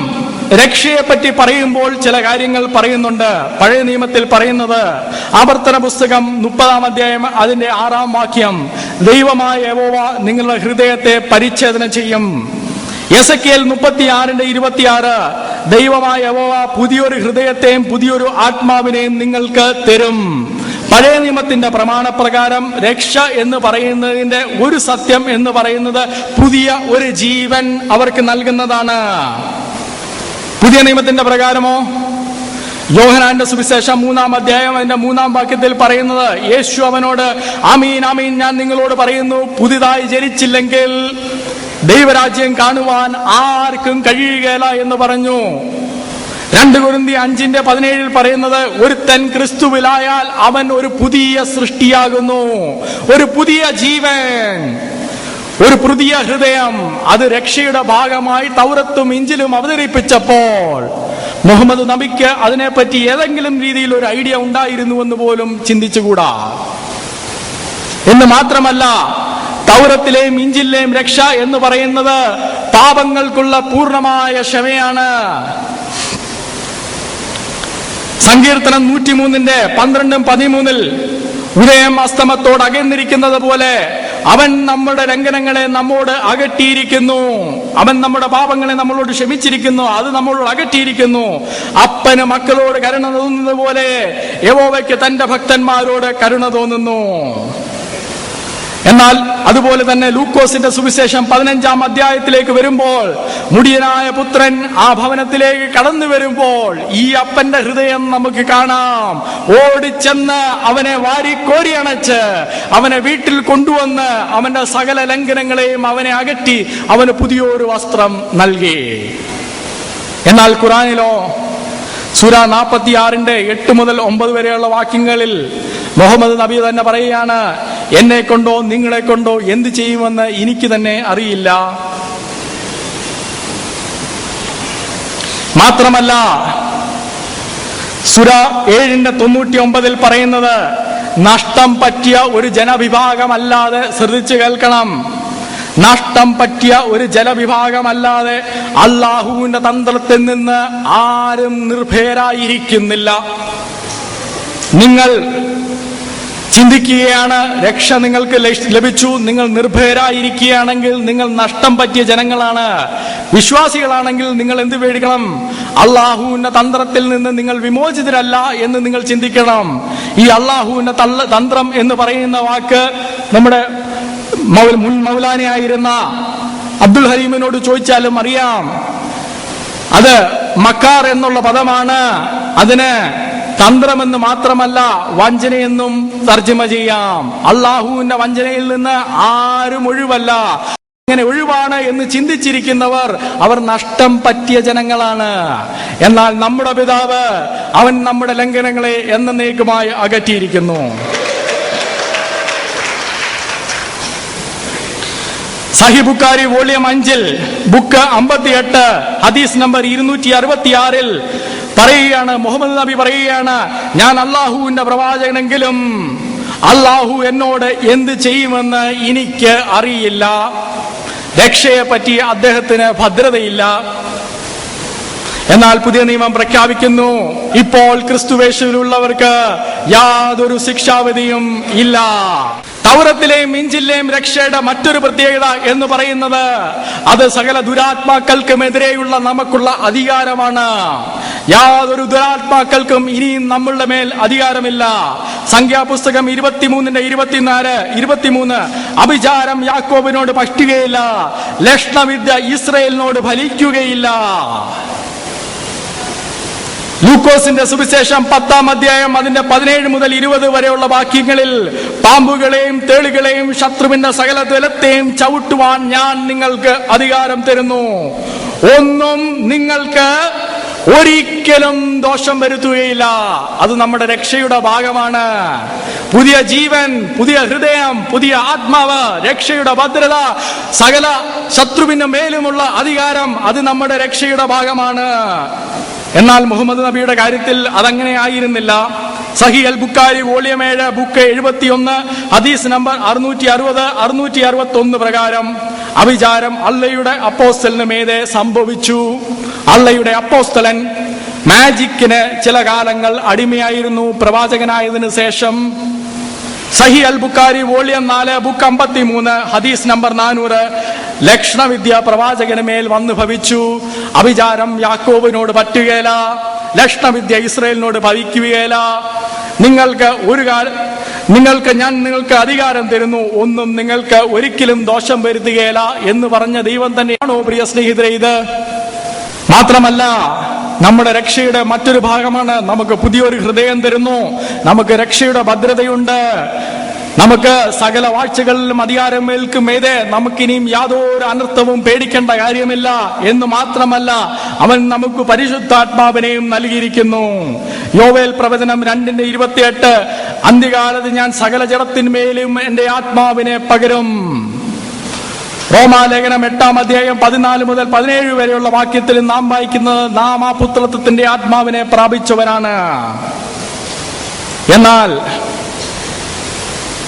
രക്ഷയെപ്പറ്റി പറയുമ്പോൾ ചില കാര്യങ്ങൾ പറയുന്നുണ്ട്. പഴയ നിയമത്തിൽ പറയുന്നത്, ആവർത്തന പുസ്തകം 30-ാം അധ്യായം അതിന്റെ 6-ാം വാക്യം, ദൈവമായ യഹോവ നിങ്ങളുടെ ഹൃദയത്തെ പരിച്ഛേദന ചെയ്യും. എസെക്കിയേൽ 36:26, ദൈവമായ യഹോവ പുതിയൊരു ഹൃദയത്തെയും പുതിയൊരു ആത്മാവിനെയും നിങ്ങൾക്ക് തരും. പഴയ നിയമത്തിന്റെ പ്രമാണപ്രകാരം രക്ഷ എന്ന് പറയുന്നതിന്റെ ഒരു സത്യം എന്ന് പറയുന്നത് പുതിയ ഒരു ജീവൻ അവർക്ക് നൽകുന്നതാണ്. പുതിയ നിയമത്തിന്റെ പ്രകാരമോ? യോഹന്നാന്റെ സുവിശേഷം 3-ാം അധ്യായം അതിന്റെ 3-ാം വാക്യത്തിൽ പറയുന്നത്, യേശു അവനോട്, ആമീൻ ആമീൻ ഞാൻ നിങ്ങളോട് പറയുന്നു, പുതിയതായി ജനിച്ചില്ലെങ്കിൽ ദൈവരാജ്യം കാണുവാൻ ആർക്കും കഴിയുകയില്ല എന്ന് പറഞ്ഞു. 2 കൊരിന്ത്യർ 5:17 പറയുന്നത്, ഒരുത്തൻ ക്രിസ്തുവിലായാൽ അവൻ ഒരു പുതിയ സൃഷ്ടിയാകുന്നു, ഒരു പുതിയ ജീവൻ, ഒരു പുതിയ ഹൃദയം. അത് രക്ഷയുടെ ഭാഗമായി തൗറത്തും ഇഞ്ചിലും അവതരിപ്പിച്ചപ്പോൾ മുഹമ്മദ് നബിക്ക് അതിനെപ്പറ്റി ഏതെങ്കിലും രീതിയിൽ ഒരു ഐഡിയ ഉണ്ടായിരുന്നുവെന്ന് പോലും ചിന്തിച്ചുകൂടാ. എന്ന് മാത്രമല്ല, തൗറത്തിലെയും ഇഞ്ചിലെയും രക്ഷ എന്ന് പറയുന്നത് പാപങ്ങൾക്കുള്ള പൂർണ്ണമായ ക്ഷമയാണ്. സങ്കീർത്തനം 103:12-13 ഉദയം അസ്തമത്തോട് അകന്നിരിക്കുന്നത് പോലെ അവൻ നമ്മുടെ ലംഘനങ്ങളെ നമ്മോട് അകറ്റിയിരിക്കുന്നു, അവൻ നമ്മുടെ പാപങ്ങളെ നമ്മളോട് ക്ഷമിച്ചിരിക്കുന്നു, അത് നമ്മളോട് അകറ്റിയിരിക്കുന്നു. അപ്പന് മക്കളോട് കരുണ തോന്നുന്നത് പോലെ യഹോവയ്ക്ക് തന്റെ ഭക്തന്മാരോട് കരുണ തോന്നുന്നു. എന്നാൽ അതുപോലെ തന്നെ ലൂക്കോസിന്റെ സുവിശേഷം 15-ാം അധ്യായത്തിലേക്ക് വരുമ്പോൾ, മുടിയനായ പുത്രൻ ആ ഭവനത്തിലേക്ക് കടന്നു വരുമ്പോൾ ഈ അപ്പന്റെ ഹൃദയം നമുക്ക് കാണാം. ഓടിച്ചെന്ന് അവനെ വാരിക്കോരി അണച്ച് അവനെ വീട്ടിൽ കൊണ്ടുവന്ന് അവന്റെ സകല ലംഘനങ്ങളെയും അവനെ അകറ്റി അവന് പുതിയൊരു വസ്ത്രം നൽകി. എന്നാൽ ഖുർആനിലോ സൂറ 46:8-9 വരെയുള്ള വാക്യങ്ങളിൽ മുഹമ്മദ് നബി തന്നെ പറയുകയാണ്, എന്നെ കൊണ്ടോ നിങ്ങളെ കൊണ്ടോ എന്ത് ചെയ്യുമെന്ന് എനിക്ക് തന്നെ അറിയില്ല. മാത്രമല്ല സൂറ 7:99 പറയുന്നത്, നഷ്ടം പറ്റിയ ഒരു ജനവിഭാഗമല്ലാതെ, ശ്രദ്ധിച്ചു കേൾക്കണം, നഷ്ടം പറ്റിയ ഒരു ജനവിഭാഗമല്ലാതെ അല്ലാഹുവിന്റെ തന്ത്രത്തിൽ നിന്ന് ആരും നിർഭയരായിരിക്കുന്നില്ല. നിങ്ങൾ ചിന്തിക്കുകയാണ്, രക്ഷ നിങ്ങൾക്ക് ലഭിച്ചു, നിങ്ങൾ നിർഭയരായിരിക്കുകയാണെങ്കിൽ നിങ്ങൾ നഷ്ടം പറ്റിയ ജനങ്ങളാണ്. വിശ്വാസികളാണെങ്കിൽ നിങ്ങൾ എന്ത് പേടിക്കണം? അള്ളാഹുവിന്റെ തന്ത്രത്തിൽ നിന്ന് നിങ്ങൾ വിമോചിതരല്ല എന്ന് നിങ്ങൾ ചിന്തിക്കണം. ഈ അള്ളാഹുവിന്റെ തന്ത്രം എന്ന് പറയുന്ന വാക്ക് നമ്മുടെ മുൻ മൗലാനയായിരുന്ന അബ്ദുൽ ഹലീമിനോട് ചോദിച്ചാലും അറിയാം. അത് മക്കാർ എന്നുള്ള പദമാണ്. അതിന് തന്ത്രമെന്ന് മാത്രമല്ല വഞ്ചനയെന്നും തർജ്ജമ ചെയ്യാം. അള്ളാഹുവിന്റെ വഞ്ചനയിൽ നിന്ന് ആരും ഒഴിവല്ല. ഇങ്ങനെ ഒഴിവാണ് എന്ന് ചിന്തിച്ചിരിക്കുന്നവർ അവർ നഷ്ടം പറ്റിയ ജനങ്ങളാണ്. എന്നാൽ നമ്മുടെ പിതാവ് അവൻ നമ്മുടെ ലംഘനങ്ങളെ എന്നേക്കുമായി അകറ്റിയിരിക്കുന്നു. സഹീഹ് ബുഖാരി വോളിയം 5 ബുക്ക് 58 ഹദീസ് നമ്പർ 266 പറയുകയാണ്, മുഹമ്മദ് നബി പറയുകയാണ്, ഞാൻ അള്ളാഹുവിന്റെ പ്രവാചകനെങ്കിലും അള്ളാഹു എന്നോട് എന്ത് ചെയ്യുമെന്ന് എനിക്ക് അറിയില്ല. രക്ഷയെ പറ്റി അദ്ദേഹത്തിന് ഭദ്രതയില്ല. എന്നാൽ പുതിയ നിയമം പ്രഖ്യാപിക്കുന്നു, ഇപ്പോൾ ക്രിസ്തുവേശുവിലുള്ളവർക്ക് യാതൊരു ശിക്ഷാവിധിയും ഇല്ല. തൗറത്തിലെയും ഇഞ്ചിലെയും രക്ഷയുടെ മറ്റൊരു പ്രത്യേകത എന്ന് പറയുന്നത് അത് സകല ദുരാത്മാക്കൾക്കുമെതിരെയുള്ള നമുക്കുള്ള അധികാരമാണ്. യാതൊരു ദുരാത്മാക്കൾക്കും ഇനിയും നമ്മളുടെ മേൽ അധികാരമില്ല. സംഖ്യാപുസ്തകം 23:23 അഭിചാരം യാക്കോബിനോട് പറ്റുകയില്ല, ലക്ഷണവിദ്യ ഇസ്രയേലിനോട് ഫലിക്കുകയില്ല. ലൂക്കോസിന്റെ സുവിശേഷം 10-ാം അധ്യായം അതിന്റെ 17 മുതൽ 20 വരെയുള്ള വാക്യങ്ങളിൽ പാമ്പുകളെയും തേളുകളെയും ശത്രുവിന്റെ സകല ബലത്തെയും ചവിട്ടുവാൻ ഞാൻ നിങ്ങൾക്ക് അധികാരം തരുന്നു, ഒന്നും നിങ്ങൾക്ക് ഒരിക്കലും ദോഷം വരുത്തുകയില്ല. അത് നമ്മുടെ രക്ഷയുടെ ഭാഗമാണ്. പുതിയ ജീവൻ, പുതിയ ഹൃദയം, പുതിയ ആത്മാവ്, രക്ഷയുടെ ഭദ്രത, സകല ശത്രുവിന് മേലുമുള്ള അധികാരം, അത് നമ്മുടെ രക്ഷയുടെ ഭാഗമാണ്. എന്നാൽ മുഹമ്മദ് നബിയുടെ കാര്യത്തിൽ അതങ്ങനെ ആയിരുന്നില്ല. സഹീഹ് അൽ ബുഖാരി വോളിയം 7 ബുക്ക് 71 ഹദീസ് നമ്പർ 660 661 പ്രകാരം അവിചാരം അള്ളയുടെ അപ്പോസ്തലന് മീതെ സംഭവിച്ചു. അള്ളയുടെ അപ്പോസ്തലൻ മാജിക്കിന് ചില കാലങ്ങൾ അടിമയായിരുന്നു. പ്രവാചകനായതിനു ശേഷം സഹീഹ് അൽ ബുഖാരി വോളിയം 4 ബുക്ക് 53 ഹദീസ് നമ്പർ 400 ലക്ഷണവിദ്യ പ്രവാചകന് മേൽ വന്നു ഭവിച്ചു. അവിചാരം യാക്കോബിനോട് പറ്റുകയില്ല, ലക്ഷണവിദ്യ ഇസ്രായേലിനോട് ഭവിക്കുകയില്ല. ഞാൻ നിങ്ങൾക്ക് അധികാരം തരുന്നു, ഒന്നും നിങ്ങൾക്ക് ഒരിക്കലും ദോഷം വരുത്തുകയില്ല എന്ന് പറഞ്ഞ ദൈവം തന്നെയാണോ പ്രിയ സ്നേഹിതരെ ഇത്? മാത്രമല്ല, നമ്മുടെ രക്ഷയുടെ മറ്റൊരു ഭാഗമാണ്. നമുക്ക് പുതിയൊരു ഹൃദയം തരുന്നു, നമുക്ക് രക്ഷയുടെ ഭദ്രതയുണ്ട്, നമുക്ക് സകല വാഴ്ചകളിലും അധികാരം ഏൽക്കുമേതെ നമുക്കിനിയും യാതൊരു അനർത്ഥവും പേടിക്കേണ്ട കാര്യമില്ല എന്ന് മാത്രമല്ല, അവൻ നമുക്ക് പരിശുദ്ധാത്മാവിനെയും നൽകിയിരിക്കുന്നു. യോവേൽ പ്രവചനം 2:28 അന്ത്യകാലത്ത് ഞാൻ സകല ജഡത്തിന്മേലും എന്റെ ആത്മാവിനെ പകരും. റോമാലേഖനം 8-ാം അധ്യായം 14 മുതൽ 17 വരെയുള്ള വാക്യത്തിൽ നാം വായിക്കുന്നത് നാം ആ പുത്രത്വത്തിന്റെ ആത്മാവിനെ പ്രാപിച്ചവരാണ്. എന്നാൽ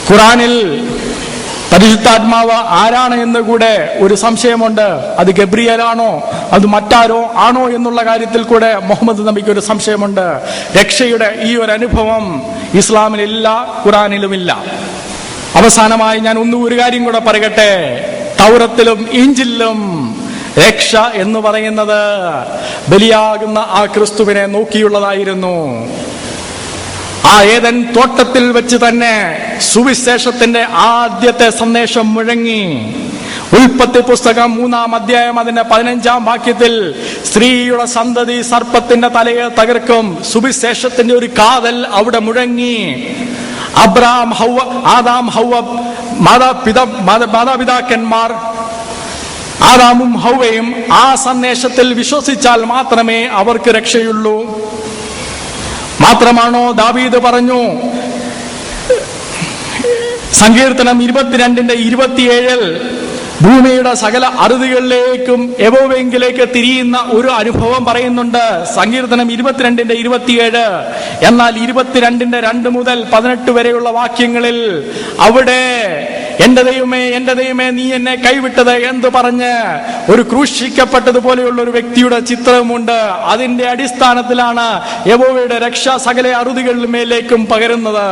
ഖുറാനിൽ പരിശുദ്ധാത്മാവ് ആരാണ് എന്ന് കൂടെ ഒരു സംശയമുണ്ട്. അത് ഗബ്രിയേലാണോ അത് മറ്റാരോ ആണോ എന്നുള്ള കാര്യത്തിൽ കൂടെ മുഹമ്മദ് നബിക്ക് ഒരു സംശയമുണ്ട്. രക്ഷയുടെ ഈ ഒരു അനുഭവം ഇസ്ലാമിലില്ല, ഖുറാനിലുമില്ല. അവസാനമായി ഞാൻ ഒരു കാര്യം കൂടെ പറയട്ടെ. തൗറത്തിലും ഇഞ്ചിലും രക്ഷ എന്ന് പറയുന്നത് ബലിയാകുന്ന ആ ക്രിസ്തുവിനെ നോക്കിയുള്ളതായിരുന്നു. ആ ഏദൻ തോട്ടത്തിൽ വെച്ച് തന്നെ സുവിശേഷത്തിന്റെ ആദ്യത്തെ സന്ദേശം മുഴങ്ങി. ഉൽപ്പത്തി പുസ്തകം 3-ാം അധ്യായം അതിന്റെ 15-ാം വാക്യത്തിൽ സ്ത്രീയുടെ സന്തതി സർപ്പത്തിന്റെ തലയെ തകർക്കും. സുവിശേഷത്തിന്റെ ഒരു കാതൽ അവിടെ മുഴങ്ങി. ആദാം ഹൗവ മാതാപിതാക്കന്മാർ ആദാമും ഹൗവയും ആ സന്ദേശത്തിൽ വിശ്വസിച്ചാൽ മാത്രമേ അവർക്ക് രക്ഷയുള്ളൂ. മാത്രമാണോ ദാവീദ് പറഞ്ഞു, സങ്കീർത്തനം 22:27 ഭൂമിയുടെ സകല അറുതികളിലേക്കും യഹോവയിലേക്ക് തിരിയുന്ന ഒരു അനുഭവം പറയുന്നുണ്ട്. സങ്കീർത്തനം 22:27. എന്നാൽ 22:2 മുതൽ 18 വരെയുള്ള വാക്യങ്ങളിൽ അവിടെ എന്റെ ദൈവമേ നീ എന്നെ കൈവിട്ടത് എന്ന് പറഞ്ഞ് ഒരു ക്രൂശിക്കപ്പെട്ടതുപോലെയുള്ള ഒരു വ്യക്തിയുടെ ചിത്രമുണ്ട്. അതിന്റെ അടിസ്ഥാനത്തിലാണ് യഹോവയുടെ രക്ഷ സകല അറുതികളുടെ മേലേക്കും പകരുന്നത്.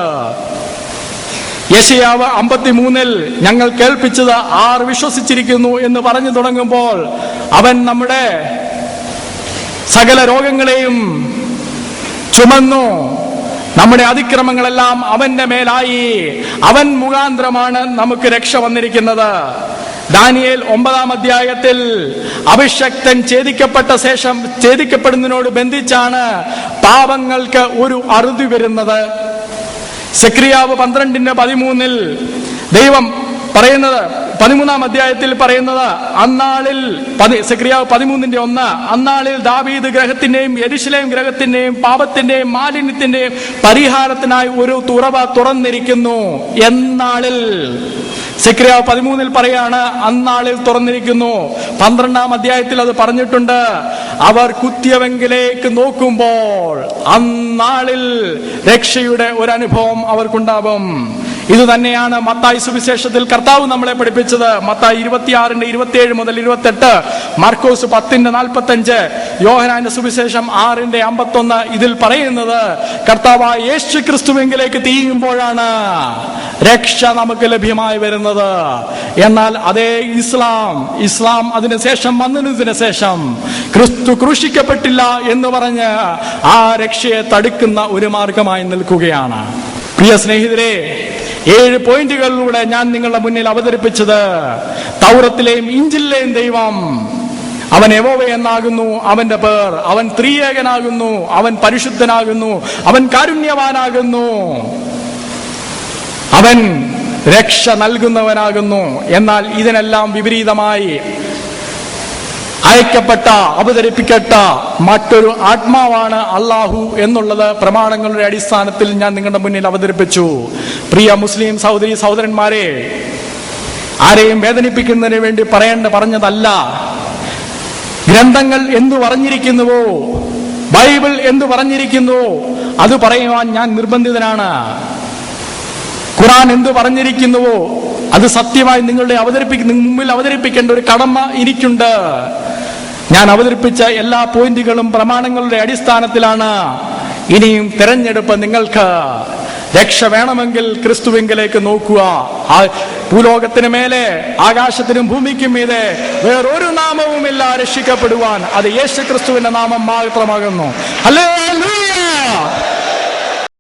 യെശയ്യാവ് 53 ഞങ്ങൾ കേൾപ്പിച്ചത് ആർ വിശ്വസിച്ചിരിക്കുന്നു എന്ന് പറഞ്ഞു തുടങ്ങുമ്പോൾ അവൻ നമ്മുടെ സകല രോഗങ്ങളെയും ചുമന്നു, നമ്മുടെ അതിക്രമങ്ങളെല്ലാം അവന്റെ മേലായി, അവൻ മുഖാന്തരമാണ് നമുക്ക് രക്ഷ വന്നിരിക്കുന്നത്. ദാനിയേൽ 9-ാം അധ്യായത്തിൽ അഭിഷക്തൻ ഛേദിക്കപ്പെട്ട ശേഷം ഛേദിക്കപ്പെടുന്നതിനോട് ബന്ധിച്ചാണ് പാപങ്ങൾക്ക് ഒരു അറുതി വരുന്നത്. സെക്രിയാവ് 12:13 ദൈവം പറയുന്നത്, 13-ാം അധ്യായത്തിൽ പറയുന്നത്, അന്നാളിൽ സെക്രിയാവ് 13:1 അന്നാളിൽ ദാവീദ് ഗ്രഹത്തിന്റെയും യെരൂശലേം ഗ്രഹത്തിന്റെയും പാപത്തിന്റെയും മാലിന്യത്തിന്റെയും പരിഹാരത്തിനായി ഒരു തുറവ തുറന്നിരിക്കുന്നു. എന്നാളിൽ സെക്രിയാവ് 13 പറയാണ് അന്നാളിൽ തുറന്നിരിക്കുന്നു. 12-ാം അധ്യായത്തിൽ അത് പറഞ്ഞിട്ടുണ്ട്. അവർ കുത്തിയവെങ്കിലേക്ക് നോക്കുമ്പോൾ അന്നാളിൽ രക്ഷയുടെ ഒരു അനുഭവം അവർക്കുണ്ടാവും. ഇത് തന്നെയാണ് മത്തായി സുവിശേഷത്തിൽ കർത്താവ് നമ്മളെ പഠിപ്പിച്ചത്. മത്തായി 26:27 മുതൽ 28, മാർക്കോസ് 10:45, യോഹന്നാന്റെ സുവിശേഷം 6:51 ഇതിൽ പറയുന്നത് കർത്താവായ യേശു ക്രിസ്തുവിലേക്ക് തിരിയുമ്പോഴാണ് രക്ഷ നമുക്ക് ലഭ്യമായി വരുന്നത്. എന്നാൽ അതേ ഇസ്ലാം അതിനുശേഷം വന്നതിന് ശേഷം ക്രിസ്തു ക്രൂശിക്കപ്പെട്ടില്ല എന്ന് പറഞ്ഞ് ആ രക്ഷയെ തടുക്കുന്ന ഒരു മാർഗമായി നിൽക്കുകയാണ്. പ്രിയ സ്നേഹിതരെ, 7 പോയിന്റുകളിലൂടെ ഞാൻ നിങ്ങളുടെ മുന്നിൽ അവതരിപ്പിച്ചത് തൗറത്തിലെയും ഇഞ്ചിലെയും ദൈവം അവൻ യഹോവ എന്നാകുന്നു അവന്റെ പേർ. അവൻ ത്രിയേകനാകുന്നു, അവൻ പരിശുദ്ധനാകുന്നു, അവൻ കാരുണ്യവാനാകുന്നു, അവൻ രക്ഷ നൽകുന്നവനാകുന്നു. എന്നാൽ ഇതിനെല്ലാം വിപരീതമായി അയക്കപ്പെട്ട, അവതരിപ്പിക്കപ്പെട്ട മറ്റൊരു ആത്മാവാണ് അള്ളാഹു എന്നുള്ളത് പ്രമാണങ്ങളുടെ അടിസ്ഥാനത്തിൽ ഞാൻ നിങ്ങളുടെ മുന്നിൽ അവതരിപ്പിച്ചു. പ്രിയ മുസ്ലിം സഹോദരി സഹോദരന്മാരെ, ആരെയും വേദനിപ്പിക്കുന്നതിന് വേണ്ടി പറഞ്ഞതല്ല. ഗ്രന്ഥങ്ങൾ എന്തു പറഞ്ഞിരിക്കുന്നുവോ, ബൈബിൾ എന്തു പറഞ്ഞിരിക്കുന്നുവോ അത് പറയുവാൻ ഞാൻ നിർബന്ധിതനാണ്. ഖുർആൻ എന്തു പറഞ്ഞിരിക്കുന്നുവോ അത് സത്യമായി നിങ്ങളുടെ മുമ്പിൽ അവതരിപ്പിക്കേണ്ട ഒരു കടമ എനിക്കുണ്ട്. ഞാൻ അവതരിപ്പിച്ച എല്ലാ പോയിന്റുകളും പ്രമാണങ്ങളുടെ അടിസ്ഥാനത്തിലാണ്. ഇനിയും തിരഞ്ഞെടുപ്പ് നിങ്ങൾക്ക്. രക്ഷ വേണമെങ്കിൽ ക്രിസ്തുവിങ്കിലേക്ക് നോക്കുക. ഭൂലോകത്തിന് മേലെ, ആകാശത്തിനും ഭൂമിക്കും മീതെ വേറൊരു നാമവുമില്ല രക്ഷിക്കപ്പെടുവാൻ. അത് യേശു ക്രിസ്തുവിന്റെ നാമം മാത്രമാകുന്നു. ഹല്ലേലൂയ.